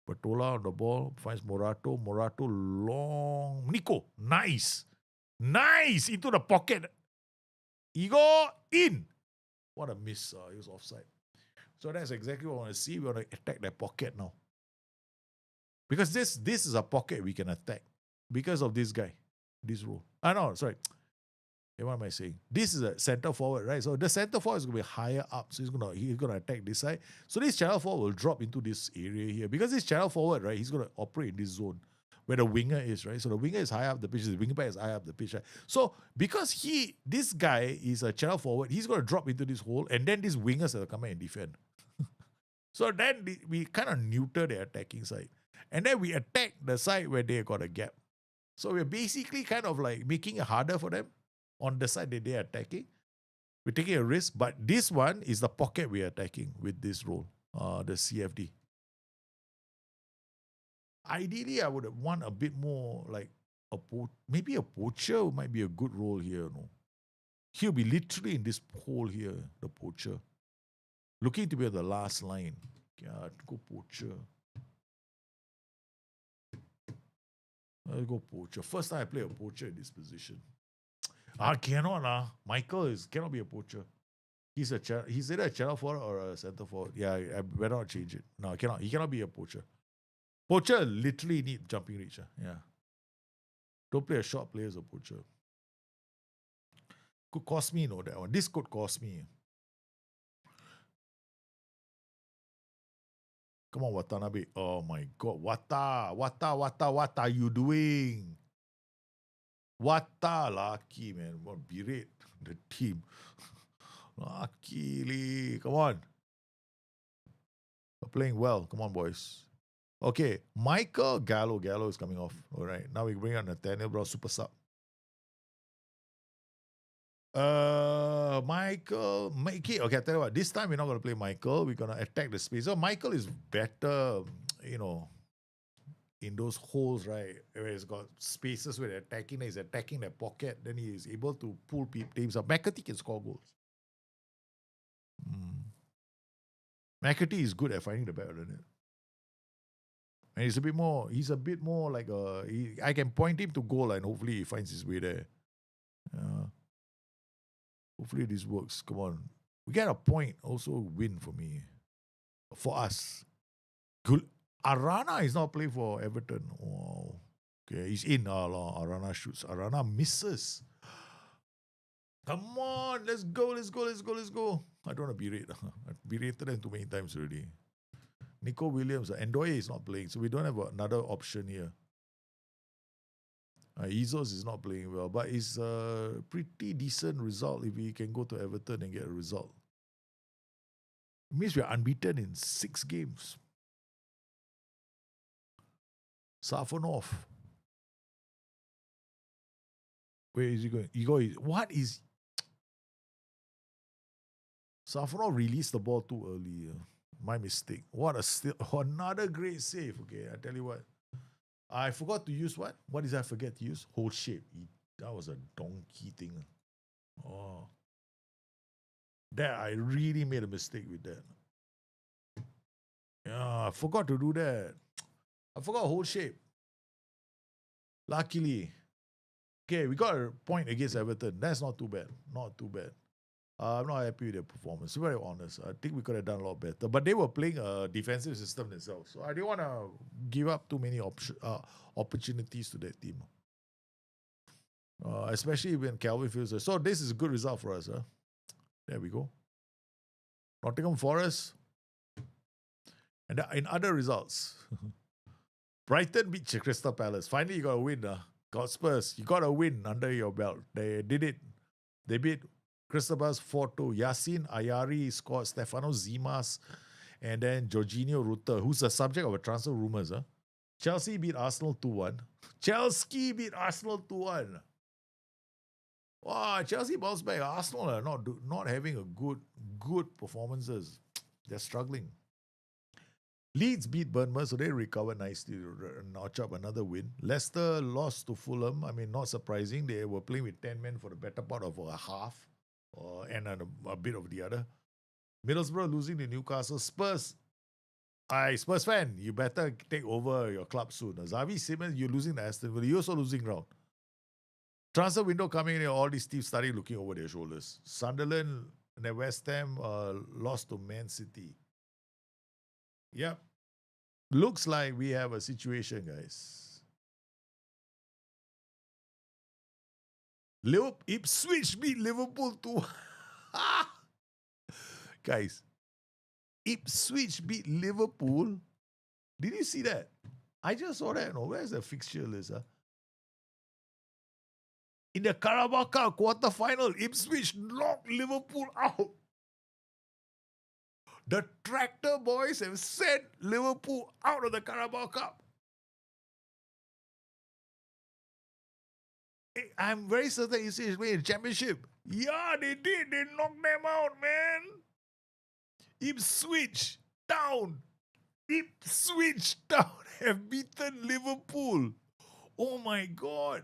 Patola on the ball, finds Morato. Morato long. Nico, nice. Nice. Into the pocket. Igor, in. What a miss. He was offside. So that's exactly what I want to see. We want to attack that pocket now. Because this is a pocket we can attack. Because of this guy. This rule. No, sorry. What am I saying? This is a center forward, right? So the center forward is going to be higher up. So he's going to attack this side. So this channel forward will drop into this area here. Because this channel forward, right, he's going to operate in this zone where the winger is, right? So the winger is high up the pitch. The winger back is high up the pitch, right? So because this guy is a channel forward, he's going to drop into this hole. And then these wingers will come in and defend. So then we kind of neuter the attacking side. And then we attack the side where they got a gap. So we're basically kind of like making it harder for them on the side that they are attacking. We're taking a risk, but this one is the pocket we are attacking with this role, the CFD. Ideally, I would want a bit more like maybe a poacher might be a good role here. No, he'll be literally in this hole here, the poacher, looking to be at the last line. Yeah, go poacher. Let's go poacher. First time I play a poacher in this position. Cannot. Michael cannot be a poacher. He's either a channel forward or a center forward. Yeah, I better not change it. No, I cannot. He cannot be a poacher. Poacher literally need jumping reach. Yeah. Don't play a short player as a poacher. Could cost me, that one. This could cost me. Come on, Watanabe. Oh my God. What are you doing? Lucky, man. What berate the team. Luckily. Come on. We're playing well. Come on, boys. Okay. Michael Gallo. Gallo is coming off. All right. Now we bring on Nathaniel Brown, super sub. Michael. Okay, I tell you what. This time we're not going to play Michael. We're going to attack the space. So Michael is better, in those holes, right, where he's got spaces where he's attacking that pocket, then he is able to pull teams up. McAtee can score goals. McAtee is good at finding the back of the net. And he's a bit more like I can point him to goal and hopefully he finds his way there. Hopefully this works. Come on. We get a point, also a win for me. For us. Good. Arana is not playing for Everton. Wow. Okay, he's in. Arana shoots. Arana misses. Come on, let's go. I don't want to berate. I've berated them too many times already. Nico Williams, Ndoye is not playing, so we don't have another option here. Izos is not playing well, but it's a pretty decent result if we can go to Everton and get a result. It means we're unbeaten in 6 games. Safonov. Where is he going? What is... Safonov released the ball too early. My mistake. Another great save. Okay, I tell you what. I forgot to use what? What did I forget to use? Whole shape. That was a donkey thing. Oh. I really made a mistake with that. Yeah, I forgot to do that. I forgot whole shape. Luckily. Okay, we got a point against Everton. That's not too bad. I'm not happy with their performance. To be very honest, I think we could have done a lot better. But they were playing a defensive system themselves. So I didn't want to give up too many opportunities to that team. Especially when Calvin feels there. So this is a good result for us. There we go. Nottingham Forest. And in other results, Brighton beat Crystal Palace. Finally, you got a win. Got Spurs. You got a win under your belt. They did it. They beat Crystal Palace 4-2. Yasin Ayari scored, Stefano Zimas, and then Jorginho Rutter, who's the subject of a transfer rumors. Chelsea beat Arsenal 2-1. Chelsea beat Arsenal 2-1. Wow, Chelsea bounced back. Arsenal are not having a good performances. They're struggling. Leeds beat Bournemouth, so they recovered nicely to notch up another win. Leicester lost to Fulham. I mean, not surprising. They were playing with 10 men for the better part of a half and a bit of the other. Middlesbrough losing to Newcastle. Spurs. Spurs fan, you better take over your club soon. Xavi Simons, you're losing to Aston Villa. You're also losing ground. Transfer window coming in, all these teams starting looking over their shoulders. Sunderland and West Ham lost to Man City. Yep. Looks like we have a situation, guys. Ipswich beat Liverpool 2. Guys, Ipswich beat Liverpool. Did you see that? I just saw that. No, where's the fixture list? In the Carabao Cup quarter-final, Ipswich knocked Liverpool out. The Tractor Boys have sent Liverpool out of the Carabao Cup. I'm very certain you see it's in the championship. Yeah, they did. They knocked them out, man. Ipswich Town have beaten Liverpool. Oh my God.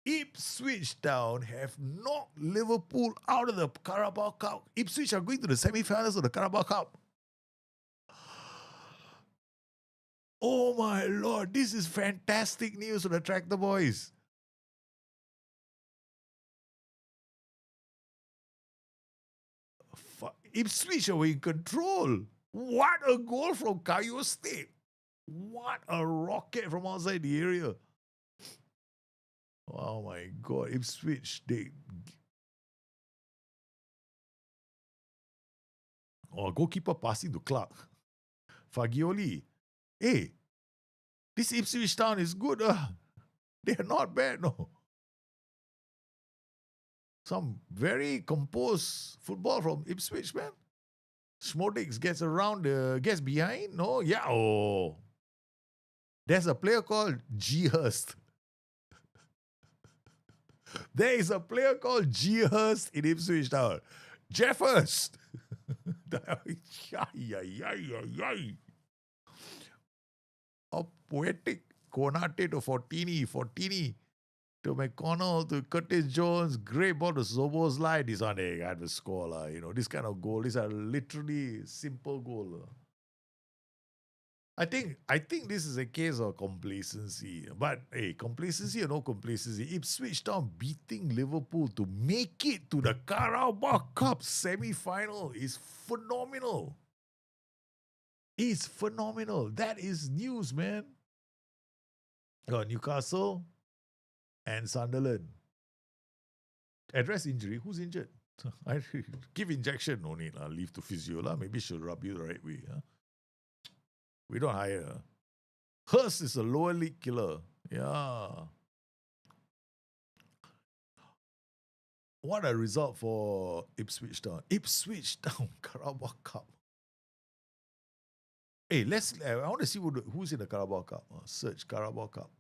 Ipswich Town have knocked Liverpool out of the Carabao Cup. Ipswich are going to the semi-finals of the Carabao Cup. Oh my Lord, this is fantastic news for the Tractor Boys. Ipswich are in control. What a goal from Kayo State. What a rocket from outside the area. Oh my God, Ipswich, goalkeeper passing to Clark. Fagioli. Hey, this Ipswich Town is good. They're not bad, no. Some very composed football from Ipswich, man. Schmodix gets around, gets behind. No, yeah. Oh. There's a player called G. Hurst. There is a player called G. Hurst in Ipswich Town. Jeff Hurst. Oh, poetic. Konate to Fortini to McConnell to Curtis Jones. Great ball to Szoboszlai. This one they had to score. This kind of goal. These are literally simple goal. I think this is a case of complacency. But hey, complacency or no complacency, Ipswich Town beating Liverpool to make it to the Carabao Cup semi-final is phenomenal. It's phenomenal. That is news, man. Newcastle and Sunderland. Address injury. Who's injured? I give injection. No need. Leave to physio. Maybe she'll rub you the right way. We don't hire her. Hurst is a lower league killer. Yeah. What a result for Ipswich Town. Ipswich Town, Carabao Cup. Hey, I want to see who's in the Carabao Cup. Search Carabao Cup.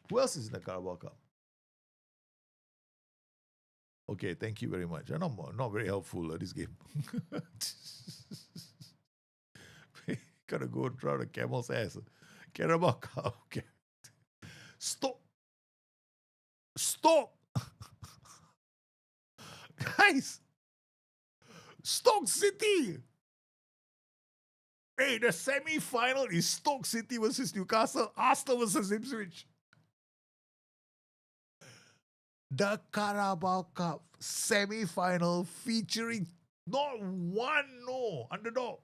Who else is in the Carabao Cup? Okay, thank you very much. Not very helpful this game. Gotta go through the camel's ass. Carabao Cup. Okay. Stop. Guys. Stoke City. Hey, the semi-final is Stoke City versus Newcastle, Arsenal versus Ipswich. The Carabao Cup semi-final featuring not one, no, underdog.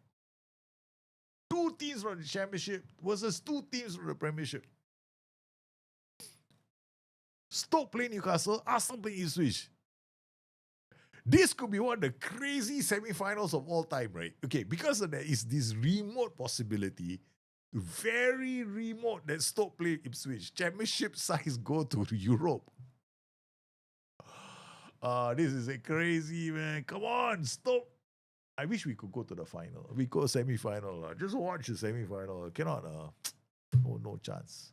2 teams from the Championship versus 2 teams from the Premiership. Stoke playing Newcastle, Arsenal playing Ipswich. This could be one of the crazy semi-finals of all time, right? Okay, because there is this remote possibility, very remote, that Stoke play Ipswich. Championship size go to Europe. This is a crazy, man. Come on, Stoke. I wish we could go to the final. We go semi-final. Just watch the semi-final. Cannot. No chance.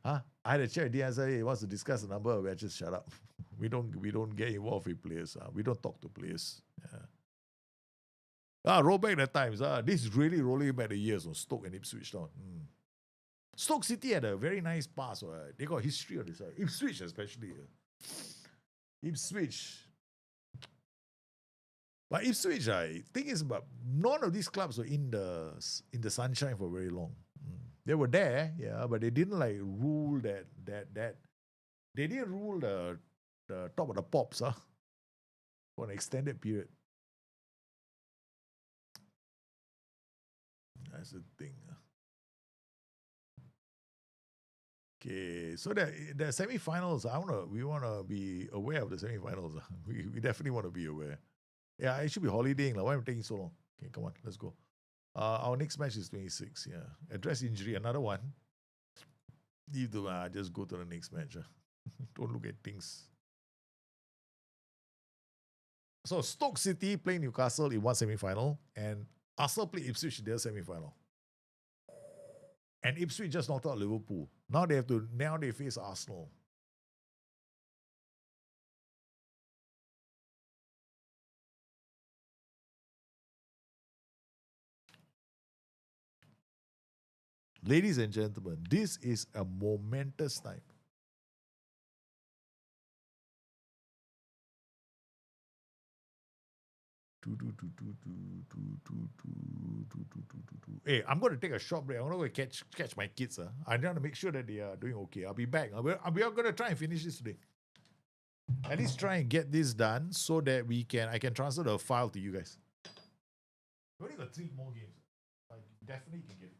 I had a chat with Dian say he wants to discuss the number. We just shut up. We don't get involved with players. We don't talk to players. Yeah. Roll back the times. This is really rolling back the years of Stoke and Ipswich Town. Stoke City had a very nice past. They got history on this side. Ipswich especially. Ipswich. But Ipswich, thing is, but none of these clubs were in the sunshine for very long. They were there, yeah, but they didn't like rule that. They didn't rule the top of the pops, for an extended period. That's the thing. Okay, so the semi-finals, we wanna be aware of the semi-finals. We definitely want to be aware. Yeah, I should be holidaying. Why am I taking so long? Okay, come on, let's go. Our next match is 26. Yeah, address injury, another one. Need to just go to the next match. Don't look at things. So Stoke City play Newcastle in one semi-final, and Arsenal play Ipswich in their semi-final. And Ipswich just knocked out Liverpool. Now they face Arsenal. Ladies and gentlemen, this is a momentous time. Hey, I'm going to take a short break. I'm going to catch my kids. I want to make sure that they are doing okay. I'll be back. We are going to try and finish this today. At least try and get this done so that I can transfer the file to you guys. We only got 3 more games. I definitely can get it.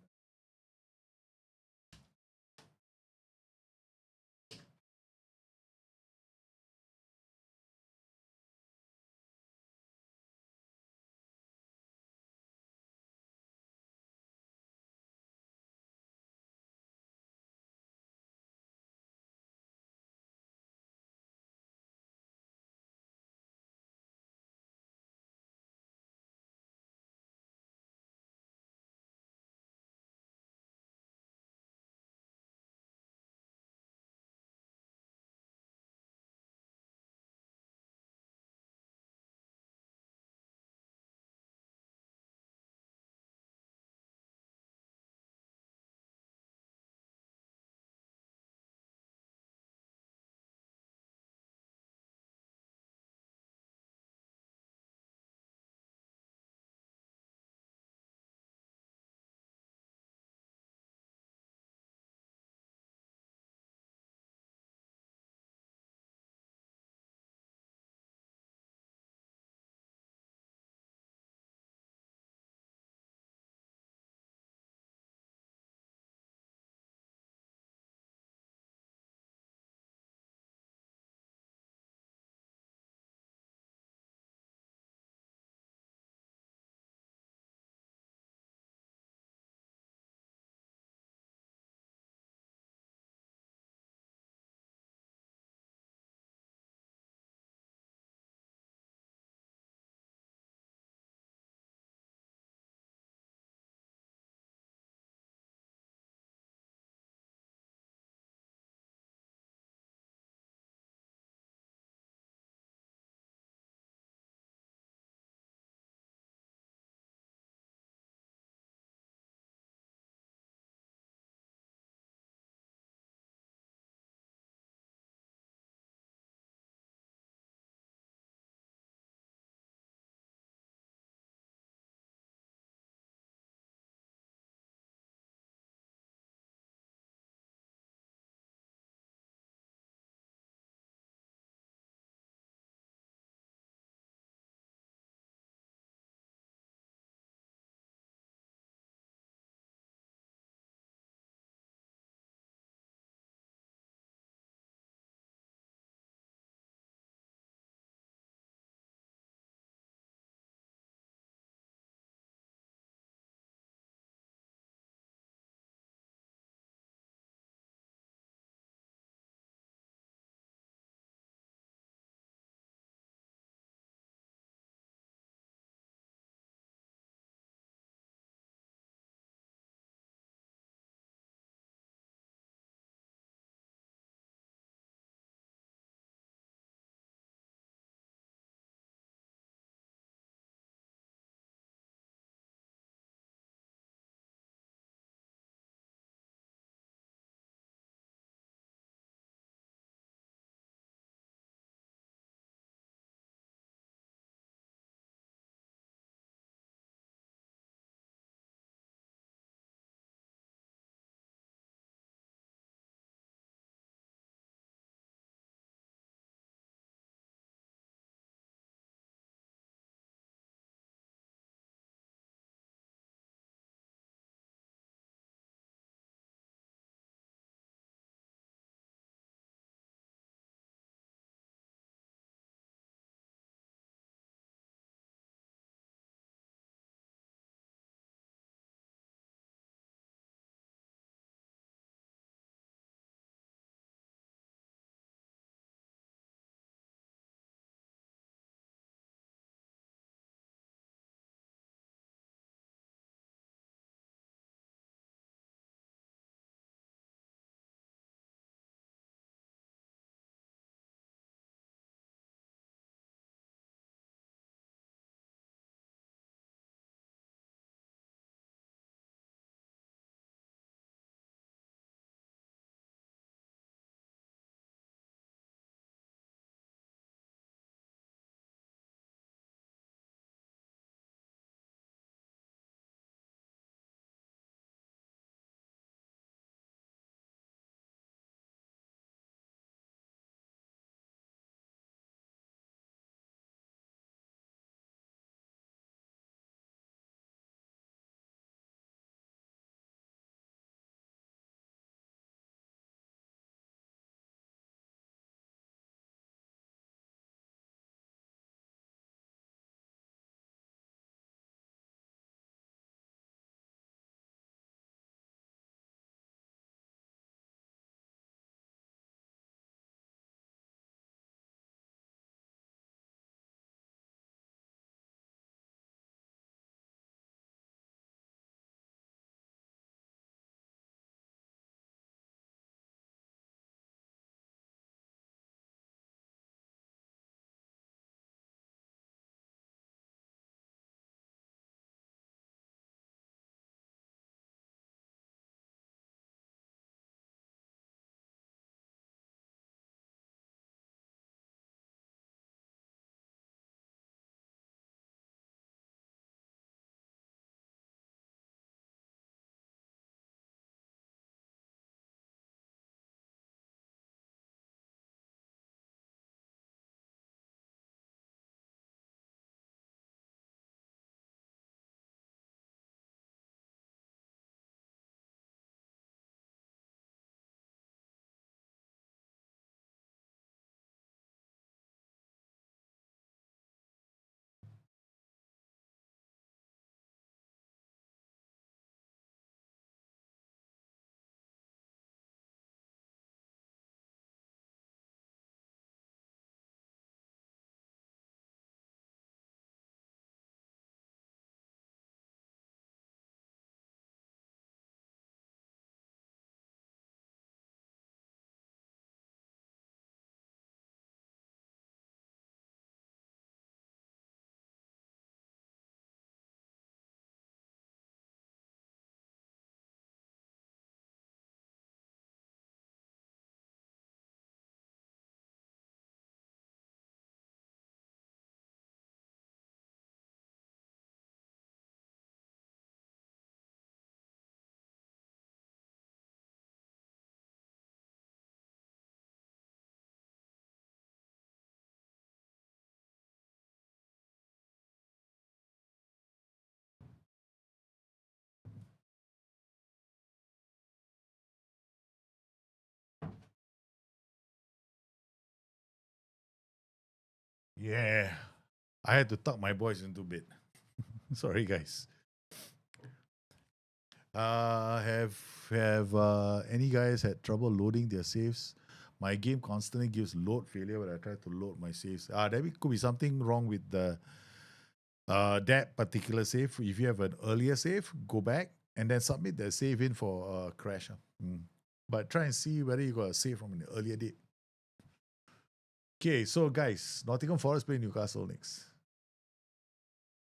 Yeah. I had to tuck my boys into bed. Sorry, guys. Have any guys had trouble loading their saves? My game constantly gives load failure when I try to load my saves. Could be something wrong with the that particular save. If you have an earlier save, go back and then submit the save in for crash. But try and see whether you got a save from an earlier date. Okay, so guys, Nottingham Forest play Newcastle next.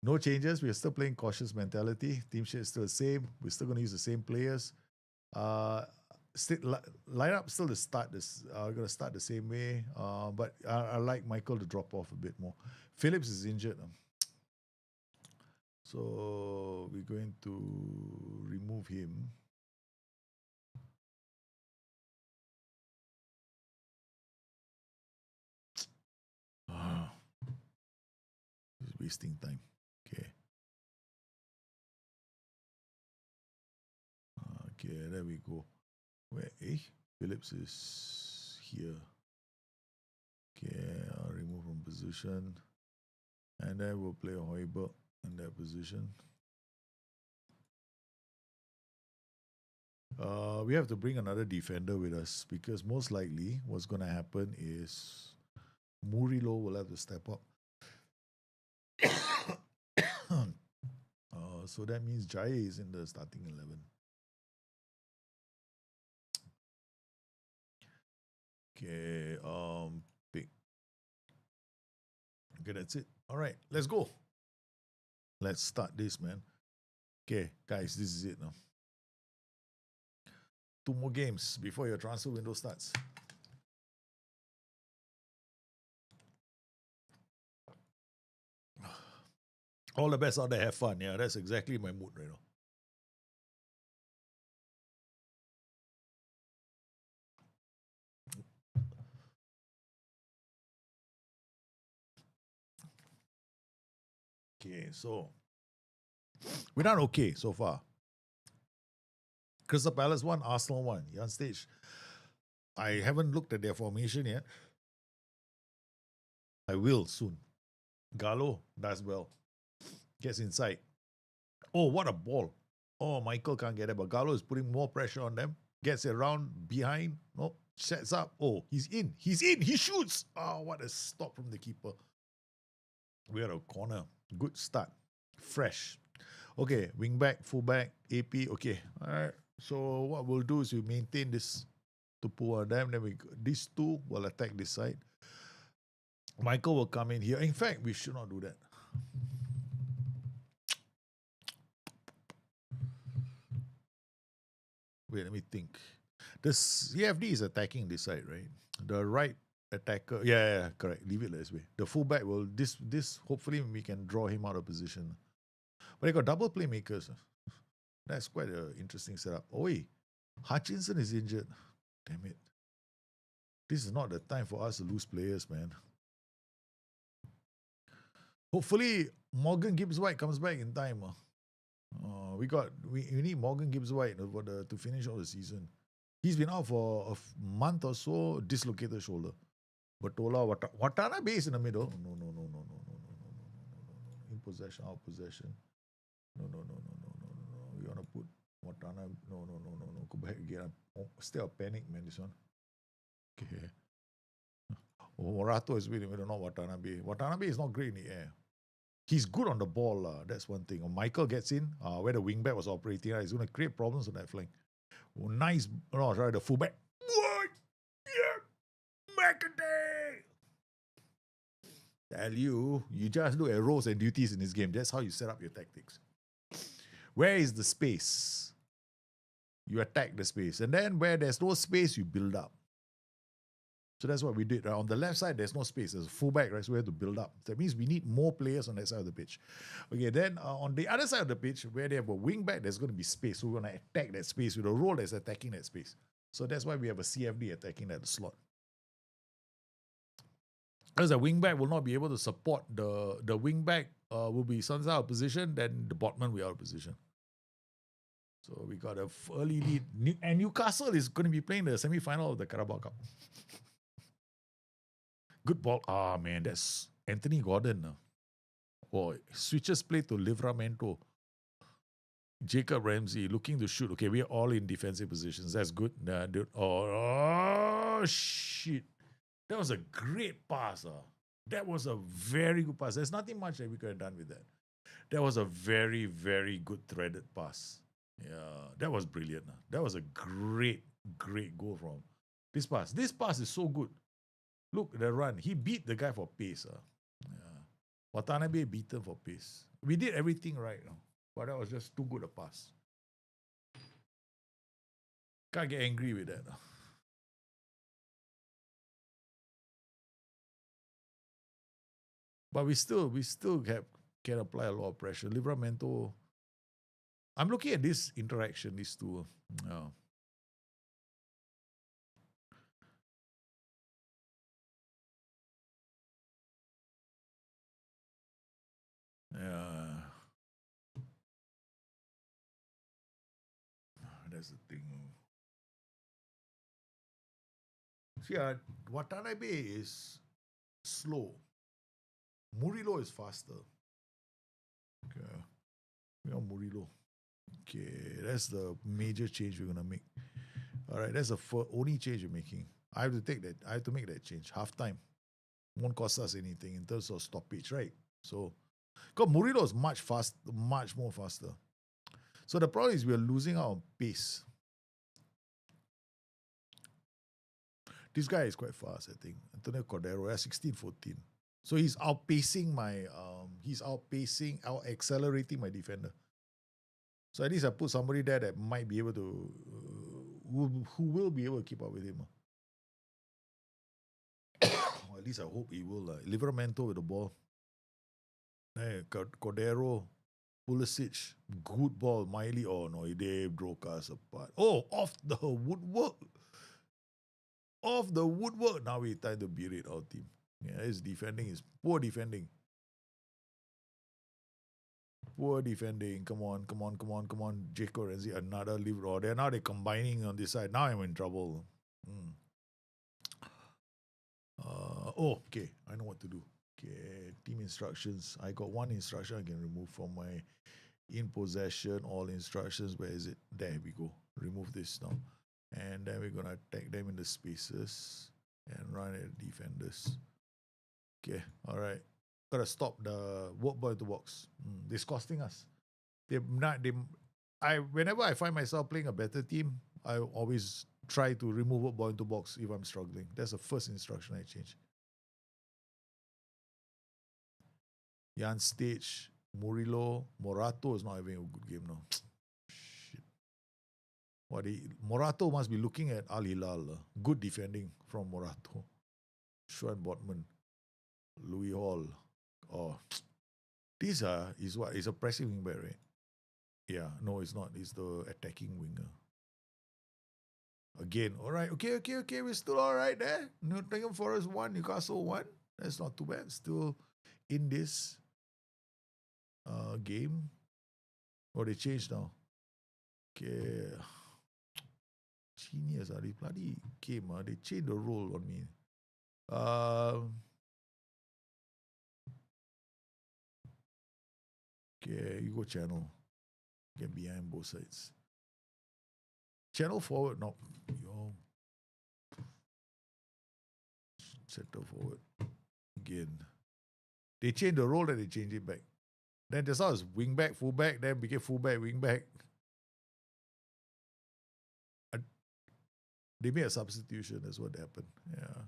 No changes. We're still playing cautious mentality. Team sheet is still the same. We're still going to use the same players. Line up still to start this. Going to start the same way. But I like Michael to drop off a bit more. Phillips is injured. So we're going to remove him. He's wasting time. Okay. Okay, there we go. Where Phillips is here. Okay, I'll remove from position. And then we'll play Hoiberg in that position. We have to bring another defender with us because most likely what's going to happen is Murillo will have to step up. So that means Jaya is in the starting 11. Okay, pick. Okay, that's it. All right, let's go. Let's start this, man. Okay, guys, this is it now. 2 more games before your transfer window starts. All the best out there. Have fun. Yeah, that's exactly my mood right now. Okay, so we're not okay so far. Crystal Palace 1, Arsenal 1. You're on stage. I haven't looked at their formation yet. I will soon. Gallo does well. Gets inside. Oh, what a ball. Oh, Michael can't get it, but Gallo is putting more pressure on them. Gets it around behind. No, sets up. Oh, he's in. He's in. He shoots. Oh, what a stop from the keeper. We are a corner. Good start. Fresh. Okay, wing back, full back, AP. Okay. All right. So what we'll do is we maintain this to pull on them. Then these two will attack this side. Michael will come in here. In fact, we should not do that. Wait, let me think. The CFD is attacking this side, right? The right attacker. Yeah, correct. Leave it this way. The fullback will this hopefully we can draw him out of position. But they got double playmakers. That's quite an interesting setup. Oh wait, Hutchinson is injured. Damn it. This is not the time for us to lose players, man. Hopefully Morgan Gibbs White comes back in time. We need Morgan Gibbs White to finish all the season. He's been out for a month or so, dislocated shoulder. Batola Watanabe is in the middle. No. In possession, out possession. No. We wanna put Watanabe. No. Go back again. Still a panic, man. This one. Okay. Morato is with him. We don't know Watanabe. Watanabe is not great in the air. He's good on the ball. That's one thing. Michael gets in where the wingback was operating. He's going to create problems on that flank. Oh, nice. No, sorry, the fullback. What? Yeah. Macaday. Tell you just look at roles and duties in this game. That's how you set up your tactics. Where is the space? You attack the space. And then where there's no space, you build up. So that's what we did. Right? On the left side, there's no space. There's a fullback, right? So we have to build up. That means we need more players on that side of the pitch. Okay, then on the other side of the pitch, where they have a wing back, there's going to be space. So we're going to attack that space with a role that's attacking that space. So that's why we have a CFD attacking that slot. Because the wing back will not be able to support the wing back will be sometimes out of position, then the botman will be out of position. So we got a early lead. And Newcastle is going to be playing the semi-final of the Carabao Cup. Good ball. Man, that's Anthony Gordon. Or switches play to Livramento. Jacob Ramsey looking to shoot. Okay, we are all in defensive positions. That's good. Oh, shit. That was a great pass. That was a very good pass. There's nothing much that we could have done with that. That was a very, very good threaded pass. Yeah, that was brilliant. That was a great, great goal from this pass. This pass is so good. Look, the run. He beat the guy for pace. Yeah. Watanabe beat him for pace. We did everything right, but that was just too good a pass. Can't get angry with that. But we still can apply a lot of pressure. Livramento. I'm looking at this interaction, these two. Yeah. That's the thing. See, Watanabe is slow. Murillo is faster. Okay. Murillo. Okay, that's the major change we're gonna make. All right, that's the only change we're making. I have to take that. I have to make that change. Half time won't cost us anything in terms of stoppage, right? So, because Murillo is much more faster. So the problem is we're losing our pace. This guy is quite fast, I think. Antonio Cordero, 16-14. So he's outpacing accelerating my defender. So at least I put somebody there that might be able to, who will be able to keep up with him. Or at least I hope he will. Livramento with the ball. Hey, Cordero, Pulisic, good ball. Miley, oh no, they broke us apart. Oh, off the woodwork. Off the woodwork. Now we time to beat it, our team. Yeah, his defending is poor defending. Poor defending. Come on. Jacob Renzi, another leave. Oh, now they're combining on this side. Now I'm in trouble. Okay. I know what to do. Okay, team instructions. I got one instruction I can remove from my in possession, all instructions. Where is it? There we go. Remove this now. And then we're going to attack them in the spaces and run at defenders. Okay, all right. Gotta stop the work ball into box. It's costing us. Whenever I find myself playing a better team, I always try to remove work ball into box if I'm struggling. That's the first instruction I change. Jan Stage, Murillo, Morato is not having a good game now. Shit. Morato must be looking at Al Hilal. Good defending from Morato. Schwan Botman, Louis Hall. Oh, this is what? Is a pressing wingback, right? Yeah, no, it's not. It's the attacking winger. Again, all right. Okay. We're still all right there. Nottingham Forest 1, Newcastle 1. That's not too bad. Still in this game. Oh, they changed now. Okay. Genius, they bloody came. They changed the role on me. Okay, you go channel. Get behind both sides. Channel forward, no. Yo. Center forward. Again. They changed the role, then they changed it back. Then just now it's wing back, full back, then became full back, wing back. They made a substitution, that's what happened. Yeah.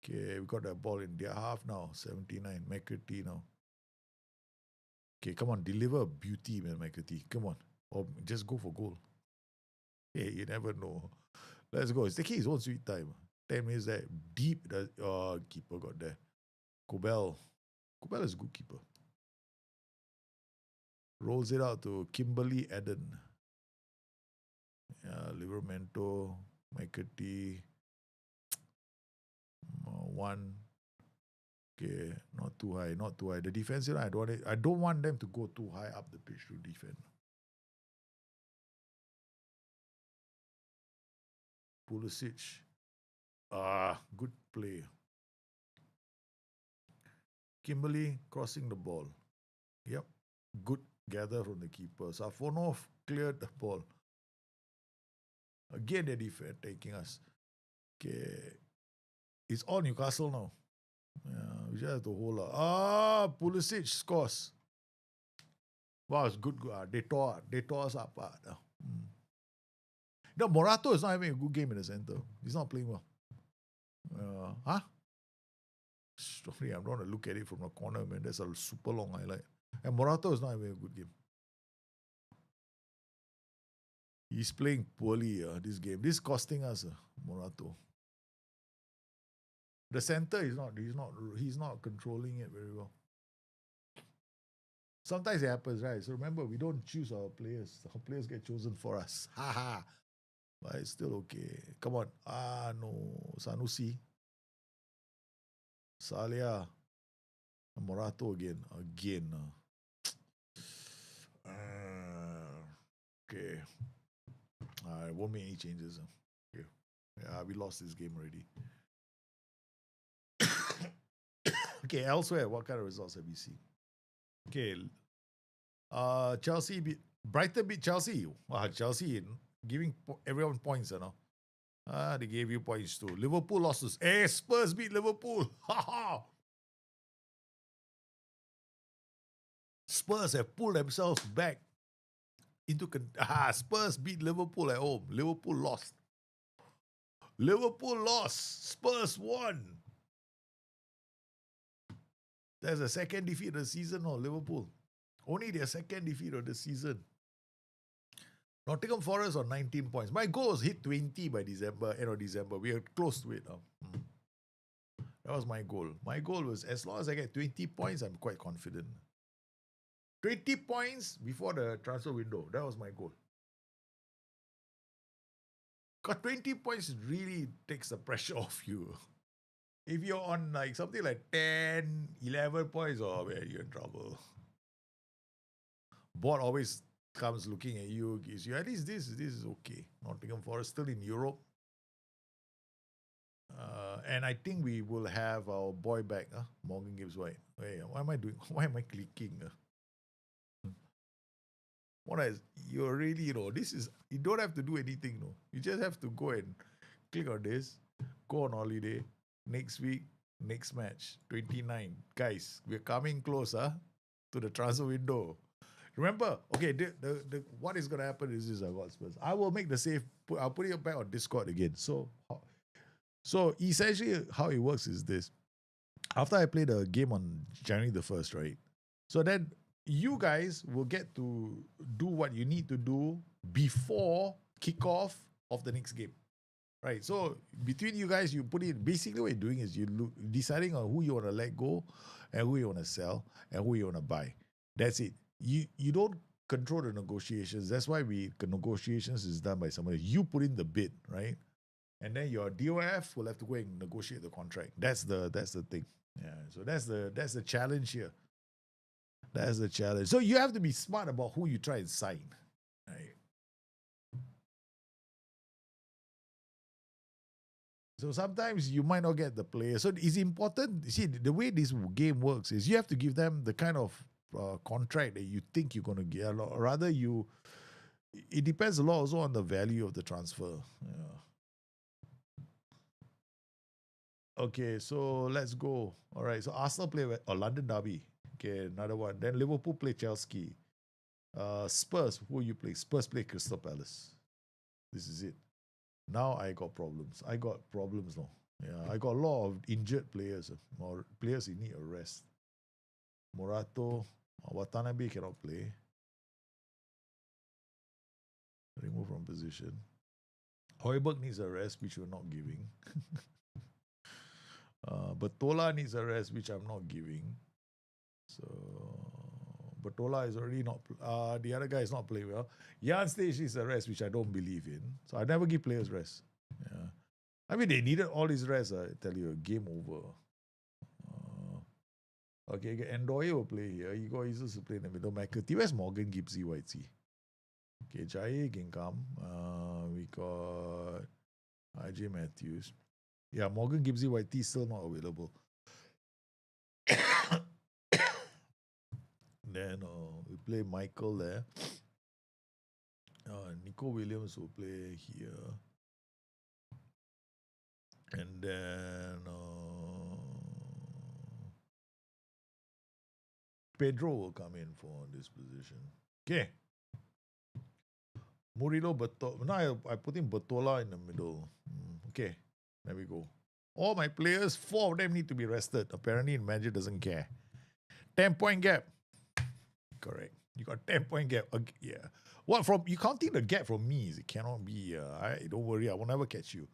Okay, we got that ball in their half now. 79. McCarthy now. Okay, come on, deliver a beauty, man, McCarthy. Come on. Or just go for goal. Hey, you never know. Let's go. It's taking his own sweet time. 10 minutes there. Deep. Keeper got there. Kobel is a good keeper. Rolls it out to Kimberly Eden. Yeah, Livramento, McCarthy. One. Okay, not too high. The defensive line, I don't want them to go too high up the pitch to defend. Pulisic. Good play. Kimberly crossing the ball. Yep. Good gather from the keeper. Safonov cleared the ball. Again, the defense taking us. Okay. It's all Newcastle now. Yeah, we just have to hold up. Pulisic scores. Wow, it's good. They tore us apart. No, Morato is not having a good game in the center. He's not playing well. Sorry, I'm not going to look at it from the corner, man. That's a super long highlight. And Morato is not having a good game. He's playing poorly this game. This is costing us, Morato. The center he's not controlling it very well. Sometimes it happens, right? So remember, we don't choose our players. Our players get chosen for us. Haha. But it's still okay. Come on. No. Sanusi. Salia. Morato again. Okay. I won't make any changes. Okay. Yeah, we lost this game already. Okay, elsewhere, what kind of results have we seen? Okay. Chelsea Brighton beat Chelsea. Chelsea giving everyone points, you know. They gave you points too. Liverpool lost to Spurs beat Liverpool. Spurs have pulled themselves back into Spurs beat Liverpool at home. Liverpool lost. Spurs won. That's the second defeat of the season, Liverpool. Only their second defeat of the season. Nottingham Forest on 19 points. My goal was hit 20 by end of December. We are close to it now. That was my goal. My goal was, as long as I get 20 points, I'm quite confident. 20 points before the transfer window. That was my goal. Because 20 points really takes the pressure off you. If you're on like something like 10, 11 points, man, you're in trouble. Board always comes looking at you, gives you, at least this is okay. Nottingham Forest still in Europe. And I think we will have our boy back, Morgan Gibbs White. Wait, why am I clicking? You're really, this is, you don't have to do anything, You just have to go and click on this, go on holiday, next week, next match, 29. Guys, we're coming closer to the transfer window. Remember, okay, the what is going to happen is this, Spurs. I will make the save, I'll put it back on Discord again. So essentially how it works is this. After I play the game on January the 1st, right? So then you guys will get to do what you need to do before kickoff of the next game. Right, so between you guys, you put it. Basically, what you're doing is deciding on who you want to let go, and who you want to sell, and who you want to buy. That's it. You don't control the negotiations. That's why negotiations is done by somebody. You put in the bid, right, and then your DOF will have to go and negotiate the contract. That's the thing. Yeah. So that's the challenge here. That's the challenge. So you have to be smart about who you try and sign. Right. So sometimes you might not get the player. So it's important. See, the way this game works is you have to give them the kind of contract that you think you're going to get. Rather, it depends a lot also on the value of the transfer. Yeah. Okay, so let's go. All right, so Arsenal play London Derby. Okay, another one. Then Liverpool play Chelsea. Spurs, who you play? Spurs play Crystal Palace. This is it. Now I got problems. now. Yeah, I got a lot of injured players or players in need of rest. Morato, Watanabe cannot play. Remove from position. Højbjerg needs a rest, which we're not giving. Batola needs a rest, which I'm not giving. So Batola is already not. The other guy is not playing well. Jan Stage needs a rest, which I don't believe in. So I never give players rest. Yeah, I mean they needed all this rest. I tell you, game over. Okay, Endoy will play here. Igor Jesus will play in the middle. McAtee, where's Morgan Gibbsy Whitesy? Okay, Jai can come. We got IJ Matthews. Yeah, Morgan Gibbsy Whitey is still not available. Then we play Michael there. Nico Williams will play here. And then Pedro will come in for this position. Okay. Murilo Bertola. Now I put in Bertola in the middle. Okay. There we go. All my players, 4 of them need to be rested. Apparently, Magic doesn't care. 10-point gap. Correct. You got 10-point gap. Yeah. What from you counting the gap from me? It cannot be. Don't worry, I will never catch you.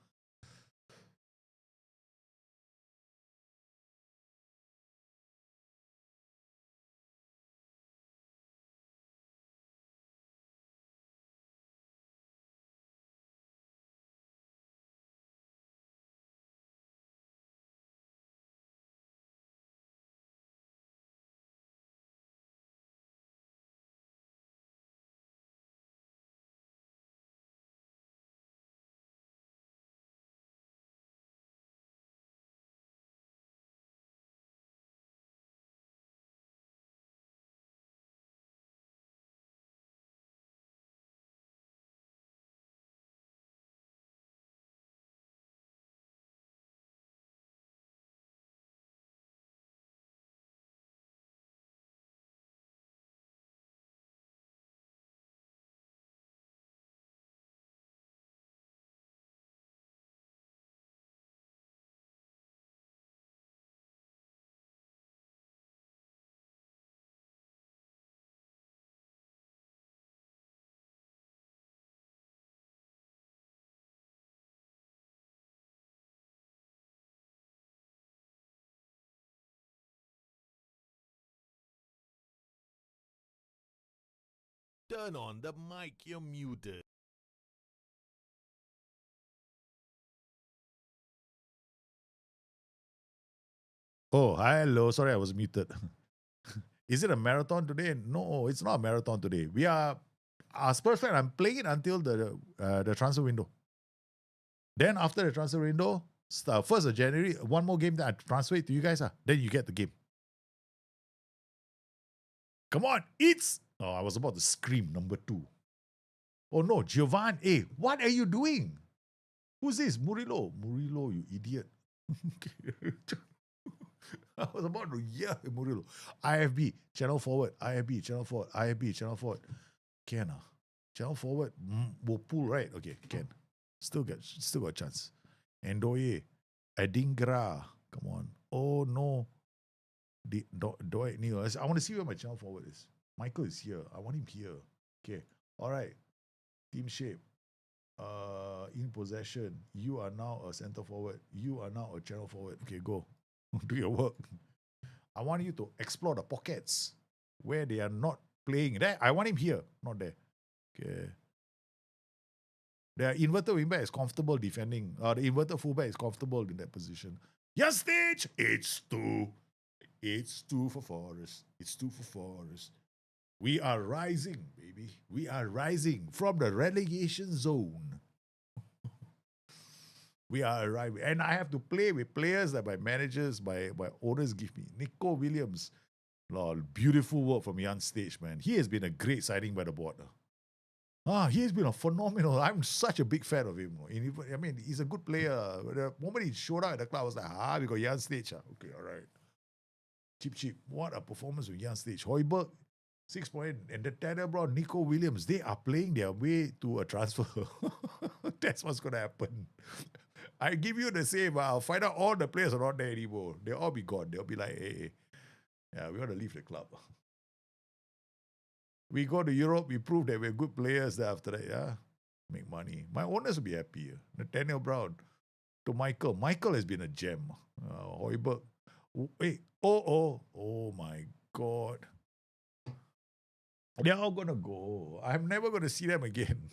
Turn on the mic, you're muted. Oh, hello. Sorry, I was muted. Is it a marathon today? No, it's not a marathon today. We are Spurs fan. I'm playing it until the transfer window. Then after the transfer window, 1st of January, one more game that I transfer it to you guys. Then you get the game. Come on, it's. Oh, I was about to scream number 2. Oh no, Giovanni. Hey, what are you doing? Who's this? Murilo. Murilo, you idiot. I was about to yell at Murilo. IFB, channel forward. IFB, channel forward. IFB, channel forward. Can channel forward. Will pull right. Okay, can. Still got a chance. Endoye. Adingra. Come on. Oh no. Dwight Neal. I want to see where my channel forward is. Michael is here. I want him here. Okay. All right. Team shape. In possession. You are now a center forward. You are now a channel forward. Okay, go. Do your work. I want you to explore the pockets where they are not playing. There, I want him here, not there. Okay. The inverted wingback is comfortable defending. The inverted fullback is comfortable in that position. Yes, stage. It's 2. It's 2 for Forest. It's 2 for Forest. We are rising, baby. We are rising from the relegation zone. We are arriving. And I have to play with players that my managers, my owners give me. Nico Williams. Lord, beautiful work from Jan Stage, man. He has been a great signing by the board. He has been a phenomenal. I'm such a big fan of him. I mean, he's a good player. The moment he showed up at the club, I was like, we got Jan Stage. Okay, all right. Cheap. What a performance with Jan Stage. Hoiberg, 6 point. And the Tanner Brown, Nico Williams, they are playing their way to a transfer. That's what's going to happen. I give you the same. I'll find out all the players are not there anymore. They'll all be gone. They'll be like, hey, yeah, we want to leave the club. We go to Europe, we prove that we're good players there after that, yeah. Make money. My owners will be happy. Nathaniel Brown to Michael. Michael has been a gem. Hoiberg. Wait. Oh my God. They're all going to go. I'm never going to see them again.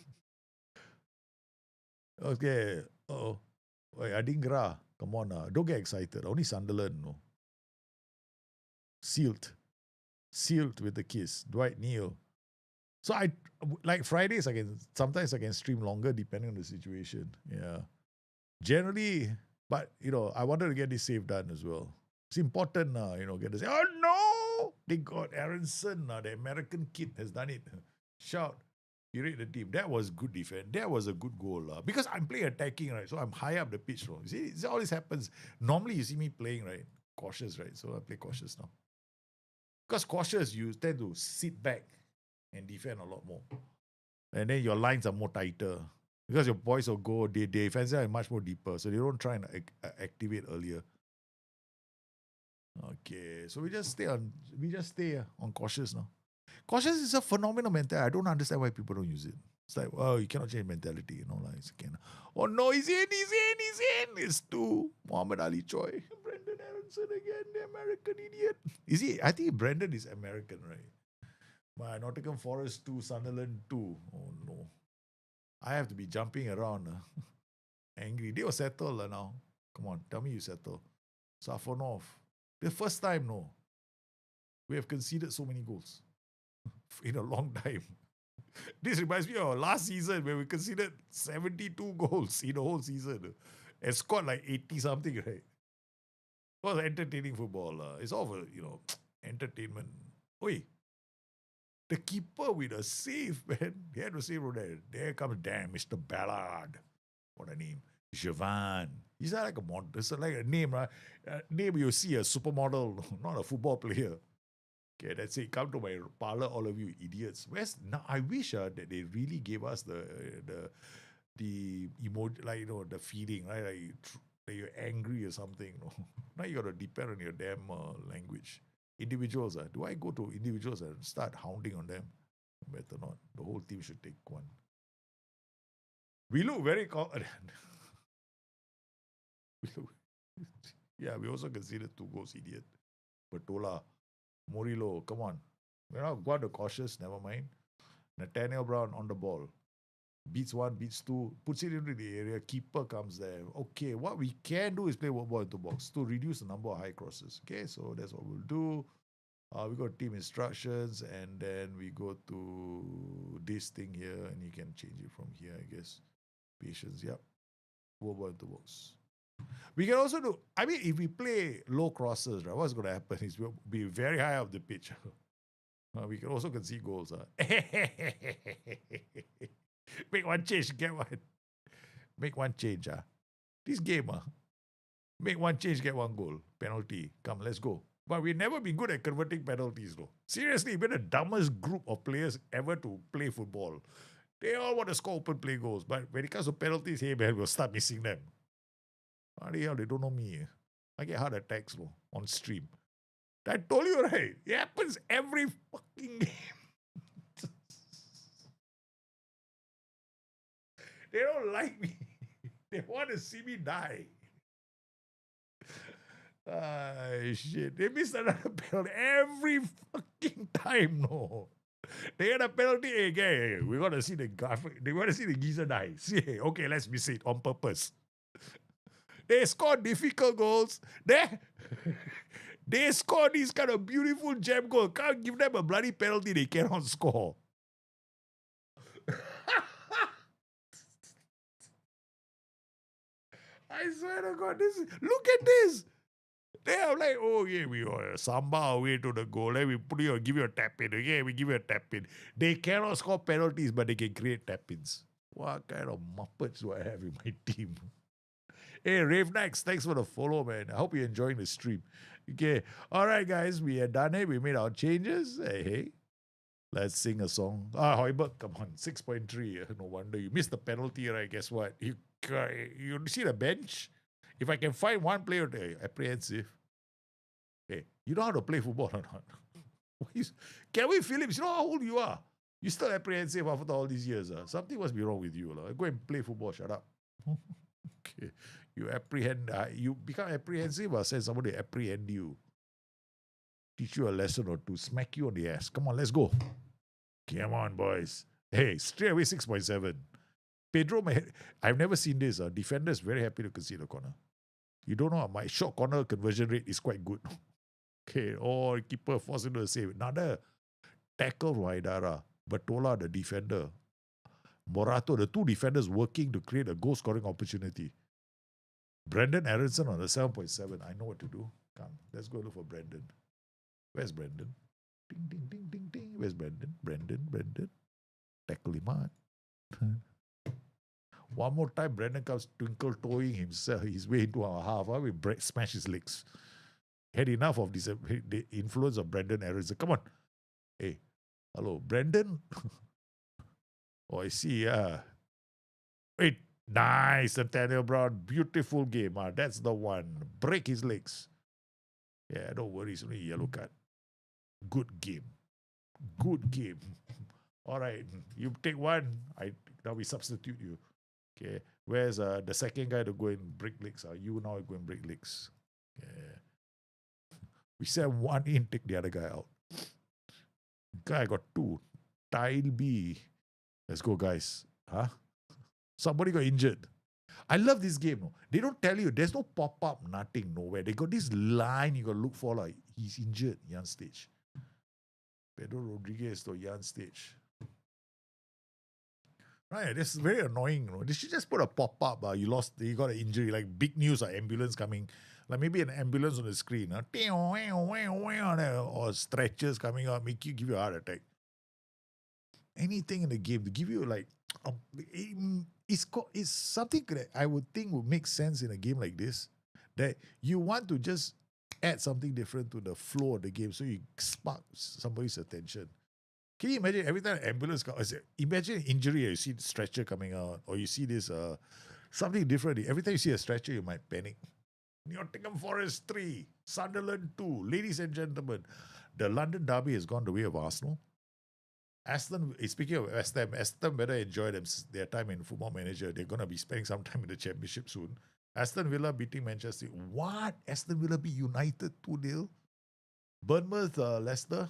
Okay. Wait, Adingra. Come on. Don't get excited. Only Sunderland. No. Sealed with the kiss. Dwight Neal. So I like Fridays. Sometimes I can stream longer depending on the situation. Yeah, generally, but I wanted to get this save done as well. It's important. Get this. Oh no. They got Aronson, the American kid, has done it. Shout. You rate the team. That was good defense. That was a good goal. Because I'm playing attacking, right? So I'm high up the pitch. You see, all this happens. Normally, you see me playing, right? Cautious, right? So I play cautious now. Because cautious, you tend to sit back and defend a lot more. And then your lines are more tighter. Because your boys will go, their defenses are much more deeper. So they don't try and activate earlier. Okay, so we just stay on cautious now. Cautious is a phenomenal mentality. I don't understand why people don't use it. It's like, oh, you cannot change mentality, like it's again. Oh no, he's in. It's two. Muhammad Ali Choi. Brendan Aronson again, the American idiot. Is he? I think Brendan is American, right? My Nottingham Forest 2, Sunderland 2. Oh no. I have to be jumping around. Angry. They will settle now. Come on, tell me you settle. Safonov. The first time, no. We have conceded so many goals in a long time. This reminds me of last season where we conceded 72 goals in the whole season and scored like 80 something, right? It was entertaining football. It's all for, entertainment. Oi, the keeper with a save, man. He had to save from there. There comes, damn, Mr. Ballard. What a name. Javan. He's like a model. It's like a name, right? Name you see a supermodel, not a football player. Okay, that's it. Come to my parlor, all of you idiots. Where's now? I wish that they really gave us the emoji, like the feeling, right? Like you're angry or something. Now you gotta depend on your damn language. Individuals, do I go to individuals and start hounding on them? Better not. The whole team should take one. We look very yeah, we also conceded 2 goals, idiot. Bertola, Murillo, come on. We're not going to cautious, never mind. Nathaniel Brown on the ball. Beats 1, beats 2, puts it into the area, keeper comes there. Okay, what we can do is play one ball into box to reduce the number of high crosses. Okay, so that's what we'll do. We got team instructions, and then we go to this thing here, and you can change it from here, I guess. Patience, yep. One ball into box. We can also do, if we play low crosses, right, what's going to happen is we'll be very high up the pitch. We can also concede goals. Make one change, get one. Make one change. This game, make one change, get one goal. Penalty. Come, let's go. But we've never been good at converting penalties, though. Seriously, we're the dumbest group of players ever to play football. They all want to score open play goals. But when it comes to penalties, hey man, we'll start missing them. Bloody hell, they don't know me. I get heart attacks on stream. I told you, right? It happens every fucking game. They don't like me. They want to see me die. Shit. They miss another penalty every fucking time, no. They get a penalty again. We want to see they want to see the geezer die. See, okay, let's miss it on purpose. They score difficult goals. They score these kind of beautiful gem goals. Can't give them a bloody penalty they cannot score. I swear to God, look at this. They are like, oh yeah, we are samba away to the goal. We give you a tap in. Okay, we give you a tap in. They cannot score penalties, but they can create tap ins. What kind of muppets do I have in my team? Hey, Rave Next, thanks for the follow, man. I hope you're enjoying the stream. Okay. All right, guys, we are done it. We made our changes. Hey. Let's sing a song. Hoiberg, come on. 6.3. No wonder. You missed the penalty, right? Guess what? You see the bench? If I can find one player, apprehensive. Hey, you know how to play football or not? Kelvin Phillips, you know how old you are? You're still apprehensive after all these years. Something must be wrong with you. Go and play football. Shut up. Okay. You become apprehensive or send somebody to apprehend you. Teach you a lesson or two. Smack you on the ass. Come on, let's go. Come on, boys. Hey, straight away 6.7. Pedro, I've never seen this. Defender is very happy to concede a corner. You don't know, my short corner conversion rate is quite good. Okay, keeper forced into the save. Another tackle from Haidara. Bertola, the defender. Morato, the two defenders working to create a goal scoring opportunity. Brendan Aronson on the 7.7. I know what to do. Come, let's go look for Brendan. Where's Brandon? Ding, ding, ding, ding, ding. Where's Brandon? Brandon. Tackle him hard. One more time, Brandon comes twinkle toeing himself his way into our half. We smash his legs. Had enough of this the influence of Brandon Aronson. Come on. Hey, hello, Brandon. Oh, I see. Wait, nice, Nathaniel Brown. Beautiful game. That's the one. Break his legs. Yeah, don't worry. It's only a yellow card. Good game. Good game. All right, you take one. Now we substitute you. Okay, where's the second guy to go and break legs? You now go and break legs. Yeah. We send one in, take the other guy out. Guy got two. Tile B. Let's go, guys. Huh? Somebody got injured. I love this game. No? They don't tell you. There's no pop-up, nothing, nowhere. They got this line you got to look for, like, he's injured, Yan stage. Pedro Rodriguez to Yan stage. Right, that's very annoying. You know? They should just put a pop-up. You got an injury, like big news or ambulance coming. Like maybe an ambulance on the screen. Or stretchers coming out, give you a heart attack. Anything in the game to give you like, it's something that I would think would make sense in a game like this. That you want to just add something different to the flow of the game so you spark somebody's attention. Can you imagine every time an ambulance comes, imagine an injury, you see the stretcher coming out, or you see this something different. Every time you see a stretcher, you might panic. Nottingham Forest 3, Sunderland 2. Ladies and gentlemen, the London Derby has gone the way of Arsenal. Speaking of West Ham, Aston better enjoy their time in Football Manager. They're going to be spending some time in the Championship soon. Aston Villa beating Manchester. What? Aston Villa beat United 2-0? Bournemouth, Leicester.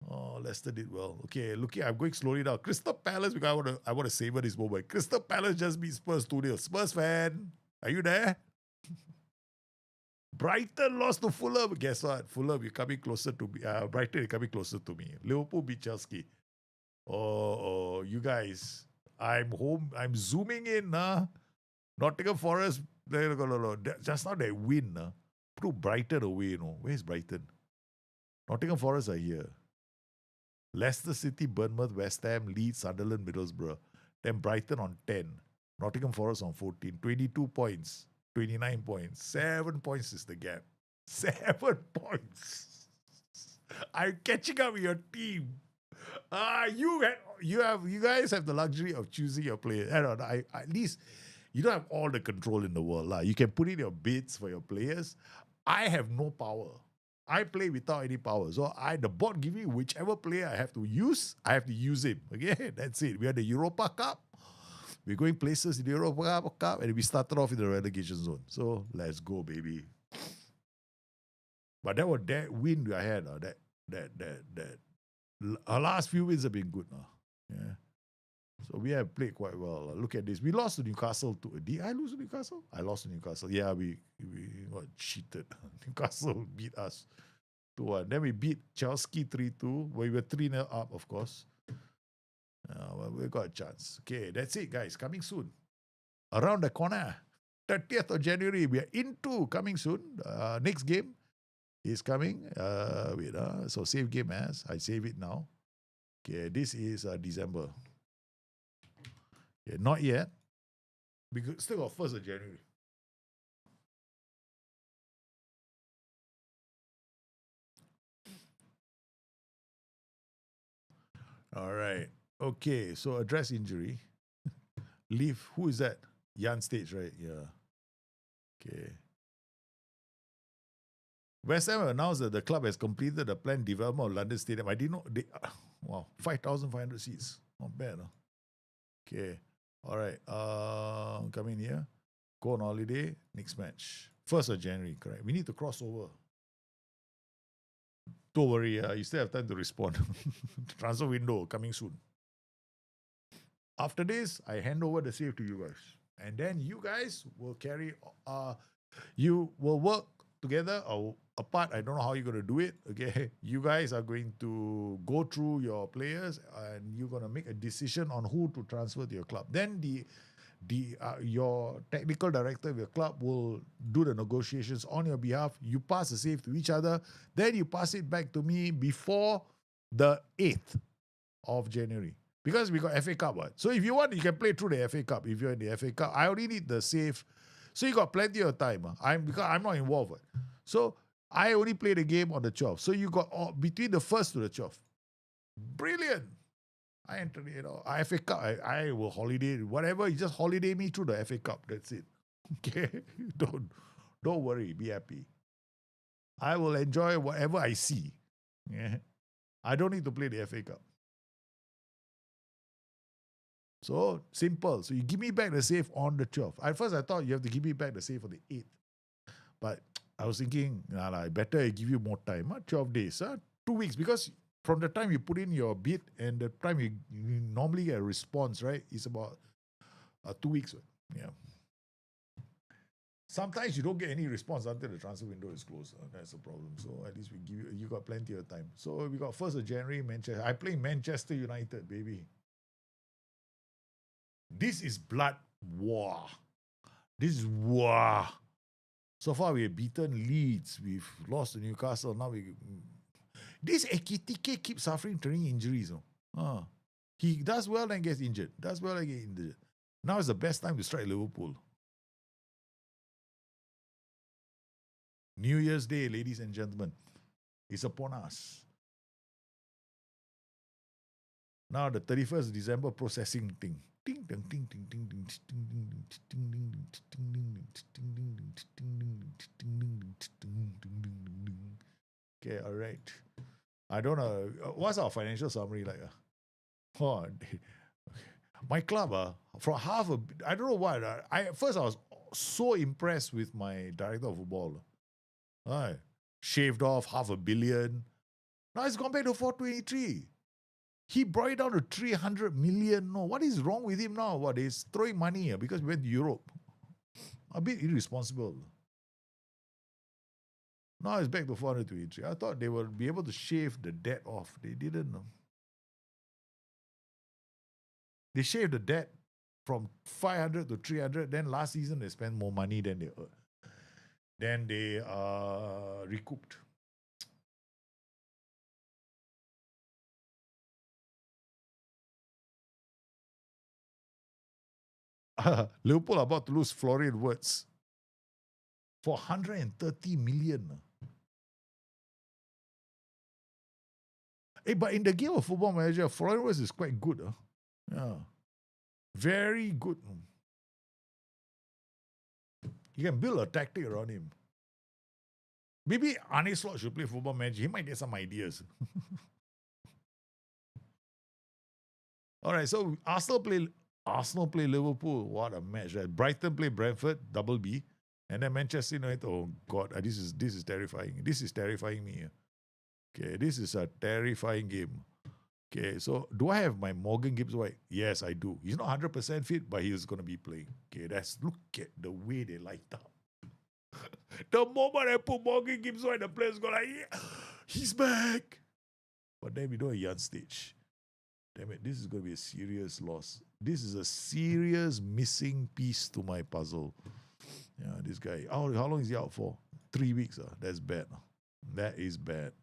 Oh, Leicester did well. Okay, I'm going slowly now. Crystal Palace, because I want to savor this moment. Crystal Palace just beat Spurs 2-0. Spurs fan, are you there? Brighton lost to Fulham. Guess what? Fulham, you're coming closer to me. Brighton, you're coming closer to me. Liverpool beat Chelsea. Oh, you guys. I'm home. I'm zooming in. Nottingham Forest. No. Just now they win. Put Brighton away. You know. Where's Brighton? Nottingham Forest are here. Leicester City, Bournemouth, West Ham, Leeds, Sunderland, Middlesbrough. Then Brighton on 10. Nottingham Forest on 14. 22 points. 29 points. 7 points is the gap. 7 points. I'm catching up with your team. You guys have the luxury of choosing your players. At least you don't have all the control in the world. You can put in your bids for your players. I have no power. I play without any power. So the board give me whichever player I have to use him. Okay, that's it. We had the Europa Cup. We're going places in the Europa Cup, and we started off in the relegation zone. So let's go, baby. But that win I had, our last few wins have been good now. Yeah. So we have played quite well. Look at this. We lost to Newcastle too. Did I lose to Newcastle? I lost to Newcastle. Yeah, we got cheated. Newcastle beat us 2-1. Then we beat Chelsea 3-2. We were 3-0 up, of course. Well, we got a chance. Okay, that's it, guys. Coming soon. Around the corner. 30th of January. We are into coming soon. Next game is coming. So save game as. I save it now. Okay, this is December. Okay, not yet. We still got 1st of January. All right. Okay, so address injury. Leave. Who is that? Yan Stage, right? Yeah. Okay. West Ham announced that the club has completed the planned development of London Stadium. I didn't know. Wow, 5,500 seats. Not bad. Huh? Okay. All right. Come in here. Go on holiday. Next match. 1st of January, correct. We need to cross over. Don't worry. You still have time to respond. Transfer window coming soon. After this, I hand over the save to you guys. And then you guys will you will work together or apart. I don't know how you're going to do it. Okay. You guys are going to go through your players and you're going to make a decision on who to transfer to your club. Then your technical director of your club will do the negotiations on your behalf. You pass the save to each other, then you pass it back to me before the 8th of January. Because we got FA Cup, what? So if you want, you can play through the FA Cup. If you're in the FA Cup, I only need the save. So you got plenty of time. Because I'm not involved. What? So I only play the game on the 12th. So you got between the 1st to the 12th. Brilliant. I enter, FA Cup. I will holiday, whatever. You just holiday me through the FA Cup. That's it. Okay, don't worry. Be happy. I will enjoy whatever I see. Yeah, I don't need to play the FA Cup. So simple. So you give me back the save on the 12th. At first, I thought you have to give me back the save on the 8th, but I was thinking, better I give you more time. 12 days, 2 weeks, because from the time you put in your bid and the time you normally get a response, right, is about 2 weeks. Yeah. Sometimes you don't get any response until the transfer window is closed. That's the problem. So at least we give you got plenty of time. So we got 1st of January, Manchester. I play Manchester United, baby. This is blood war. This is war. So far we have beaten Leeds. We've lost to Newcastle. Now this Ekitike keeps suffering training injuries. He does well and gets injured. Does well and gets injured. Now is the best time to strike Liverpool. New Year's Day, ladies and gentlemen, is upon us. Now the 31st December processing thing. Okay, all right. I don't know. What's our financial summary like? My club, from I don't know why. At first I was so impressed with my director of football. Shaved off $500 million. Now it's gone back to 423. He brought it down to 300 million. No, what is wrong with him now? What is throwing money because we went to Europe? A bit irresponsible. Now it's back to 423. I thought they would be able to shave the debt off. They didn't. They shaved the debt from 500 to 300. Then last season they spent more money than they earned. Then they recouped. Liverpool are about to lose Florian Wirtz for 130 million. Hey, but in the game of Football Manager, Florian Wirtz is quite good. Yeah. Very good. You can build a tactic around him. Maybe Arne Slot should play Football Manager. He might get some ideas. All right, so Arsenal play Liverpool. What a match! Right? Brighton play Brentford, double B, and then Manchester United. Oh God, this is terrifying. This is terrifying me. Okay, this is a terrifying game. Okay, so do I have my Morgan Gibbs White? Yes, I do. He's not 100% fit, but he's going to be playing. Okay, look at the way they light up. The moment I put Morgan Gibbs White, the players go like, yeah, he's back. But then we don't have Jan Stage. Damn it, this is going to be a serious loss. This is a serious missing piece to my puzzle. Yeah, this guy. How long is he out for? 3 weeks. That's bad. That is bad.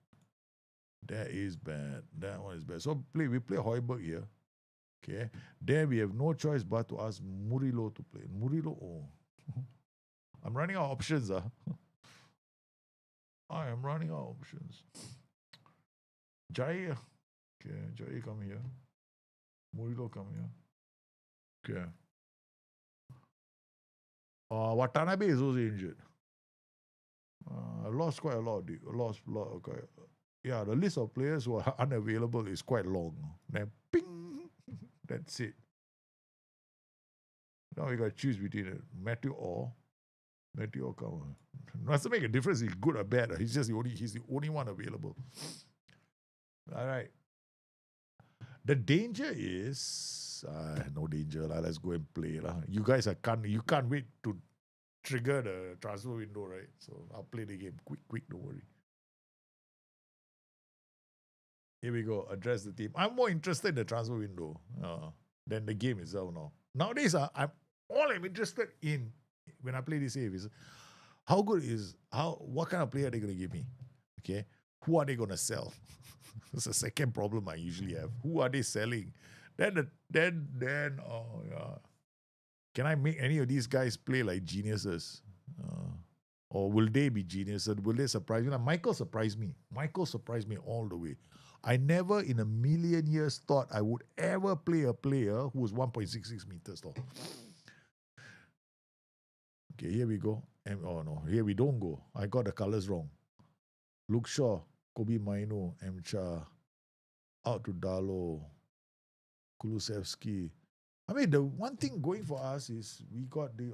That is bad. That one is bad. So we play Højbjerg here. Okay. Then we have no choice but to ask Murillo to play. Murillo, I'm running out of options. I am running out of options. Jai. Okay, Jai come here. Murillo come here. Okay. Watanabe is also injured. I lost quite a lot. Okay. Yeah, the list of players who are unavailable is quite long. Then ping, that's it. Now we got to choose between it. Matthew Orr come on. Doesn't make a difference if he's good or bad. He's the only one available. All right. The danger is no danger. Let's go and play. You guys you can't wait to trigger the transfer window, right? So I'll play the game. Quick, don't worry. Here we go. Address the team. I'm more interested in the transfer window than the game itself now. Nowadays, All I'm interested in when I play this save is what kind of player are they going to give me? Okay. Who are they going to sell? That's the second problem I usually have. Who are they selling? Oh yeah. Can I make any of these guys play like geniuses? Or will they be geniuses? Will they surprise me? Now, Michael surprised me. Michael surprised me all the way. I never in a million years thought I would ever play a player who was 1.66 meters tall. Okay, here we go. Oh no, here we don't go. I got the colors wrong. Luke Shaw, Kobe Maino, Mcha, out to Dalo, Kulusevski. I mean, the one thing going for us is we got the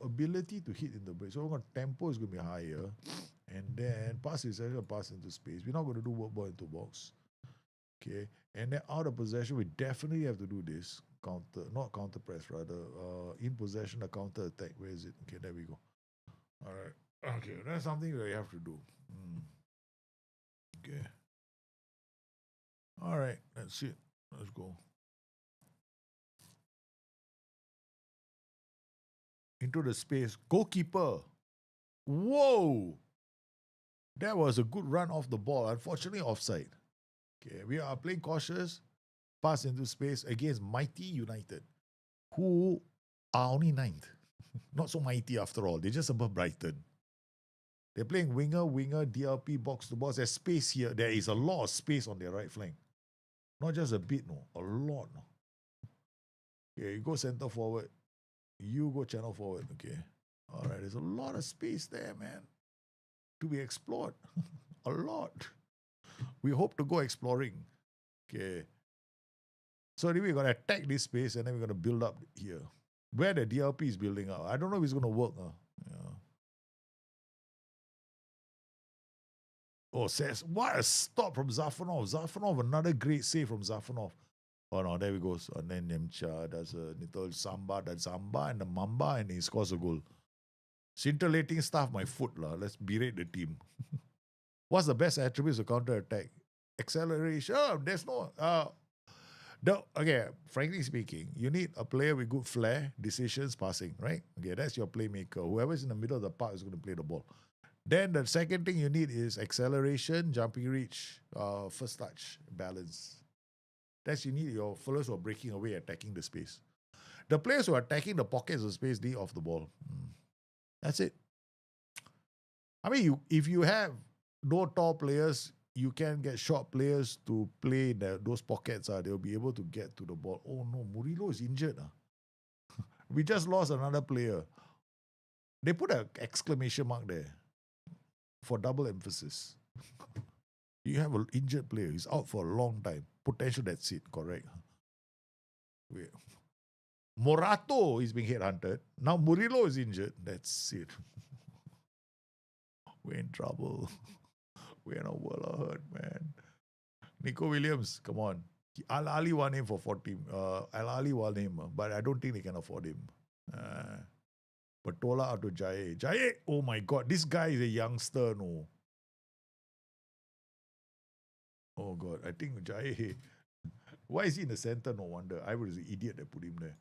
ability to hit in the break. So we're going tempo is going to be higher. And then pass is going to pass into space. We're not going to do work ball into box. Okay. And then out of possession, we definitely have to do this. Not counter press, rather. In possession, a counter attack. Where is it? Okay, there we go. All right. Okay, that's something that we have to do. Okay. All right, that's it. Let's go. Into the space. Goalkeeper. Whoa! That was a good run off the ball. Unfortunately, offside. Okay, we are playing cautious. Pass into space against mighty United, who are only ninth. Not so mighty after all. They're just above Brighton. They're playing winger, DLP, box to box. There's space here. There is a lot of space on their right flank. Not just a bit, no. A lot, no. Okay, you go center forward. You go channel forward. Okay. All right. There's a lot of space there, man, to be explored. A lot. We hope to go exploring. Okay. So anyway, we're going to attack this space and then we're going to build up here. Where the DLP is building up. I don't know if it's going to work. Yeah. Oh, says, what a stop from Zafanov. Zafanov, another great save from Zafanov. Oh no, there we go. And then Nemcha does a little samba, and the mamba, and he scores a goal. Scintillating stuff, my foot. Let's berate the team. What's the best attributes of counter attack? Acceleration. Oh, there's no. Okay, frankly speaking, you need a player with good flair, decisions, passing, right? Okay, that's your playmaker. Whoever's in the middle of the park is going to play the ball. Then the second thing you need is acceleration, jumping reach, first touch, balance. That's you need your fellows who are breaking away, attacking the space. The players who are attacking the pockets of space, they off the ball. That's it. I mean, if you have no tall players, you can get short players to play those pockets. They'll be able to get to the ball. Oh no, Murillo is injured. We just lost another player. They put an exclamation mark there for double emphasis. You have an injured player. He's out for a long time. Potential, that's it. Correct. Wait. Morato is being headhunted. Now Murillo is injured. That's it. We're in trouble. We're in a world of hurt, man. Nico Williams, come on. Al Ali want him for 40. Al Ali want him, but I don't think they can afford him. Patola out to Jai. Jai, oh my God, this guy is a youngster, no. Oh God, I think Jai. Why is he in the center? No wonder. I was the idiot that put him there.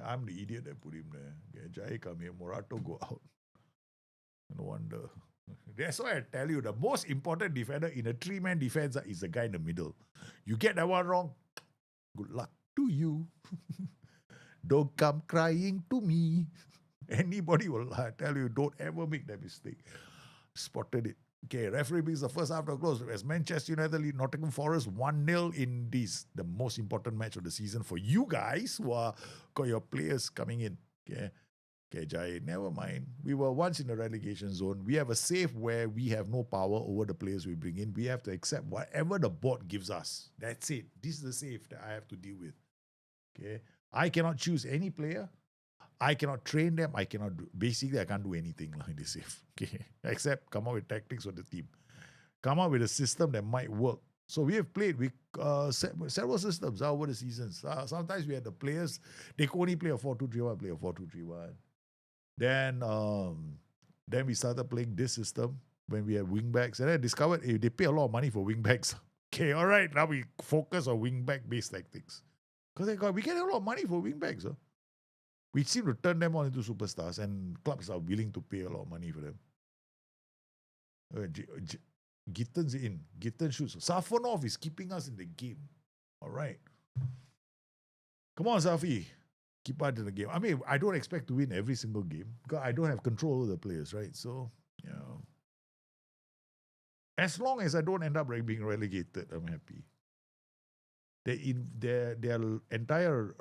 I'm the idiot that put him there. Okay, Jai come here, Morato go out. No wonder. That's why I tell you, the most important defender in a three-man defense is the guy in the middle. You get that one wrong, good luck to you. Don't come crying to me. Anybody will tell you, don't ever make that mistake. Spotted it. Okay, referee brings the first half to a close as Manchester United lead Nottingham Forest 1-0 in this, the most important match of the season for you guys who are got your players coming in. Okay, Jai, never mind. We were once in the relegation zone. We have a save where we have no power over the players we bring in. We have to accept whatever the board gives us. That's it. This is the save that I have to deal with. Okay, I cannot choose any player. I cannot train them. I can't do anything like this save. Okay, except come up with tactics for the team. Come up with a system that might work. So we have played with several systems over the seasons. Sometimes we had the players, they could only play a 4-2-3-1, play a 4-2-3-1. Then we started playing this system when we had wingbacks. And I discovered they pay a lot of money for wingbacks. Okay, all right, now we focus on wingback-based tactics. Because we get a lot of money for wingbacks. We seem to turn them on into superstars, and clubs are willing to pay a lot of money for them. Gitten's in. Gitten shoots. Safonov is keeping us in the game. All right. Come on, Safi. Keep out in the game. I mean, I don't expect to win every single game because I don't have control over the players, right? So, as long as I don't end up being relegated, I'm happy. Their entire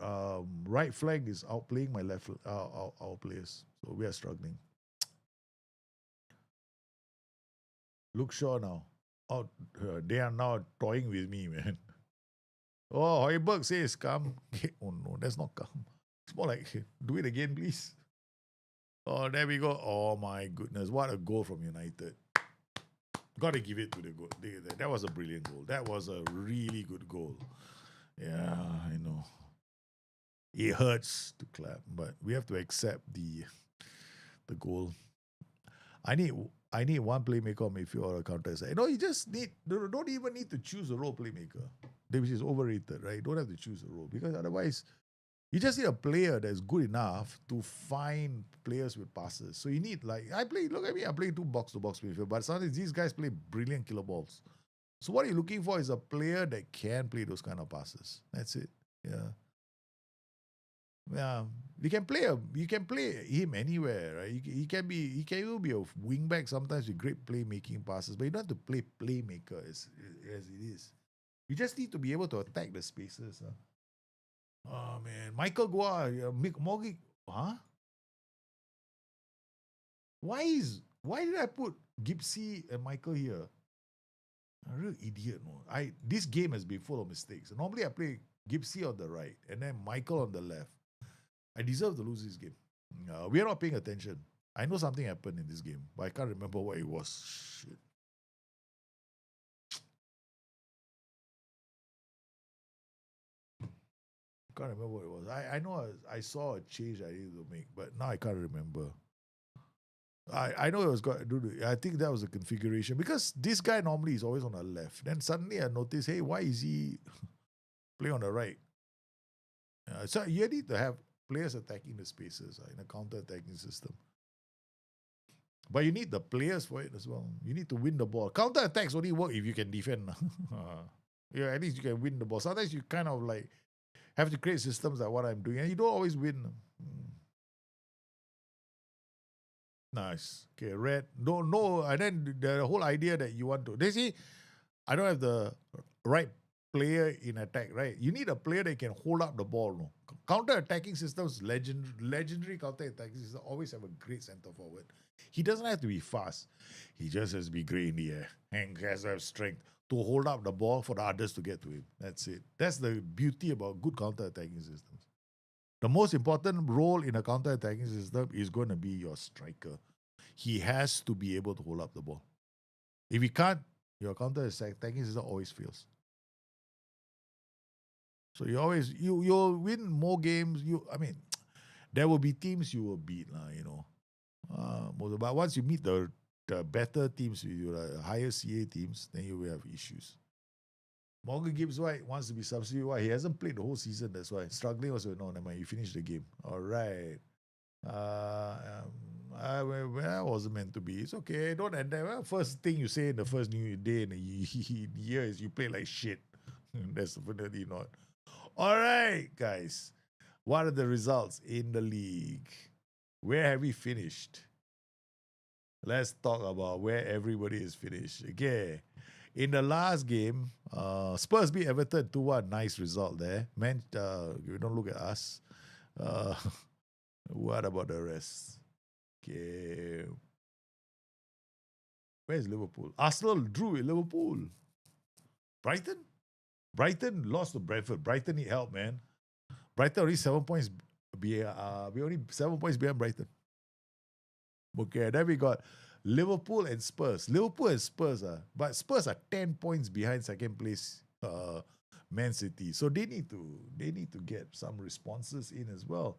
right flank is outplaying my left our players, so we are struggling. Luke Shaw now. Oh, they are now toying with me, man. Oh, Hoiberg says, come. Oh, no, that's not come. It's more like, do it again, please. Oh, there we go. Oh, my goodness. What a goal from United. Got to give it to the goal. That was a brilliant goal. That was a really good goal. Yeah, I know. It hurts to clap, but we have to accept the goal. I need one playmaker on midfield or a counter attack. You just don't even need to choose a role playmaker, which is overrated, right? You don't have to choose a role because otherwise, you just need a player that's good enough to find players with passes. So you need look at me, I play 2 box-to-box midfield, but sometimes these guys play brilliant killer balls. So what you're looking for is a player that can play those kind of passes. That's it. Yeah. Yeah, you can play him anywhere, right? He can even be a wing back sometimes with great playmaking passes, but you don't have to play playmaker as it is. You just need to be able to attack the spaces. Oh man, Michael Gua, Morgan, huh? Why did I put Gipsy and Michael here? I'm a real idiot, no. This game has been full of mistakes. Normally I play Gipsy on the right and then Michael on the left. I deserve to lose this game. We are not paying attention. I know something happened in this game, but I can't remember what it was. Shit. I can't remember what it was. I know I saw a change I needed to make, but now I can't remember. I know it was got to do. I think that was a configuration because this guy normally is always on the left. Then suddenly I noticed, hey, why is he play on the right? So you need to have players attacking the spaces in a counter-attacking system. But you need the players for it as well. You need to win the ball. Counter-attacks only work if you can defend. At least you can win the ball. Sometimes you kind of have to create systems like what I'm doing, and you don't always win. Nice. Okay, red. No. And then the whole idea that you want to. They see, I don't have the right player in attack, right? You need a player that can hold up the ball. No, counter-attacking systems, legendary counter-attacking systems always have a great center forward. He doesn't have to be fast. He just has to be great in the air and has to have strength to hold up the ball for the others to get to him. That's it. That's the beauty about good counter-attacking systems. The most important role in a counter-attacking system is going to be your striker. He has to be able to hold up the ball. If he can't, your counter-attacking system always fails. So you'll win more games. There will be teams you will beat, but once you meet the better teams, the higher CA teams, then you will have issues. Morgan Gibbs White wants to be substitute. Why? He hasn't played the whole season, that's why. Struggling was no, never mind. You finished the game. All right. I wasn't meant to be. It's okay. Don't end that. Well, first thing you say in the first new day in the year is you play like shit. That's definitely not. All right, guys. What are the results in the league? Where have we finished? Let's talk about where everybody is finished. Okay. In the last game, Spurs beat Everton 2-1. Nice result there. Man, you don't look at us. What about the rest? Okay. Where's Liverpool? Arsenal drew with Liverpool. Brighton lost to Brentford. Brighton need help, man. Brighton only 7 points. We only 7 points behind Brighton. Okay, then we got Liverpool and Spurs. But Spurs are 10 points behind second place Man City. So they need to get some responses in as well.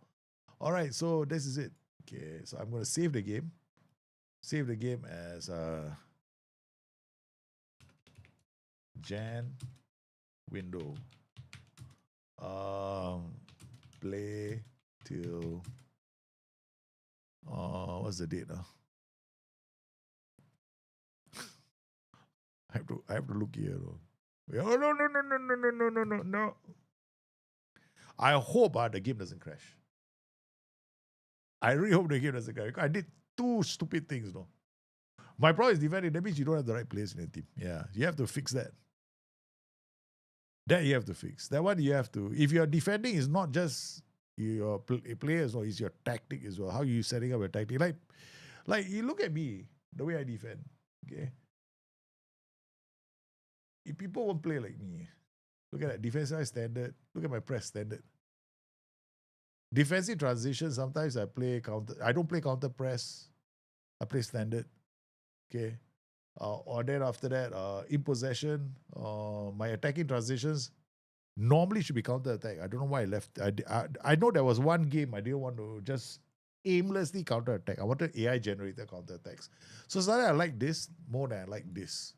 All right, so this is it. Okay, so I'm going to save the game. Save the game as Jan window. Play till What's the date now? I have to look here. Though. Oh, no. I hope the game doesn't crash. I really hope the game doesn't crash. I did two stupid things, no. My problem is defending. That means you don't have the right players in your team. Yeah, you have to fix that. That you have to fix. That one you have to. If you're defending, is not just your players, or it's your tactic as well. How you setting up your tactic? Like you look at me, the way I defend. Okay, if people won't play like me, look at that defensive standard. Look at my press standard. Defensive transition. Sometimes I play counter. I don't play counter press. I play standard. Okay. Or then after that, in possession, my attacking transitions normally should be counter attack. I don't know why I left. I know there was one game I didn't want to just aimlessly counter attack. I wanted AI generated counter attacks. So suddenly I like this more than I like this.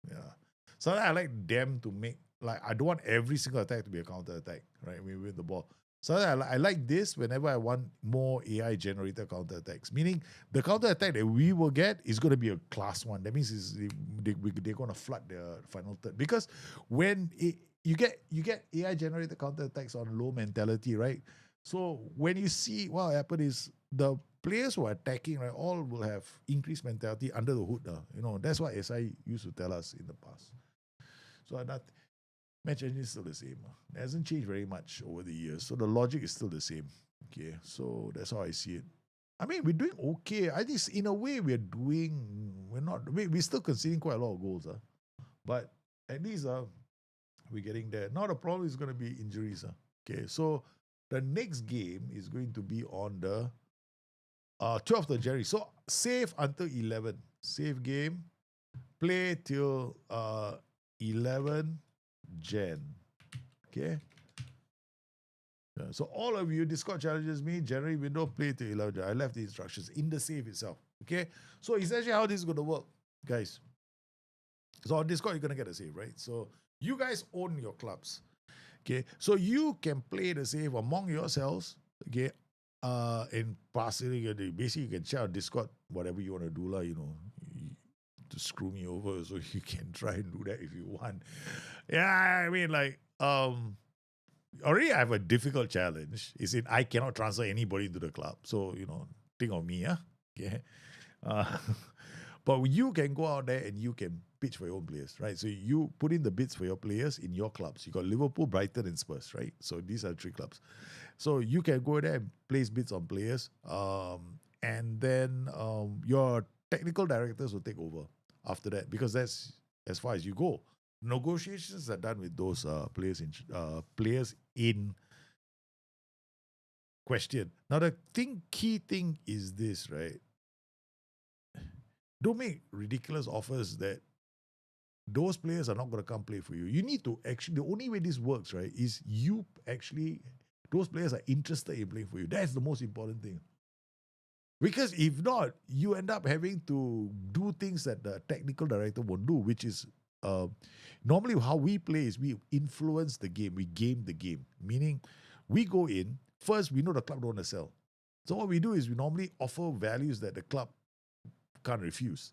Yeah. Suddenly I like them to make, like, I don't want every single attack to be a counter attack, right? When we win the ball. So I like this whenever I want more AI generated counter attacks. Meaning the counter attack that we will get is going to be a class one. That means they're going to flood the final third. Because when you get AI generated counter attacks on low mentality, right? So when you see what happened is the players who are attacking, right, all will have increased mentality under the hood. That's what SI used to tell us in the past. So that match engine is still the same. It hasn't changed very much over the years. So the logic is still the same. Okay, so that's how I see it. I mean, we're doing okay. I think in a way we're still conceding quite a lot of goals. But at least we're getting there. Now the problem is going to be injuries. Okay, so the next game is going to be on the 12th of January. So save until 11. Save game. Play till 11 Jan. Okay. Yeah, so all of you, Discord challenges me, January window, play till 11 Jan. I left the instructions in the save itself. Okay. So essentially how this is going to work, guys. So on Discord, you're going to get a save, right? So you guys own your clubs. Okay. So you can play the save among yourselves. Okay. And basically you can share on Discord whatever you want to do, to screw me over, so you can try and do that if you want. Yeah, I mean, already I have a difficult challenge. Is it I cannot transfer anybody into the club. So, think of me, okay. But you can go out there and you can pitch for your own players, right? So you put in the bids for your players in your clubs. You got Liverpool, Brighton, and Spurs, right? So these are 3 clubs. So you can go there and place bids on players. And then your technical directors will take over after that, because that's as far as you go. Negotiations are done with those players in question. Now the key thing is this, right? Don't make ridiculous offers that those players are not going to come play for you. You need to actually, the only way this works, right, is those players are interested in playing for you. That's the most important thing. Because if not, you end up having to do things that the technical director won't do, which is normally how we play is we influence the game, we game the game. Meaning, we go in, first we know the club don't want to sell. So what we do is we normally offer values that the club can't refuse.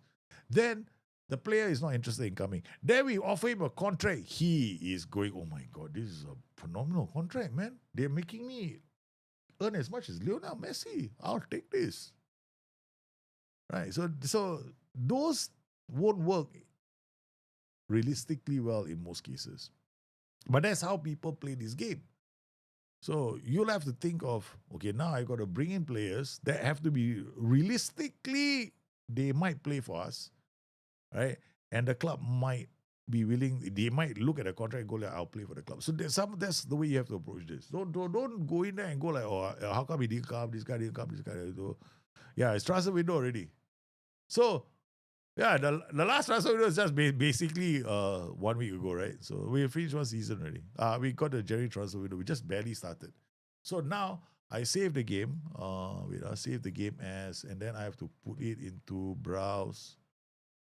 Then the player is not interested in coming. Then we offer him a contract. He is going, oh my God, this is a phenomenal contract, man. They're making me earn as much as Lionel Messi. I'll take this. Right. So those won't work realistically well in most cases. But that's how people play this game. So you'll have to think of, okay, now I got to bring in players that have to be realistically, they might play for us, right? And the club might be willing, they might look at the contract and go like, I'll play for the club. So that's the way you have to approach this. Don't go in there and go like, oh, how come he didn't come? This guy didn't come. This guy didn't do. Yeah, it's transfer window already. So yeah, the last transfer window is just basically 1 week ago, right? So we finished one season already. We got the January transfer window. We just barely started. So now I save the game. Save the game as, and then I have to put it into browse.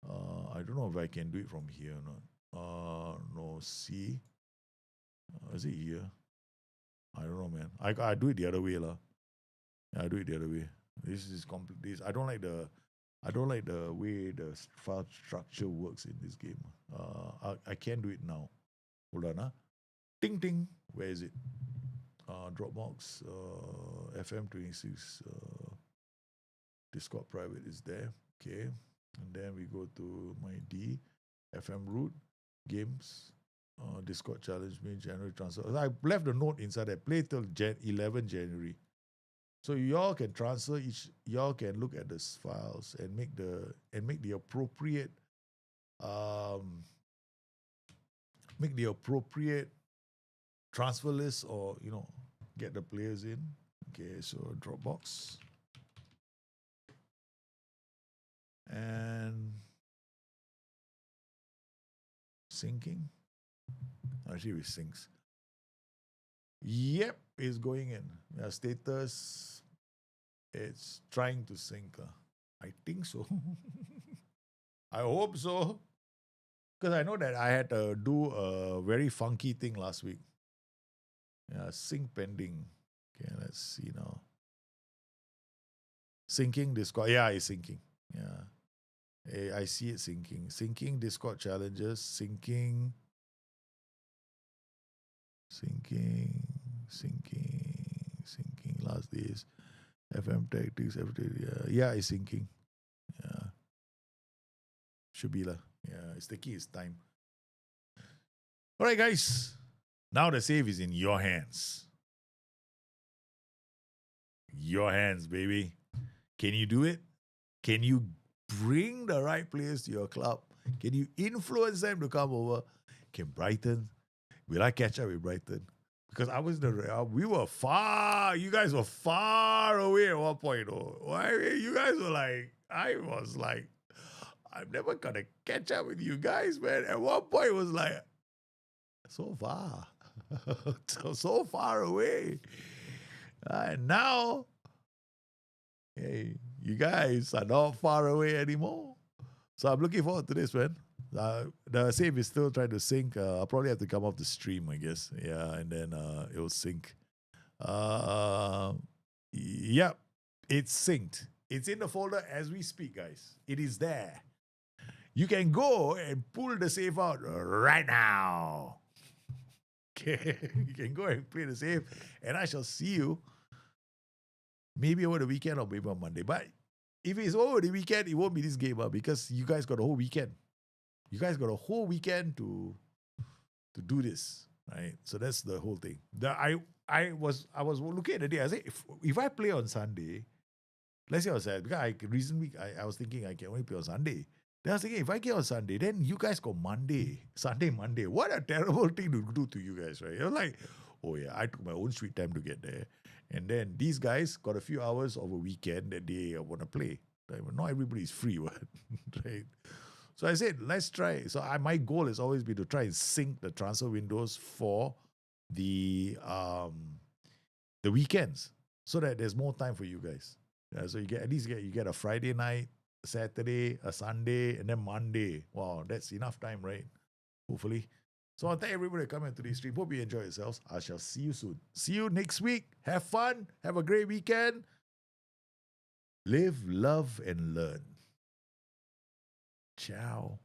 I don't know if I can do it from here or not. No, see. Is it here? I don't know, man. I do it the other way, lah. Yeah, I do it the other way. This is complete. This I don't like the. I don't like the way the file structure works in this game. I can't do it now. Hold on, Ting ting. Where is it? Dropbox. FM26. Discord private is there. Okay, and then we go to my FM root games. Discord challenge me January transfer. I left a note inside there. Play till 11 January. So y'all can transfer y'all can look at the files and make the appropriate transfer list, or get the players in. Okay, so Dropbox and syncing. Actually, it syncs. Yep, it's going in. Status, it's trying to sync. I think so. I hope so. Because I know that I had to do a very funky thing last week. Yeah, sync pending. Okay, let's see now. Syncing Discord. Yeah, it's syncing. Yeah. I see it syncing. Syncing Discord challenges. Syncing. Last days. FM tactics. Yeah, it's syncing. Yeah. Should be lah. Yeah, it's taking its time. All right, guys. Now the save is in your hands. Your hands, baby. Can you do it? Can you bring the right players to your club? Can you influence them to come over? Can Brighton? Will I catch up with Brighton? Because we were far. You guys were far away at one point. You guys were like, I was like, I'm never gonna catch up with you guys, man. At one point, it was like, so far, so far away. And now, hey, you guys are not far away anymore. So I'm looking forward to this, man. The save is still trying to sync. I'll probably have to come off the stream, I guess. Yeah, and then it will sync. Yeah, it's synced. It's in the folder as we speak, guys. It is there. You can go and pull the save out right now. Okay, you can go and play the save, and I shall see you maybe over the weekend or maybe on Monday. But if it's over the weekend, it won't be this game, because you guys got a whole weekend. You guys got a whole weekend to do this, right? So that's the whole thing. I was looking at the day. I said, if I play on Sunday, let's say I was because I was thinking I can only play on Sunday. Then I was thinking, if I get on Sunday, then you guys go Sunday, Monday. What a terrible thing to do to you guys, right? You're like, oh yeah, I took my own sweet time to get there. And then these guys got a few hours of a weekend that they want to play. Right? Not everybody's free, right? So I said, let's try. So my goal has always been to try and sync the transfer windows for the weekends, so that there's more time for you guys. So you get a Friday night, Saturday, a Sunday, and then Monday. Wow, that's enough time, right? Hopefully. So I'll thank everybody for coming to this stream. Hope you enjoy yourselves. I shall see you soon. See you next week. Have fun. Have a great weekend. Live, love, and learn. Ciao.